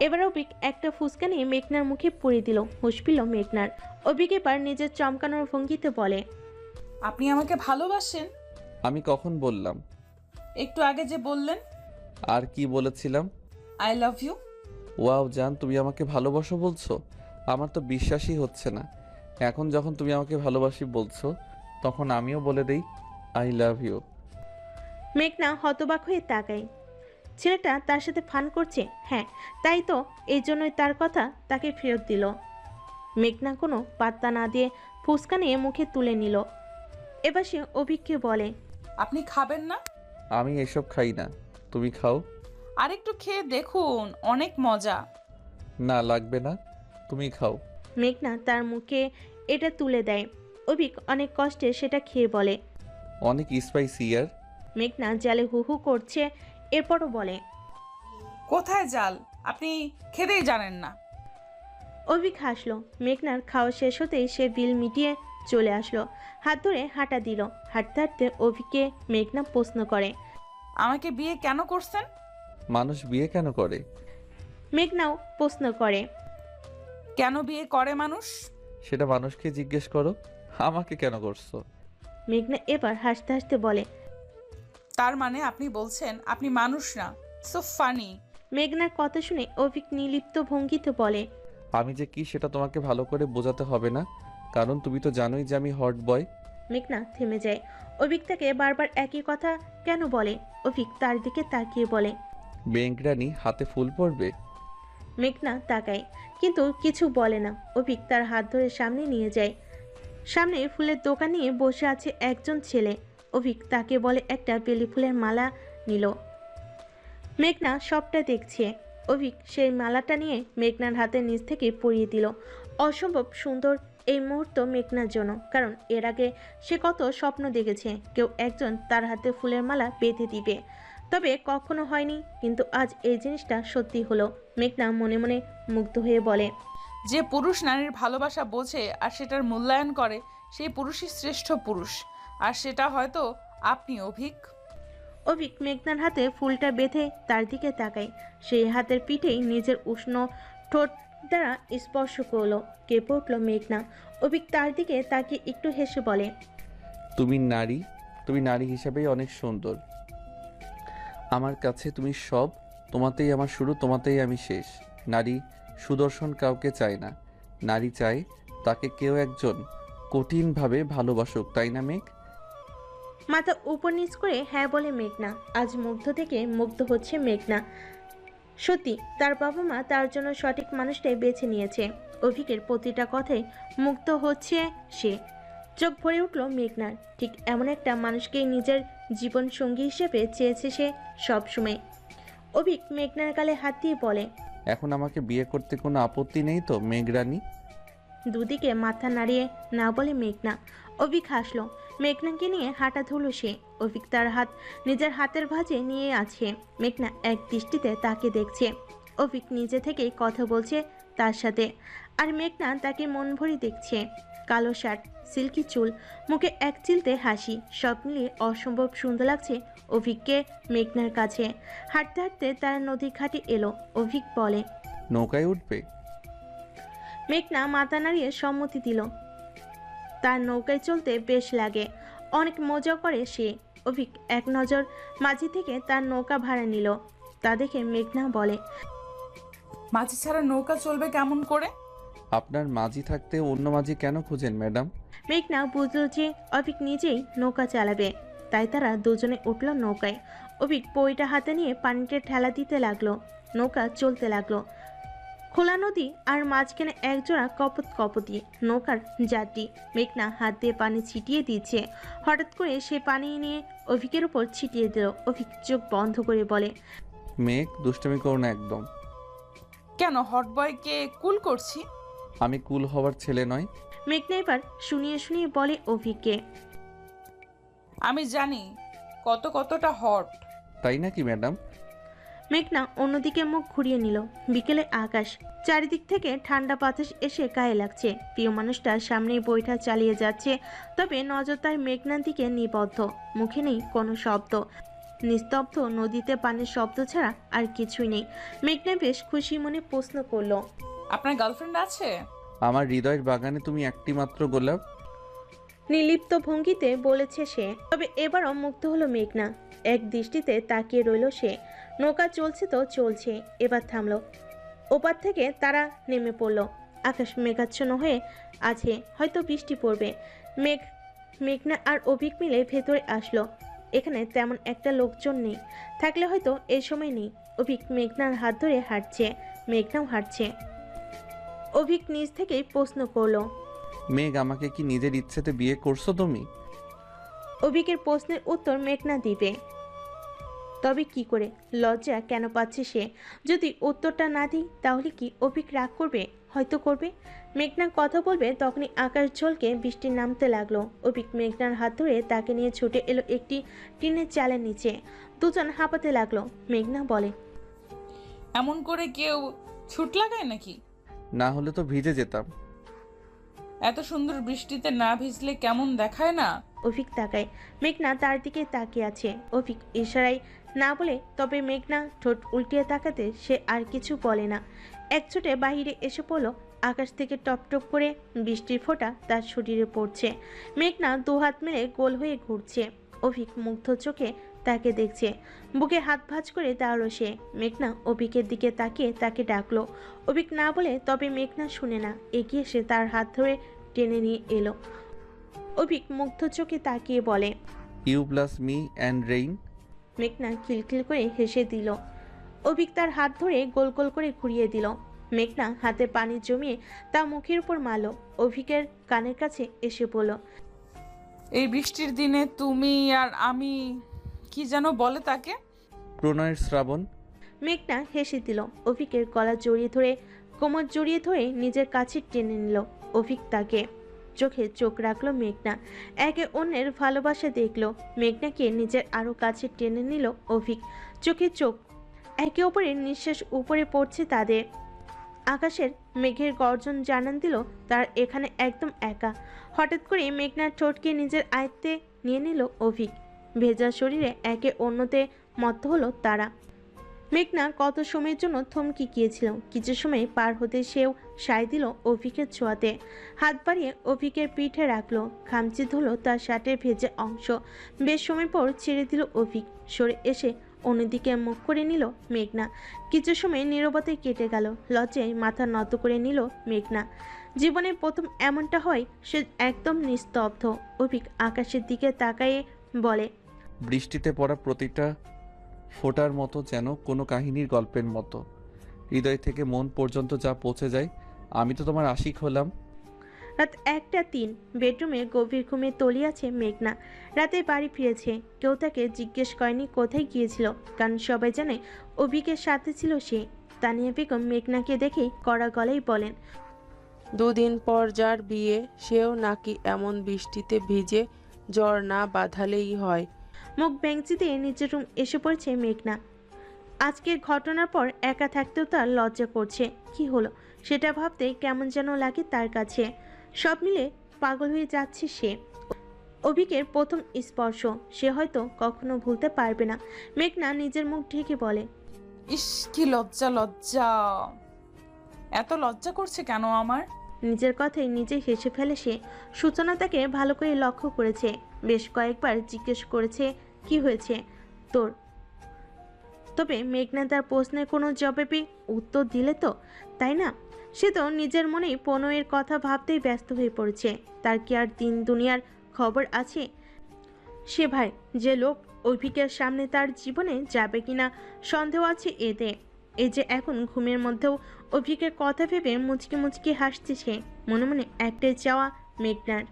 এবার অভিক একটা ফুচকা নিয়ে মেঘনার মুখে পুড়ে দিল। হুঁশ পেল মেঘনার। অভিক এবার নিজের চমকানোর ভঙ্গিতে বলে, আপনি আমাকে ভালোবাসেন? আমি কখন বললাম? একটু আগে যে বললেন। আর কি বলেছিলাম? I love you. ওয়াও জান, তুমি আমাকে ভালোবাসো বলছো? আমার তো বিশ্বাসই হচ্ছে না। এখন যখন তুমি আমাকে ভালোবাসি বলছো, তখন আমিও বলে দেই আই লাভ ইউ। মেঘনা হতবাক হয়ে তাকায়। ছেলেটা তার সাথে ফান করছে। হ্যাঁ, তাই তো, এই জন্যই তার কথা তাকে ফেরত দিল। মেঘনা কোনো পাত্তা না দিয়ে ফুচকা নিয়ে মুখে তুলে নিল। এবার সে অভিককে বলে, আপনি খাবেন না? আমি এসব খাই না, তুমি খাও। আরেকটু খেয়ে দেখুন, অনেক মজা। না লাগবে না, তুমি খাও। মেঘনা তার মুখে এটা তুলে দেয়। অভিক অনেক কষ্টে সেটা খেয়ে বলে, অনেক স্পাইসি ইয়ার। মেঘনা জালে হু হু করছে, এরপরও বলে, কোথায় জাল? আপনি খেতেই জানেন না। অভিক হাসলো। মেঘনার খাওয়া শেষ হতেই সে বিল মিটিয়ে চলে আসলো। হাত ধরে হাঁটা দিল। হাঁটতে হাঁটতে অভিককে মেঘনা প্রশ্ন করে, আমাকে বিয়ে কেন করছেন? মানুষ বিয়ে কেন করে? মেঘনাও প্রশ্ন করে, কেন বিয়ে করে মানুষ? সেটা মানুষকে জিজ্ঞেস করো, আমাকে কেন করছো? মেঘনা এবার হাসতে হাসতে বলে, তার মানে আপনি বলছেন আপনি মানুষ না? So funny. মেঘনার কথা শুনে অভিক নির্লিপ্ত ভঙ্গিতে বলে, আমি যে কি সেটা তোমাকে ভালো করে বোঝাতে হবে না, কারণ তুমি তো জানোই যে আমি হট বয়। মেঘনা থেমে যায়। অভিক তাকে বারবার একই কথা কেন বলে? অভিক তার দিকে তাকিয়ে বলে। বেঙ্করানি হাতে ফুল পড়বে। মেঘনা তাকায় কিন্তু কিছু বলে না। অভিক তার হাত ধরে সামনে নিয়ে যায়। সামনে ফুলের দোকান নিয়ে বসে আছে একজন ছেলে। অভিক তাকে বলে একটা বেলি ফুলের মালা নিল। মেঘনা সবটা দেখছে। অভিক সেই মালাটা নিয়ে মেঘনার হাতের নিচ থেকে পরিয়ে দিল। অসম্ভব সুন্দর এই মুহূর্ত মেঘনার জন্য, কারণ এর আগে সে কত স্বপ্ন দেখেছে কেউ একজন তার হাতে ফুলের মালা বেঁধে দিবে, তবে কখনো হয়নি। কিন্তু আজ এই জিনিসটা সত্যি হলো। মেঘনা মনে মনে মুগ্ধ হয়ে বলে, যে পুরুষ নারীর ভালোবাসা বোঝে আর সেটার মূল্যায়ন করে, সেই পুরুষই শ্রেষ্ঠ পুরুষ। আর সেটা হয়তো আপনি, অভিক। অভিক মেঘনার হাতে ফুলটা বেঁধে তার দিকে তাকায়। সেই হাতের পিঠেই নিজের উষ্ণ ঠোঁট দ্বারা স্পর্শ করলো। কেঁপে উঠল মেঘনা। অভিক তার দিকে তাকিয়ে একটু হেসে বলে, তুমি নারী হিসাবেই অনেক সুন্দর। আমার কাছে তুমি সব। তোমাতেই আমার শুরু, তোমাতেই আমি শেষ। নারী সুদর্শন কাউকে চায় না, নারী চায় তাকে কেউ একজন কঠিনভাবে ভালোবাসুক, তাই না মেঘ? মাথা উপর নিচ করে হ্যাঁ বলে মেঘনা। আজ মুগ্ধ থেকে মুগ্ধ হচ্ছে মেঘনা। সত্যি তার বাবা মা তার জন্য সঠিক মানুষটাই বেছে নিয়েছে। অভিকের প্রতিটা কথায় মুগ্ধ হচ্ছে সে। চোখ ভরে উঠল মেঘনার। ঠিক এমন একটা মানুষকেই নিজের জীবন সঙ্গী হিসেবে চেয়েছে সে সবসময়। অভিক মেঘনার গালে হাত দিয়ে বলে, এখন আমাকে বিয়ে করতে কোনো আপত্তি নেই তো মেঘরানী? দুদিকে মাথা নাড়িয়ে না বলে মেঘনা। অভিক হাসলো। মেঘনাকে নিয়ে হাঁটা ধুলো সে। অভিক তার হাত নিজের হাতের ভাঁজে নিয়ে আছে। মেঘনা এক দৃষ্টিতে তাকে দেখছে। অভিক নিজে থেকেই কথা বলছে তার সাথে, আর মেঘনা তাকে মন ভরে দেখছে। কালো শার্ট, সিল্কি চুল, মুখে এক চিলতে হাসি, সব মিলিয়ে অসম্ভব সুন্দর লাগছে অভিককে মেঘনার কাছে। হাঁটতে হাঁটতে তারা নদী ঘাটে এলো। অভিক বলে, নৌকায় উঠবে? মেঘনা মাথা নাড়িয়ে সম্মতি দিল। তার নৌকায় চলতে বেশ লাগে, অনেক মজা করে সে। অভিক এক নজর মাঝি থেকে তার নৌকা ভাড়া নিল। তা দেখে মেঘনা বলে, মাঝি ছাড়া নৌকা চলবে কেমন করে? আপনার মাঝি থাকতে অন্য মাঝি কেন খুঁজেন ম্যাডাম? মেঘনা বুঝল যে অভিক নিজেই নৌকা চালাবে, তাই তারা দুজনে উঠল নৌকায়। অভিক পইটা হাতে নিয়ে পানিতে ঠেলা দিতে লাগলো। নৌকা চলতে লাগলো। খোলা নদী আর মাঝখানে একজোড়া কপত কপতি নৌকার যাত্রী। মেঘনা হাত দিয়ে পানি ছিটিয়ে দিচ্ছে। হঠাৎ করে সে পানি নিয়ে অভিকের উপর ছিটিয়ে দিল। অভিক চোখ বন্ধ করে বলে, মেঘ, দুষ্টমি করো না একদম। কেন, হট বয়কে কুল করছি? আমি কুল হওয়ার ছেলে নয়। মেঘনা এবার শুনিয়ে শুনিয়ে বলে অভিককে, আমি জানি কতটা হট। তাই নাকি ম্যাডাম? মেঘনা অন্যদিকে মুখ ঘুরিয়ে নিল। বিকেলে আকাশ, চারিদিক থেকে ঠান্ডা বাতাস এসে গায়ে লাগছে। প্রিয় মানুষটা সামনেই বইটা চালিয়ে যাচ্ছে, তবে নজর তার মেঘনার দিকে নিবদ্ধ। মুখে নেই কোনো শব্দ। নিস্তব্ধ নদীতে পানির শব্দ ছাড়া আর কিছুই নেই। মেঘনা বেশ খুশি মনে প্রশ্ন করলো, আপনার গার্লফ্রেন্ড আছে? আমার হৃদয়ের বাগানে তুমি একটি মাত্র গোলাপ। নির্লিপ্ত ভঙ্গিতে বলেছে সে। তবে এবারও মুগ্ধ হলো মেঘনা। এক দৃষ্টিতে তাকিয়ে রইল সে। নৌকা চলছে তো চলছে, এবার থামলো। ওপার থেকে তারা নেমে পড়ল। আকাশ মেঘাচ্ছন্ন হয়ে আছে, হয়তো বৃষ্টি পড়বে। মেঘনা আর অভিক মিলে ভেতরে আসলো। এখানে তেমন একটা লোকজন নেই, থাকলে হয়তো এই সময় নেই। অভিক মেঘনার হাত ধরে হাঁটছে, মেঘনাও হাঁটছে। অভিক নিজ থেকেই প্রশ্ন করলো, মেঘ, আমাকে কি নিজের ইচ্ছেতে বিয়ে করছো তুমি? অভিকের প্রশ্নের উত্তর মেঘনা দিবে, তবে কি করে? লজ্জা কেন পাচ্ছে সে? যদি উত্তরটা না দিই তাহলে কি অভিক রাগ করবে? হয়তো করবে। মেঘনা কথা বলবে তখনই আকাশ ঝলকে বৃষ্টি নামতে লাগলো। অভিক মেঘনার হাত ধরে তাকে নিয়ে ছুটে এলো একটি টিনের চালের নিচে। দুজন হাঁপাতে লাগলো। মেঘনা বলে, এমন করে কেউ ছুট লাগায় নাকি? না হলে তো ভিজে যেতাম। এত সুন্দর বৃষ্টিতে না ভিজলে কেমন দেখায় না? অভিক তাকায়। মেঘনা তার দিকে তাকিয়ে আছে। অভিক ইশারায় না বলে, তবে মেঘনা ঠোঁট উল্টিয়ে তাকাতে সে আর কিছু বলে না। এক ছুটে বাহিরে এসে পড়ল। আকাশ থেকে টপ টপ করে বৃষ্টির ফোঁটা তার শরীরে পড়ছে। মেঘনা দুহাত মেলে গোল হয়ে ঘুরছে। অভিক মুগ্ধ চোখে তাকে দেখছে। বুকে হাত ভাঁজ করে দাঁড়ালো সে। মেঘনা অভিকের দিকে তাকিয়ে তাকে ডাকলো। অভিক না বলে তবে মেঘনা শুনে না, এগিয়ে এসে তার হাত ধরে টেনে নিয়ে এলো। অভিক মুগ্ধ চোখে তাকিয়ে বলে, you plus me and rain. মেঘনা খিলখিল করে হেসে দিল। অভিক তার হাত ধরে গোল গোল করে ঘুরিয়ে দিল। মেঘনা হাতে পানি জমিয়ে তা মুখের উপর মারল। অভিকের কানের কাছে এসে বলল, এই বৃষ্টির দিনে তুমি আর আমি, কি যেন বলে তাকে? প্রণয়ের শ্রাবণ। মেঘনা হেসে দিল। অভিকের গলা জড়িয়ে ধরে কোমর জড়িয়ে ধরে নিজের কাছে টেনে নিল। অভিক তাকে চোখে চোখ রাখলো। মেঘনা একে অন্যের ভালোবাসা দেখলো। মেঘনাকে নিজের আরো কাছে টেনে নিল অভিক। চোখে চোখ, একে অপরের নিঃশ্বাস উপরে পড়ছে তাদের। আকাশের মেঘের গর্জন জানান দিল তার এখানে একদম একা। হঠাৎ করে মেঘনার ঠোঁটকে নিজের আয়ত্তে নিয়ে নিল অভিক। ভেজা শরীরে একে অন্যতে মত্ত হলো তারা। মেঘনা কত সময়ের জন্য থমকে গিয়েছিল। কিছু সময় পার হতে সেও সায় দিল অভিকের ছোঁয়াতে। হাত বাড়িয়ে অভিকের পিঠে রাখলো, খামচি ধরল তার শার্টের ভেজা অংশ। বেশ সময় পর ছেড়ে দিল অভিক। সরে এসে অন্যদিকে মুখ করে নিল মেঘনা। কিছু সময় নীরবতা কেটে গেল। লজ্জায় মাথা নত করে নিল মেঘনা। জীবনে প্রথম এমনটা হয়, সে একদম নিস্তব্ধ। অভিক আকাশের দিকে তাকায়ে বলে, বৃষ্টিতে পড়া প্রতিটা ফোঁটার মতো যেন কোনো কাহিনীর গল্পের মতো, হৃদয় থেকে মন পর্যন্ত যা পৌঁছে যায়। আমি তো তোমার আশিক হলাম। রাত 1:03, বেডরুমে গভীর ঘুমে তলিয়ে আছে মেঘনা। রাতে বাড়ি ফিরেছে। কেউ তাকে জিজ্ঞেস করেনি কোথায় গিয়েছিল, কারণ সবাই জানে অভিকের সাথে ছিল সে। তানিয়া বেগম মেঘনাকে দেখে কড়া গলায় বলেন, 2 দিন পর যার বিয়ে, সেও নাকি এমন বৃষ্টিতে ভিজে জ্বর না বাঁধালেই হয়। মুখ বেঞ্চি দিয়ে নিচের রুম এসে পড়ছে মেঘনা। আজকের ঘটনার পর একা থাকতেও তার লজ্জা করছে। কি হলো সেটা ভাবতে কেমন যেন লাগে তার কাছে। সব মিলে পাগল হয়ে যাচ্ছে সে। অভিকের প্রথম স্পর্শ সে হয়তো কখনো ভুলতে পারবে না। মেঘনা নিজের মুখ ঢেকে বলে, ইস, কি লজ্জা লজ্জা! এত লজ্জা করছে কেন আমার? নিজের কথায় নিজে হেসে ফেলে সে। সূচনা তাকে ভালো করে লক্ষ্য করেছে। বেশ কয়েকবার জিজ্ঞেস করেছে, কি হয়েছে তোর? তবে মেঘনা তার প্রশ্নের কোনো জবাবে উত্তর দিলে তো, তাই না? সে তো নিজের মনেই প্রণয়ের কথা ভাবতেই ব্যস্ত হয়ে পড়েছে। তার কি আর দিন দুনিয়ার খবর আছে? সে ভাই যে লোক অভিকের সামনে তার জীবনে যাবে কিনা সন্দেহ আছে এতে। এই যে এখন ঘুমের মধ্যেও অভিকের কথা ভেবে মুচকি মুচকি হাসছে সে। মনে মনে একটাই চাওয়া মেঘনার,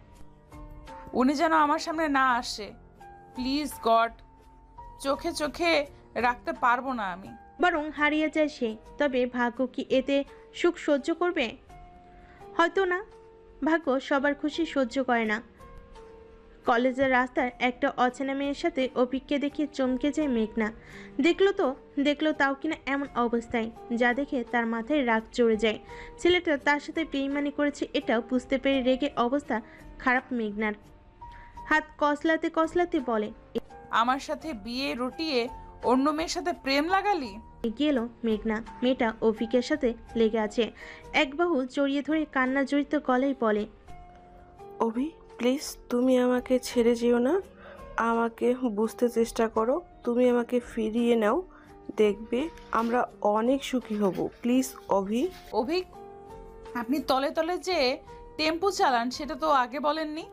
উনি যেন আমার সামনে না আসে, প্লিজ গড। চোখে চোখে রাখতে পারবো না আমি। বরং হারিয়ে যায় সে। তবে ভাগ্য কি এতে সুখ সহ্য করবে? হয়তো না। ভাগ্য সবার খুশি সহ্য করে না। কলেজের রাস্তার একটা অচেনা মেয়ের সাথে অভিককে দেখে চমকে যায় মেঘনা। দেখলো তাও কিনা এমন অবস্থায়, যা দেখে তার মাথায় রাগ চড়ে যায়। ছেলেটা তার সাথে বেইমানি করেছে এটাও বুঝতে পেরে রেগে অবস্থা খারাপ মেঘনার। হাত কসলাতে কসলাতে বলে, আমার সাথে বিয়ে রটিয়ে অন্য মেয়ের সাথে প্রেম লাগালি? এগিয়ে এলো মেঘনা। মেয়েটা অভিকের সাথে লেগে আছে। এক বাহু জড়িয়ে ধরে কান্না জড়িত গলায় বলে, অভি প্লিজ, তুমি আমাকে ছেড়ে যেও না। আমাকে বুঝতে চেষ্টা করো। তুমি আমাকে ফিরিয়ে নাও, দেখবে আমরা অনেক সুখী হব। প্লিজ অভি। অভিক, আপনি তলে তলে যে টেম্পো চালান সেটা তো আগে বলেননি।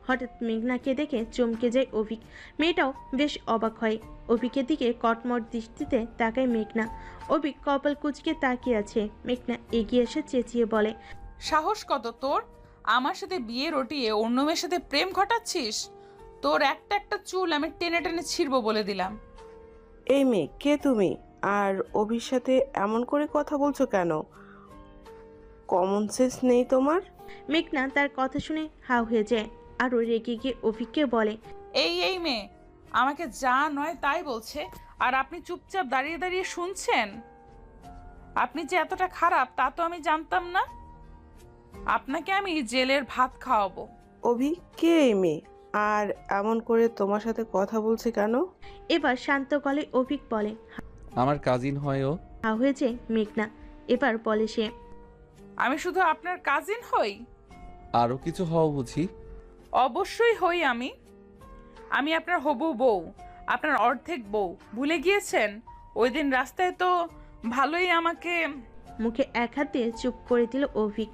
হঠাৎ মেঘনাকে দেখে চমকে যায় অভিক। মেয়েটাও বেশ অবাক হয়। অভিকের দিকে কটমট দৃষ্টিতে তাকায় মেঘনা। অভিক কপাল কুঁচকে তাকিয়ে আছে। মেঘনা এগিয়ে এসে চেঁচিয়ে বলে, সাহস কত তোর? আমার সাথে বিয়ে রটিয়ে অন্য মেয়ের সাথে প্রেম ঘটাচ্ছিস? তোর একটা একটা চুল আমি টেনে টেনে ছিঁড়বো বলে দিলাম। এই মেয়ে, কে তুমি? আর অভির সাথে এমন করে কথা বলছো কেন? কমন সেন্স নেই তোমার? মেঘনা তার কথা শুনে হাঁ হয়ে যায়। আরও রেগে গিয়ে অভিককে বলে, এই মেয়ে আমাকে যা নয় তাই বলছে, আর আপনি চুপচাপ দাঁড়িয়ে দাঁড়িয়ে শুনছেন? আপনি যে এতটা খারাপ তা তো আমি জানতাম না। আপনাকে আমি জেলের ভাত খাওয়াবো। অভি, কে এই মেয়ে? আর এমন করে তোমার সাথে কথা বলছে কেন? এবার শান্ত গলায় অভিক বলে, আমার কাজিন হয় ও। হাঁ হয়ে যায় মেঘনা। এবার বলে সে, আমি শুধু আপনার কাজিন হই? আরও কিছু হও বুঝি? অবশ্যই হই। আমি আপনার হবু বউ। আপনার অর্ধেক বউ ভুলে গিয়েছেন? ওই দিন রাস্তায় তো ভালোই আমাকে। মুখে এক হাত দিয়ে চুপ করে দিল অভিক।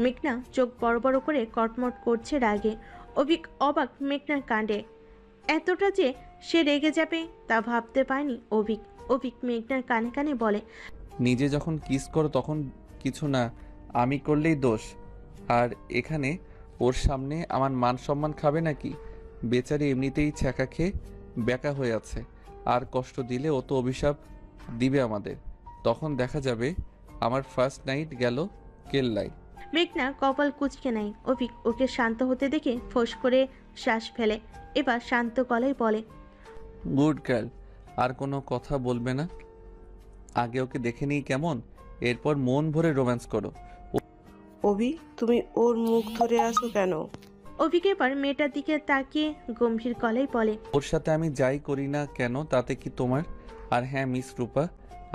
মেঘনা চোখ বড় বড় করে কটমট করছে রাগে। অভিক অবাক মেঘনার কাণ্ডে। এতটা যে সে রেগে যাবে তা ভাবতে পারেনি অভিক। অভিক মেঘনার কানে কানে বলে, নিজে যখন কিস করো তখন কিছু না, আমি করলেই দোষ। আর এখানে ওর সামনে আমার মান সম্মান খাবে নাকি? বেচারি এমনিতেই ছ্যাঁকা খেয়ে ব্যাকা হয়ে আছে, আর কষ্ট দিলে ও তো অভিশাপ দিবে আমাদের। তখন দেখা যাবে আমার ফার্স্ট নাইট গেল কেল্লায়। মেঘনা কপাল কুঁচকে নেয়। অভিক ওকে শান্ত হতে দেখে ফোঁস করে শ্বাস ফেলে। এবার শান্ত গলায় বলে, গুড গার্ল, আর কোনো কথা বলবে না। আগে ওকে দেখে নিই কেমন, এরপর মন ভরে রোম্যান্স করো। অভি, তুমি ওর মুখ ধরে আছো কেন? অভিক এবার মেয়েটার দিকে তাকিয়ে গম্ভীর গলায় বলে, ওর সাথে আমি যাই করি না কেন তাতে কি তোমার? আর হ্যাঁ মিস রূপা,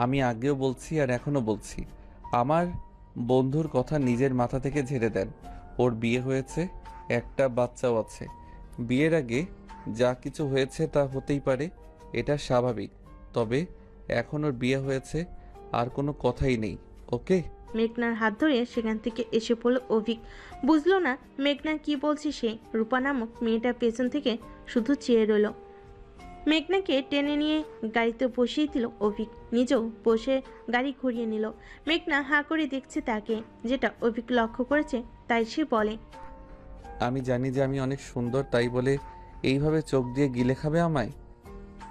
আমি আগেও বলছি আর এখনও বলছি, আমার বন্ধুর কথা নিজের মাথা থেকে ঝেড়ে দেন। ওর বিয়ে হয়েছে, একটা বাচ্চাও আছে। বিয়ের আগে যা কিছু হয়েছে তা হতেই পারে, এটা স্বাভাবিক। তবে এখন ওর বিয়ে হয়েছে, আর কোনো কথাই নেই, ওকে? মেঘনার হাত ধরে সেখান থেকে এসে পড়ল অভিক। বুঝলো না মেঘনা কি বলছে সে। রূপা নামক মেয়েটা পেছন থেকে শুধু চেয়ে রইল। মেঘনাকে টেনে নিয়ে গাড়িতে বসিয়ে দিল অভিক, নিজেও বসে গাড়ি ঘুরিয়ে নিল। মেঘনা হাঁ করে দেখছে তাকে, যেটা অভিক লক্ষ্য করেছে তাই সে বলে, আমি জানি যে আমি অনেক সুন্দর, তাই বলে এইভাবে চোখ দিয়ে গিলে খাবে আমায়?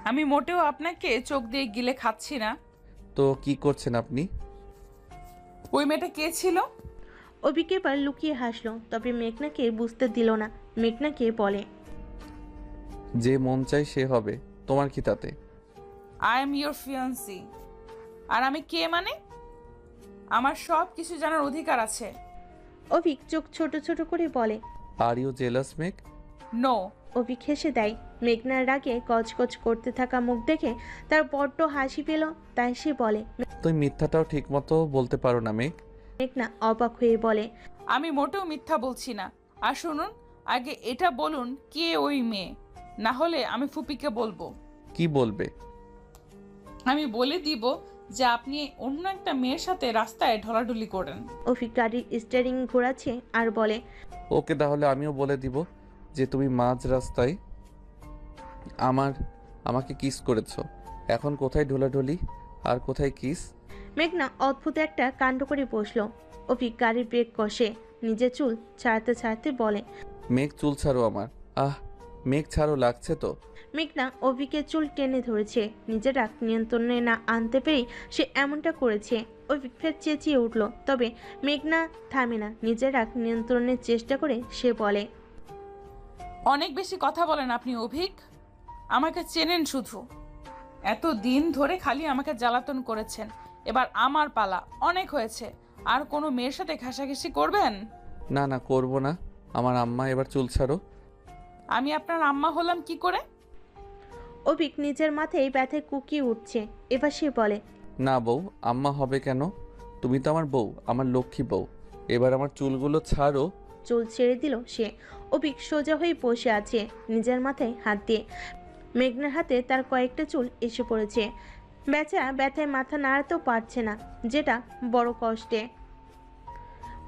আমি মোটেও আপনাকে চোখ দিয়ে গিলে খাচ্ছি না। তো কি করছেন আপনি? ওই মেয়েটা কে ছিল? অভিক এবার লুকিয়ে হাসলো, তবে মেঘনাকে বুঝতে দিল না। মেঘনাকে বলে, যে মন চাই সে হবে, তোমার কি তাতে? I am your fiance. আর আমি কে মানে? আমার সব কিছু জানার অধিকার আছে। অভিক চোখ ছোট ছোট করে বলে, are you jealous make? No. Avik হেসে দেয়। মেঘনার রাগে কচকচ করতে থাকা মুখ দেখে তার বড্ড হাসি পেল, তাই সে বলে, তুই মিথ্যাটাও ঠিক মতো বলতে পারো না মেঘ। মেঘনা অবাক হয়ে বলে, আমি মোটেও মিথ্যা বলছি না। আর শুনুন, আগে এটা বলুন কে ওই মেয়ে, না হলে আমি ফুপিকে বলবো। কি বলবে? আমি বলে দিব যে আপনি অন্য একটা মেয়ের সাথে রাস্তায় ঢলাঢলি করেন। অভিক গাড়ির স্টিয়ারিং ঘোরাচ্ছে আর বলে, ওকে, তাহলে আমিও বলে দিব যে তুমি মাঝ রাস্তায় আমাকে কিস করেছো। এখন কোথায় ঢোলাঢুলি আর কোথায় কিস? মেঘনা অদ্ভুত একটা কাণ্ড করে বসলো। অভিক গাড়ির ব্রেক কষে নিজের চুল ছাড়তে ছাড়তে বলে, মেঘ চুল ছাড়ো আমার। আহ মেঘ ছাড়ো, লাগছে তো। মেঘনা অভিকের চুল টেনে ধরেছে। নিজের রাগ নিয়ন্ত্রণে না আনতে পেরেই সে এমনটা করেছে। অভিক ফের চেঁচিয়ে উঠল, তবে মেঘনা থামে না। নিজের রাগ নিয়ন্ত্রণের চেষ্টা করে সে বলে, অনেক বেশি কথা বলেন আপনি অভিক। আমাকে চেনেন শুধু, এত দিন ধরে খালি আমাকে জ্বালাতন করেছেন। এবার আমার পালা, অনেক হয়েছে। আর কোনো মেয়ের সাথে ঘাসাঘাসি করবেন? না না, করবো না। আমার আম্মা, এবার চুল ছাড়ো। আমি আপনার আম্মা হলাম কি করে? অভিক নিজের মাথায় ব্যথায় কুকিয়ে উঠছে। এবার সে বলে, না বউ, আম্মা হবে কেন? তুমি তো আমার বউ, আমার লক্ষ্মী বউ। এবার আমার চুলগুলো ছাড়ো। চুল ছেড়ে দিল সে। অভিক সোজা হয়ে বসে আছে নিজের মাথায় হাত দিয়ে। মেঘনার হাতে তার কয়েকটা চুল এসে পড়েছে। বেচা ব্যথায় মাথা নাড়াতেও পারছে না, যেটা বড় কষ্টে।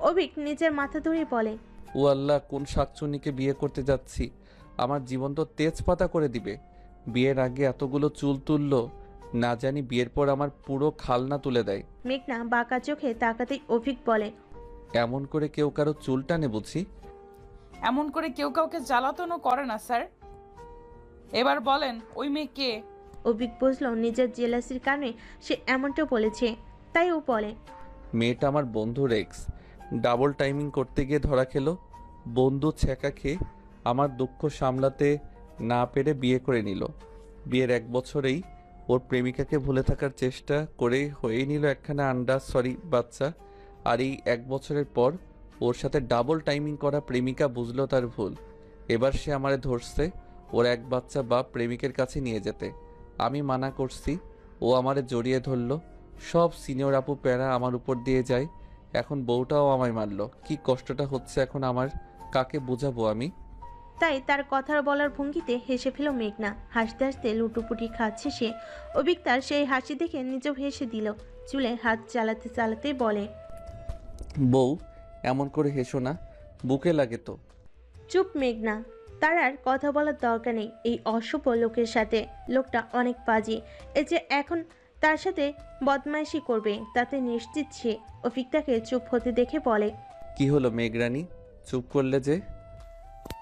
অভিক নিজের মাথা ধরে বলে, ও আল্লাহ, কোন শাকচুনিকে বিয়ে করতে যাচ্ছি? আমার জীবন তো তেজপাতা করে দিবে। বিয়ের আগে এতগুলো চুল তুললো, না জানি বিয়ের পর আমার পুরো খালনা তুলে দেয়। মেঘনা বাঁকা চোখে তাকাতেই অভিক বলে, এমন করে কেউ কারো চুল টানে বুঝি? এমন করে কেউ কাউকে জ্বালাতনও করে না স্যার। এবার বলেন ওই মেয়ে কে? অভিক বুঝলো নিজের জেলাসির কারণে সে এমনটা বলেছে, তাই ও বলে, মেয়েটা আমার বন্ধু রেক্স। ডাবল টাইমিং করতে গিয়ে ধরা খেলো। বন্ধু ছ্যাঁকা খেয়ে আমার দুঃখ সামলাতে না পেরে বিয়ে করে নিল। বিয়ের 1 বছরেই ওর প্রেমিকাকে ভুলে থাকার চেষ্টা করে হয়েই নিল একখানা বাচ্চা। আর এই 1 বছরের পর ওর সাথে ডাবল টাইমিং করা প্রেমিকা বুঝলো তার ভুল। এবার সে আমারে ধরছে ওর 1 বাচ্চা বাপ প্রেমিকের কাছে নিয়ে যেতে। আমি মানা করছি, ও আমারে জড়িয়ে ধরলো। সব সিনিয়র আপু প্যারা আমার উপর দিয়ে যায়। এখন বউটাও আমায় মারলো। কি কষ্টটা হচ্ছে এখন আমার, কাকে বোঝাবো আমি? তাই তার কথা বলার ভঙ্গিতে হেসে ফেল মেঘনা। হাসতে হাসতে লুটোপুটি খাচ্ছে সে। অভিক তার সেই হাসি দেখে নিজেও হেসে দিল। চুলে হাত চালাতে চালাতে বলে, বউ, এমন করে হেসো না, বুকে লাগে তো। চুপ মেঘনা, তার আর কথা বলার দরকার নেই এই অসভ্য লোকের সাথে। লোকটা অনেক বাজে। এই যে এখন তার সাথে বদমাইশি করবে তাতে নিশ্চিত সে। অভিক তাকে চুপ হতে দেখে বলে, কি হলো মেঘরানী, চুপ করলে যে?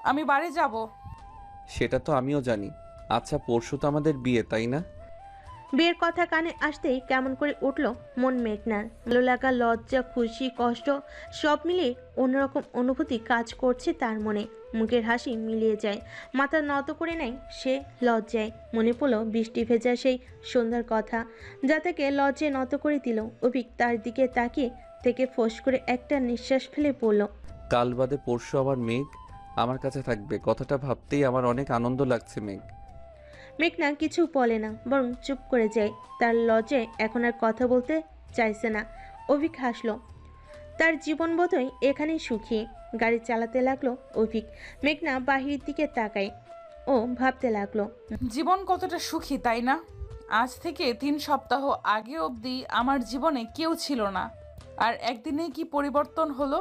আমি বাড়ি যাব। সেটা তো আমিও জানি। আচ্ছা, পরশু তো আমাদের বিয়ে, তাই না? বিয়ের কথা কানে আসতেই কেমন করে উঠল মন মেঘনার। ভালো লাগা, লজ্জা, খুশি, কষ্ট সব মিলিয়ে অন্যরকম অনুভূতি কাজ করছে তার মনে। মুখের হাসি মিলিয়ে যায়, মাথা নত করে নেয় সে লজ্জায়। মনে পড়ল বৃষ্টি ভেজা সেই সন্ধ্যার কথা, যা থেকে লজ্জায় নত করে দিল। অভিক তার দিকে তাকিয়ে থেকে ফোঁস করে একটা নিঃশ্বাস ফেলে পড়ল, কাল বাদে পরশু আবার মেঘ আমার কাছে থাকবে, কথাটা ভাবতেই আমার অনেক আনন্দ লাগছে মেঘ। মেঘনা কিছু বলে না, বরং চুপ করে যায়। তার লজ্জায় এখন আর কথা বলতে চাইছে না। অভিক হাসলো। তার জীবন বোধহয় এখানেই সুখী। গাড়ি চালাতে লাগলো অভিক। মেঘনা বাহিরের দিকে তাকায় ও ভাবতে লাগলো, জীবন কতটা সুখী, তাই না? আজ থেকে 3 সপ্তাহ আগে অবধি আমার জীবনে কেউ ছিল না, আর একদিনেই কি পরিবর্তন হলো।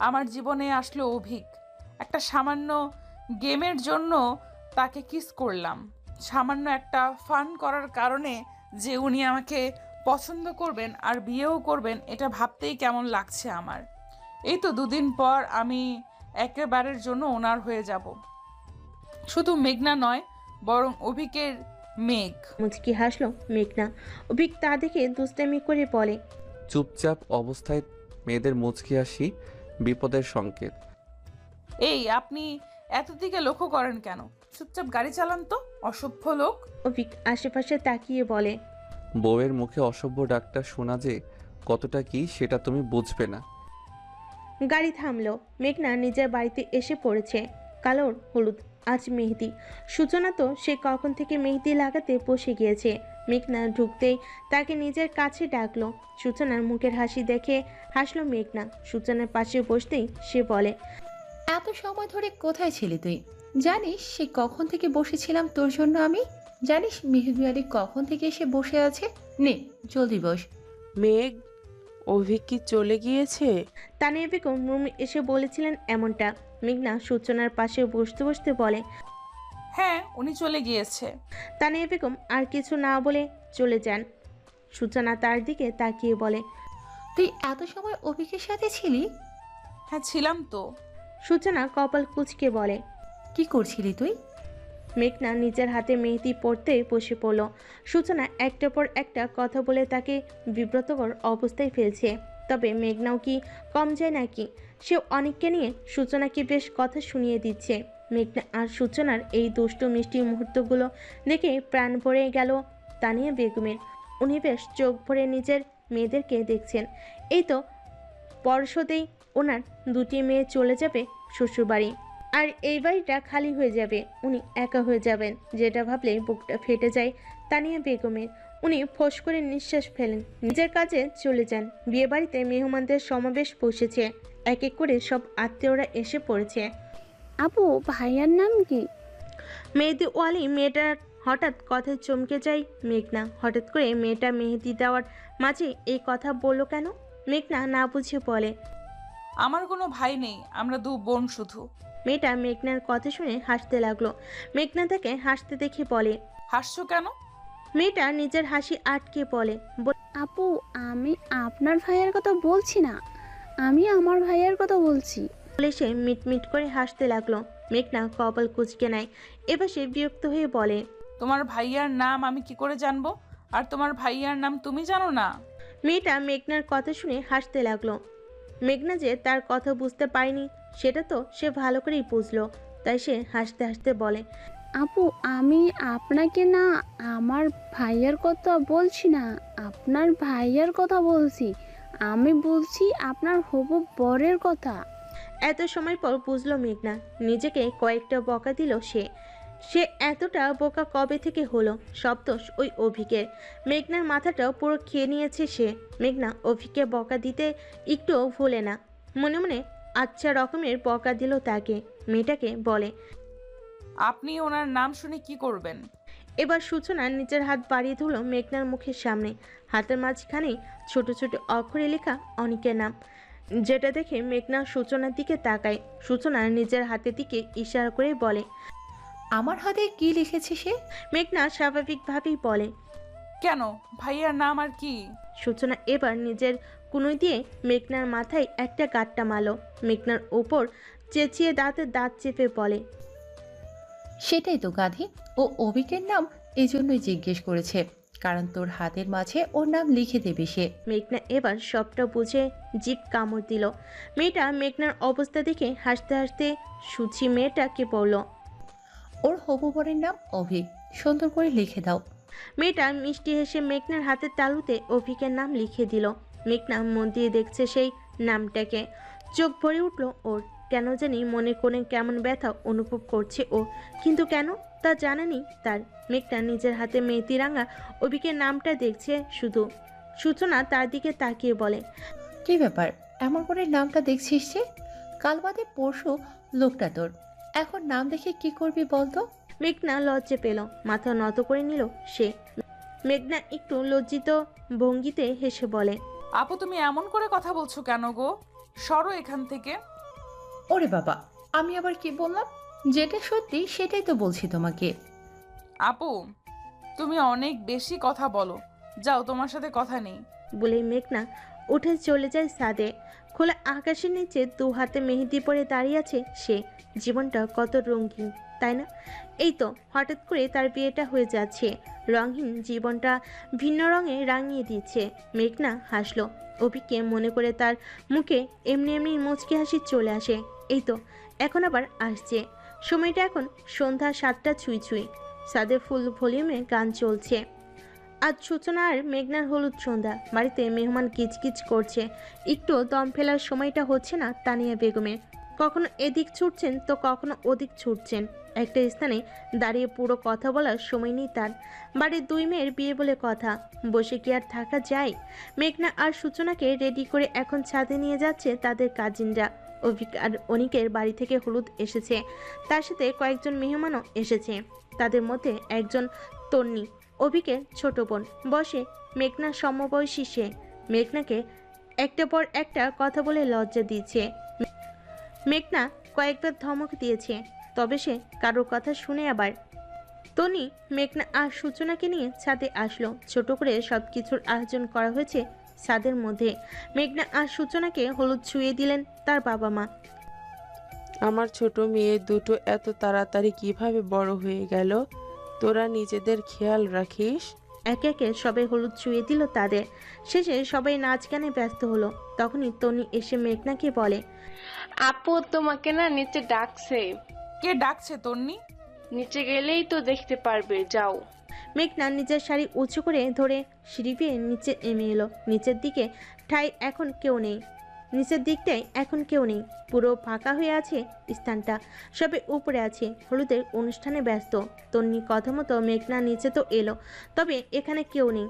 আমার জীবনে আসলো অভিক। একটা সামান্য গেমের জন্য তাকে কিস করলাম, সামান্য একটা ফান করার কারণে যে উনি আমাকে পছন্দ করবেন আর বিয়েও করবেন, এটা ভাবতেই কেমন লাগছে আমার। এই তো 2 দিন পর আমি একেবারের জন্য ওনার হয়ে যাব। শুধু মেঘনা নয়, বরং অভিকের মেঘ। মুচকি হাসলো মেঘনা। অভিক তা দেখে দুষ্টামি করে বলে, চুপচাপ অবস্থায় মেয়েদের মুচকি হাসি বিপদের সংকেত। এই আপনি এত দিকে লক্ষ্য করেন কেন? চুপচাপ গাড়ি চালান তো, অসভ্য লোক। অভিক আশেপাশে তাকিয়ে বলে, বউয়ের মুখে অসভ্য ডাকটা শোনা যে কতটা কি সেটা তুমি বুঝবে না। গাড়ি থামলো। মেঘনা নিজের বাড়িতে এসে পড়েছে। কালোর হলুদ, আজ মেহেদি। সূচনা তো সে কখন থেকে মেহেদি লাগাতে বসে গিয়েছে। মেঘনা ঢুকতেই তাকে নিজের কাছে ডাকলো। সূচনার মুখের হাসি দেখে হাসলো মেঘনা। সূচনার পাশে বসতেই সে বলে, এত সময় ধরে কোথায় ছিলি তুই? জানিস সে কখন থেকে বসেছিলাম তোর জন্য আমি? জানিস মেহেদি আলী কখন থেকে এসে বসে আছে? নে জলদি বস। মেঘ, অভিক কি চলে গিয়েছে? তানিয়া বেগম রুমে এসে বলেছিলেন এমনটা। মেঘনা সূচনার পাশে বসতে বসতে বলে, হ্যাঁ, উনি চলে গিয়েছে। তানিয়া বেগম আর কিছু না বলে চলে যান। সূচনা তার দিকে তাকিয়ে বলে, তুই এত সময় অভিকের সাথে ছিলি? হ্যাঁ, ছিলাম তো। সূচনা কপাল কুঁচকে বলে, কি করছিলি তুই? মেঘনা নিজের হাতে মেহেদি পড়তে বসে পড়ল। সূচনা একটার পর একটা কথা বলে তাকে বিব্রতকর অবস্থায় ফেলছে। তবে মেঘনাও কি কম যায় নাকি? সে অনেককে নিয়ে সূচনাকে বেশ কথা শুনিয়ে দিচ্ছে। মেঘনা আর সূচনার এই দুষ্টু মিষ্টি মুহূর্তগুলো দেখে প্রাণ ভরে গেল তানিয়া বেগমের। উনি বেশ চোখ ভরে নিজের মেয়েদেরকে দেখছেন। এই তো পরশতেই ওনার 2টি মেয়ে চলে যাবে শ্বশুরবাড়ি, আর এই বাড়িটা খালি হয়ে যাবে। উনি একা হয়ে যাবেন, যেটা ভাবলে বুকটা ফেটে যায় তানিয়া বেগমের। উনি ফোঁস করে নিঃশ্বাস ফেলেন, নিজের কাজে চলে যান। বিয়ে বাড়িতে মেহমানদের সমাবেশ বসেছে। এক এক করে সব আত্মীয়রা এসে পড়েছে। আপু, ভাইয়ার নাম কি? মেহেদি ওয়ালি মেয়েটার হঠাৎ কথায় চমকে যায় মেঘনা। হঠাৎ করে মেয়েটা মেহেদি দেওয়ার মাঝে এই কথা বলল কেন? মেঘনা না বুঝে বলে, আমার কোনো ভাই নেই, আমরা 2 বোন শুধু। মেয়েটা মেঘনার কথা শুনে হাসতে লাগলো। মেঘনা তাকে হাসতে দেখে বলে, হাসছো কেন? মেয়েটা নিজের হাসি আটকে বলে, আপু, আমি আপনার ভাইয়ার কথা বলছি না, আমি আমার ভাইয়ার কথা বলছি। বলে সে মিটমিট করে হাসতে লাগলো। মেঘনা কপাল কুঁচকে নেয়। এবার সে বিরক্ত হয়ে বলে, তোমার ভাইয়ার নাম আমি কি করে জানবো? আর তোমার ভাইয়ার নাম তুমি জানো না? মেয়েটা মেঘনার কথা শুনে হাসতে লাগলো। মেঘনা যে তার কথা বুঝতে পারেনি সেটা তো সে ভালো করেই বুঝলো। তাই সে হাসতে হাসতে বলে, আপু, আমি আপনাকে না, আমার ভাইয়ার কথা বলছি না, আপনার ভাইয়ার কথা বলছি। আমি বলছি আপনার হবু বরের কথা। এত সময় পর বুঝলো মেঘনা। নিজেকে কয়েকটা বকা দিল সে। সে এতটা বোকা কবে থেকে হলো? সব দোষ ওই অভিকের। মেঘনার মাথাটাও পুরো খেয়ে নিয়েছে সে। মেঘনা অভিকে বকা দিতে একটুও ভুলে না। মনে মনে আচ্ছা রকমের বকা দিল তাকে। মেয়েটাকে বলে, আপনি ওনার নাম শুনে কি করবেন? এবার সূচনা নিজের হাত বাড়িয়ে ধরল মেঘনার মুখের সামনে। হাতের মাঝখানে ছোট ছোট অক্ষরে লেখা অনিকের নাম, যেটা দেখে মেঘনা সূচনার দিকে তাকায়। সূচনা নিজের হাতের দিকে ইশারা করে বলে। আমার হাতে কি লিখেছে সে? মেঘনা স্বাভাবিকভাবেই বলে। কেন, ভাইয়ার নাম আর কি? সূচনা এবার নিজের কুনুই দিয়ে মেঘনার মাথায় একটা গাঁটটা মারল। মেঘনার ওপর চেঁচিয়ে দাঁতে দাঁত চেপে বলে। সেটাই তো গাধি, ও অভিকের নাম এজন্যই জিজ্ঞেস করেছে, কারণ তোর হাতের মাঝে ওর নাম লিখে দেবে সে। মেঘনা এবার সবটা বুঝে জিভ কামড় দিল। মেয়েটা মেঘনার অবস্থা দেখে হাসতে হাসতে সুচি মেয়েটাকে বলল। ওর হবু বরের নাম অভিক, সুন্দর করে লিখে দাও। মেয়েটা মিষ্টি হেসে মেঘনার হাতের তালুতে অভিকের নাম লিখে দিল। মেঘনা মন দিয়ে দেখছে সেই নামটাকে। চোখ ভরে উঠল ওর। কেন জানি মনে কোণে কেমন ব্যথা অনুভব করছে ও, কিন্তু কেন তা জানেনি তার। মেঘনা নিজের হাতে মেহেদি রাঙা অভিকের নামটা দেখছে শুধু। সূচনা তার দিকে তাকিয়ে বলে। কি ব্যাপার, এমন করে নামটা দেখছিস যে? কাল বাদে পরশু লোকটা তোর, এখন নাম দেখে কি করবি বলতো? মেঘনা লজ্জা পেল, মাথা নত করে নিল সে। মেঘনা একটু লজ্জিত ভঙ্গিতে হেসে বলে। আপু তুমি এমন করে কথা বলছো কেন গো? সরো এখান থেকে। ওরে বাবা, আমি আবার কি বললাম? যেটা সত্যি সেটাই তো বলছি তোমাকে। আপু তুমি অনেক বেশি কথা বলো, যাও, তোমার সাথে কথা নেই। বলে মেঘনা উঠে চলে যায় ছাদে। খোলা আকাশের নিচে দু হাতে মেহেদি পরে দাঁড়িয়ে আছে সে। জীবনটা কত রঙিন, তাই না? এই তো হঠাৎ করে তার বিয়েটা হয়ে যাচ্ছে। রঙহীন জীবনটা ভিন্ন রঙে রাঙিয়ে দিচ্ছে। মেঘনা হাসলো। অভিকে মনে করে তার মুখে এমনি এমনি মুচকি হাসি চলে আসে। এই তো এখন আবার আসছে। সময়টা এখন সন্ধ্যা 7টা ছুঁই ছুঁই। ছাদে ফুল ভলিউমে গান চলছে। আজ সূচনা আর মেঘনার হলুদ সন্ধ্যা। বাড়িতে মেহমান কিচকিচ করছে। একটু দম ফেলার সময়টা হচ্ছে না তানিয়া বেগমের। কখনো এদিক ছুটছেন তো কখনো ওদিক ছুটছেন। একটা স্থানে দাঁড়িয়ে পুরো কথা বলার সময় নেই তার। বাড়ির দুই মেয়ের বিয়ে বলে কথা, বসে কি আর থাকা যায়? মেঘনা আর সূচনাকে রেডি করে এখন ছাদে নিয়ে যাচ্ছে তাদের কাজিনরা। অভিক আর অনিকের বাড়ি থেকে হলুদ এসেছে, তার সাথে কয়েকজন মেহমানও এসেছে। তাদের মধ্যে একজন তন্নি, অভিকের ছোট বোন। বসে মেঘনার সমবয়সী সে। মেঘনাকে একটা পর একটা কথা বলে লজ্জা দিচ্ছে। মেঘনা কয়েকবার ধমক দিয়েছে, তবে সে কারোর কথা শুনে আবার। তনি মেঘনা আর সূচনাকে নিয়ে ছাদে আসলো। ছোট করে সব কিছুর আয়োজন করা হয়েছে ছাদের মধ্যে। মেঘনা আর সূচনাকে হলুদ ছুঁয়ে দিলেন তার বাবা মা। আমার ছোট মেয়ে দুটো এত তাড়াতাড়ি কিভাবে বড় হয়ে গেল? তোরা নিজেদের খেয়াল রাখিস। একে একে সবাই হলুদ ছুঁয়ে দিল তাদের। শেষে সবাই নাচ গানে ব্যস্ত হলো। তখনই তনি এসে মেঘনাকে বলে। আপু তোমাকে না নিচে ডাকছে। কে ডাকছে তন্নি? নিচে গেলেই তো দেখতে পারবে, যাও। মেঘনা নিজের শাড়ি উঁচু করে ধরে সিঁড়ি বেয়ে নিচে নেমে এলো। নিচের দিকে ঠাই এখন কেউ নেই। নিচের দিকটায় এখন কেউ নেই, পুরো ফাঁকা হয়ে আছে স্থানটা। সবে উপরে আছে, হলুদের অনুষ্ঠানে ব্যস্ত। তন্নি কথা মতো মেঘনা নিচে তো এলো, তবে এখানে কেউ নেই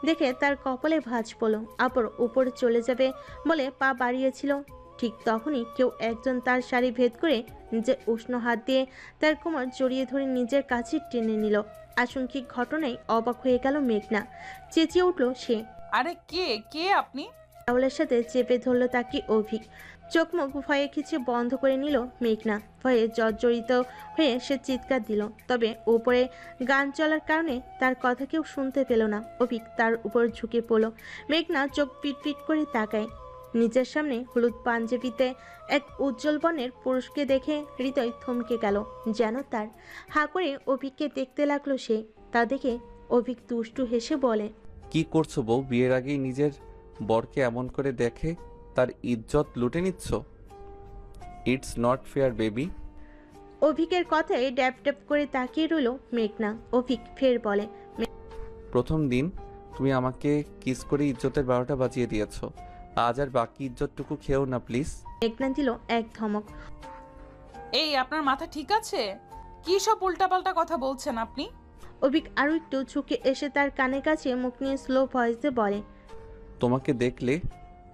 দেখে তার কপালে ভাঁজ পড়ল। আপর উপরে চলে যাবে বলে পা বাড়িয়েছিল, ঠিক তখনই কেউ একজন তার শাড়ি ভেদ করে নিজের উষ্ণ হাত দিয়ে তার কোমর জড়িয়ে ধরে নিজের কাছে টেনে নিল। আশঙ্কিক ঘটনায় অবাক হয়ে গেল মেঘনা। চেঁচিয়ে উঠল সে। আরে কে কে আপনি? রাহুলের সাথে চেপে ধরল তাকে অভিক। চোখ মুখ ভয়ে খিচে বন্ধ করে নিল মেঘনা। ভয়ে জর্জরিত হয়ে সে চিৎকার দিল, তবে উপরে গান চলার কারণে তার কথা কেউ শুনতে পেল না। অভিক তার উপর ঝুঁকে পড়ল। মেঘনা চোখ পিটপিট করে তাকায়। নিজের সামনে হলুদ পাঞ্জাবিতে এক উজ্জ্বল বর্ণের পুরুষকে দেখে হৃদয় থমকে গেল যেন তার। হা করে অভিককে দেখতে লাগলো সে। তা দেখে অভিক দুষ্টু হেসে বলে। কি করছো বউ? বিয়ের আগেই নিজের বরকে এমন করে দেখে তার ইজ্জত লুটে নিচ্ছ। It's not fair baby. অভিকের কথায় ড্যাপ ড্যাপ করে তাকিয়ে রইল মেঘনা। অভিক ফের বলে। প্রথম দিন তুমি আমাকে কিস করে ইজ্জতের 12টা বাজিয়ে দিয়েছো, আজ আর বাকি ইজ্জতটুকু খেও না প্লিজ। মেঘনা দিল এক ধমক। এই আপনার মাথা ঠিক আছে? কি সব উল্টাপাল্টা কথা বলছেন আপনি? অভিক আরো একটু ঝুঁকে এসে তার কানের কাছে মুখ নিয়ে স্লো ভয়েসে বলে। তোমাকে দেখলে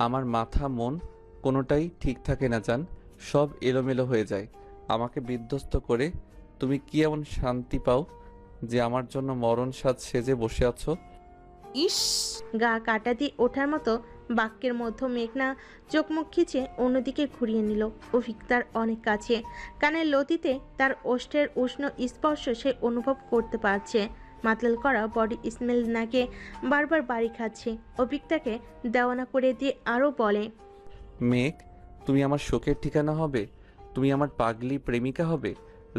আমার মাথা মন কোনোটাই ঠিক থাকে না জান, সব এলোমেলো হয়ে যায়। আমাকে বিধ্বস্ত করে তুমি কি এমন শান্তি পাও যে আমার জন্য মরণ সাজ সেজে বসে আছো? ইস, গা কাটা দিয়ে ওঠার মতো বাক্যের মধ্যে মেঘনা চোখ মুখ খিচে অন্যদিকে ঘুরিয়ে নিল। অভিক তার অনেক কাছে, কানের লতিতে তার ওষ্ঠের উষ্ণ স্পর্শ সে অনুভব করতে পারছে। মাতলাল করা বডি স্মেল নাকে বারবার বাড়ি খাচ্ছে। অভিক তাকে দেওয়ানা করে দিয়ে আরও বলে, মেঘ, তুমি আমার শোকের ঠিকানা হবে? তুমি আমার পাগলি প্রেমিকা হবে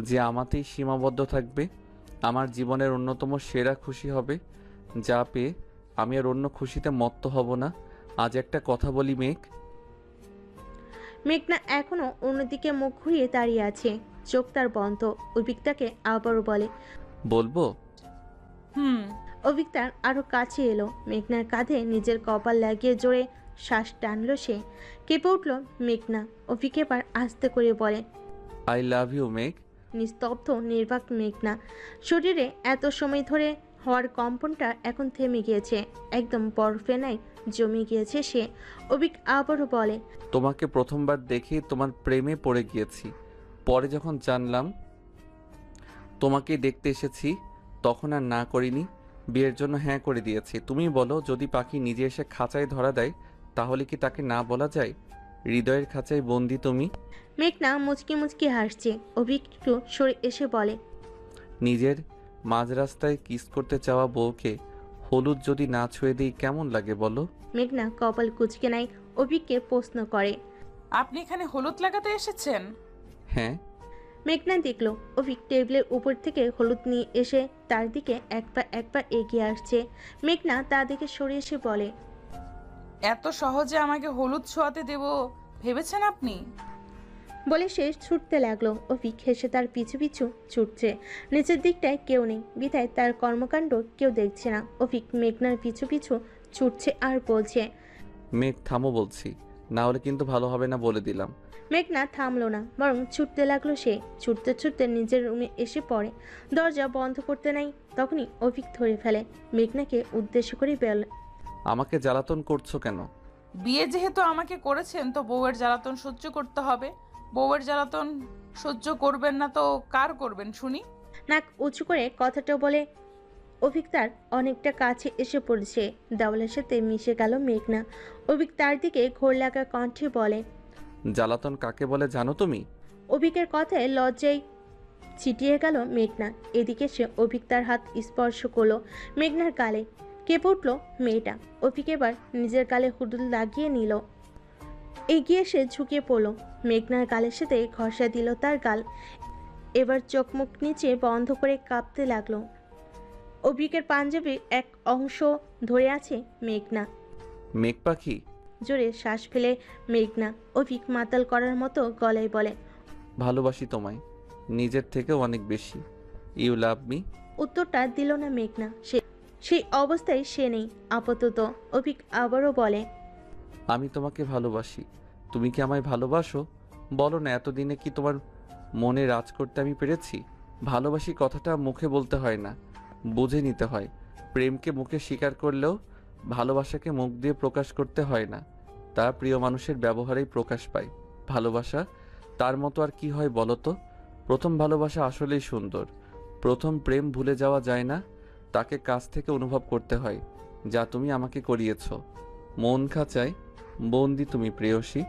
যে আমাতেই সীমাবদ্ধ থাকবে? আমার জীবনের অন্যতম সেরা খুশি হবে যা পেয়ে আমি আর অন্য খুশিতে মত্ত হব না। আজ একটা কথা বলি মেঘ। মেঘনা এখনো অন্যদিকে মুখ ঘুরিয়ে দাঁড়িয়ে আছে, চোখ তার বন্ধ। অভিক তাকে আবারও বলে, বলবো? হুম। অভিক তার আরও কাছে এলো, মেঘনার কাঁধে নিজের কপাল লাগিয়ে জোরে শ্বাস টানলো সে। কেঁপে উঠল মেঘনা। অভিক এবার আস্তে করে বলে, আই লাভ ইউ মেঘ। নিস্তব্ধ নির্বাক মেঘনা। শরীরে এত সময় ধরে হওয়ার কম্পনটা এখন থেমে গিয়েছে, একদম বরফে নাই জমে গিয়েছে সে। অভিক আবারও বলে, তোমাকে প্রথমবার দেখেই তোমার প্রেমে পড়ে গিয়েছি। পরে যখন জানলাম তোমাকে দেখতে এসেছি তখন আর না করিনি, বিয়ের জন্য হ্যাঁ করে দিয়েছি। তুমি বলো, যদি পাখি নিজে এসে খাঁচায় ধরা দেয় তাহলে কি তাকে না বলা যায়? হৃদয়ের খাঁচায় বন্দি তুমি। মেঘনা মুচকি মুচকি হাসছে। অভিক একটু সরে এসে বলে, নিজের মাঝ রাস্তায় কিস করতে চাওয়া বউকে হলুদ যদি না ছুঁয়ে দিই কেমন লাগে বলো? মেঘনা কপাল কুচকে নাই অভিককে প্রশ্ন করে, আপনি এখানে হলুদ লাগাতে এসেছেন? হ্যাঁ। মেঘনা দেখলো অভিক টেবিলের উপর থেকে হলুদ নিয়ে এসে তার দিকে এক পা এগিয়ে আসছে। মেঘনা তা দেখে সরে এসে বলে, এত সহজে আমাকে হলুদ ছোঁয়াতে দেব ভেবেছেন আপনি? বলে সে ছুটতে লাগলো। অভিক হেসে তার পিছু পিছু ছুটছে। নিচের দিকটায় কেউ নেই বিধায় তার কর্মকাণ্ড কেউ দেখছে না। অভিক মেঘনার পিছু পিছু ছুটছে আর বলছে, মেঘ থামো বলছি, না হলে কিন্তু ভালো হবে না বলে দিলাম। মেঘনা থামলো না, বরং ছুটতে লাগলো সে। ছুটতে ছুটতে নিজের রুমে এসে পড়ে। দরজা বন্ধ করতে নাই তখনই অভিক ধরে ফেলে। মেঘনাকে উদ্দেশ্য করে বলে, আমাকে জ্বালাতন করছো কেন? বিয়ে যেহেতু আমাকে করেছেন তো বউয়ের জ্বালাতন সহ্য করতে হবে। বউয়ের জ্বালাতন সহ্য করবেন না তো কার করবেন শুনি? নাক উঁচু করে কথাটা বলে অভিক তার অনেকটা কাছে এসে পড়েছে। দেওয়ালের সাথে মিশে গেল মেঘনা। অভিক তার দিকে ঘোর লাগা কণ্ঠে বলে, জ্বালাতন কাকে বলে জানো তুমি? অভিকের কথায় লজ্জায় ছিটিয়ে গেল মেঘনা। এদিকে সে অভিক তার হাত স্পর্শ করলো মেঘনার গালে। কেঁপে উঠল মেয়েটা। অভিক এবার নিজের গালে হুডুল লাগিয়ে নিল। এগিয়ে সে ঝুঁকে পড়লো, মেঘনার গালের সাথে ঘষা দিল তার গাল। এবার চোখ মুখ নিচে বন্ধ করে কাঁপতে লাগলো। অভিকের পাঞ্জাবির এক অংশ ধরে আছে মেঘনা। মেঘ পাখি? জোরে শ্বাস ফেলে মেঘনা। অভিক মাতাল করার মতো গলায় বলে, ভালোবাসি তোমায় নিজের থেকেও অনেক বেশি। You love me. উত্তরটা দিল না মেঘনা। সেই অবস্থায় সে নেই আপাতত। অভিক আবারও বলে, আমি তোমাকে ভালোবাসি। তুমি কি আমায় ভালোবাসো? বলো না, এতদিনে কি তোমার মনে রাজ করতে আমি পেরেছি? ভালোবাসি কথাটা মুখে বলতে হয় না, বুঝে নিতে হয়। প্রেমকে মুখে স্বীকার করলেও ভালোবাসাকে মুখ দিয়ে প্রকাশ করতে হয় না, তা প্রিয় মানুষের ব্যবহারেই প্রকাশ পায়। ভালোবাসা তার মতো আর কি হয় বলো তো? প্রথম ভালোবাসা আসলেই সুন্দর। প্রথম প্রেম ভুলে যাওয়া যায় না, তাকে কাছ থেকে অনুভব করতে হয়, যা তুমি আমাকে করিয়েছো। মন খাঁচায় বন্দি তুমি প্রেয়সী।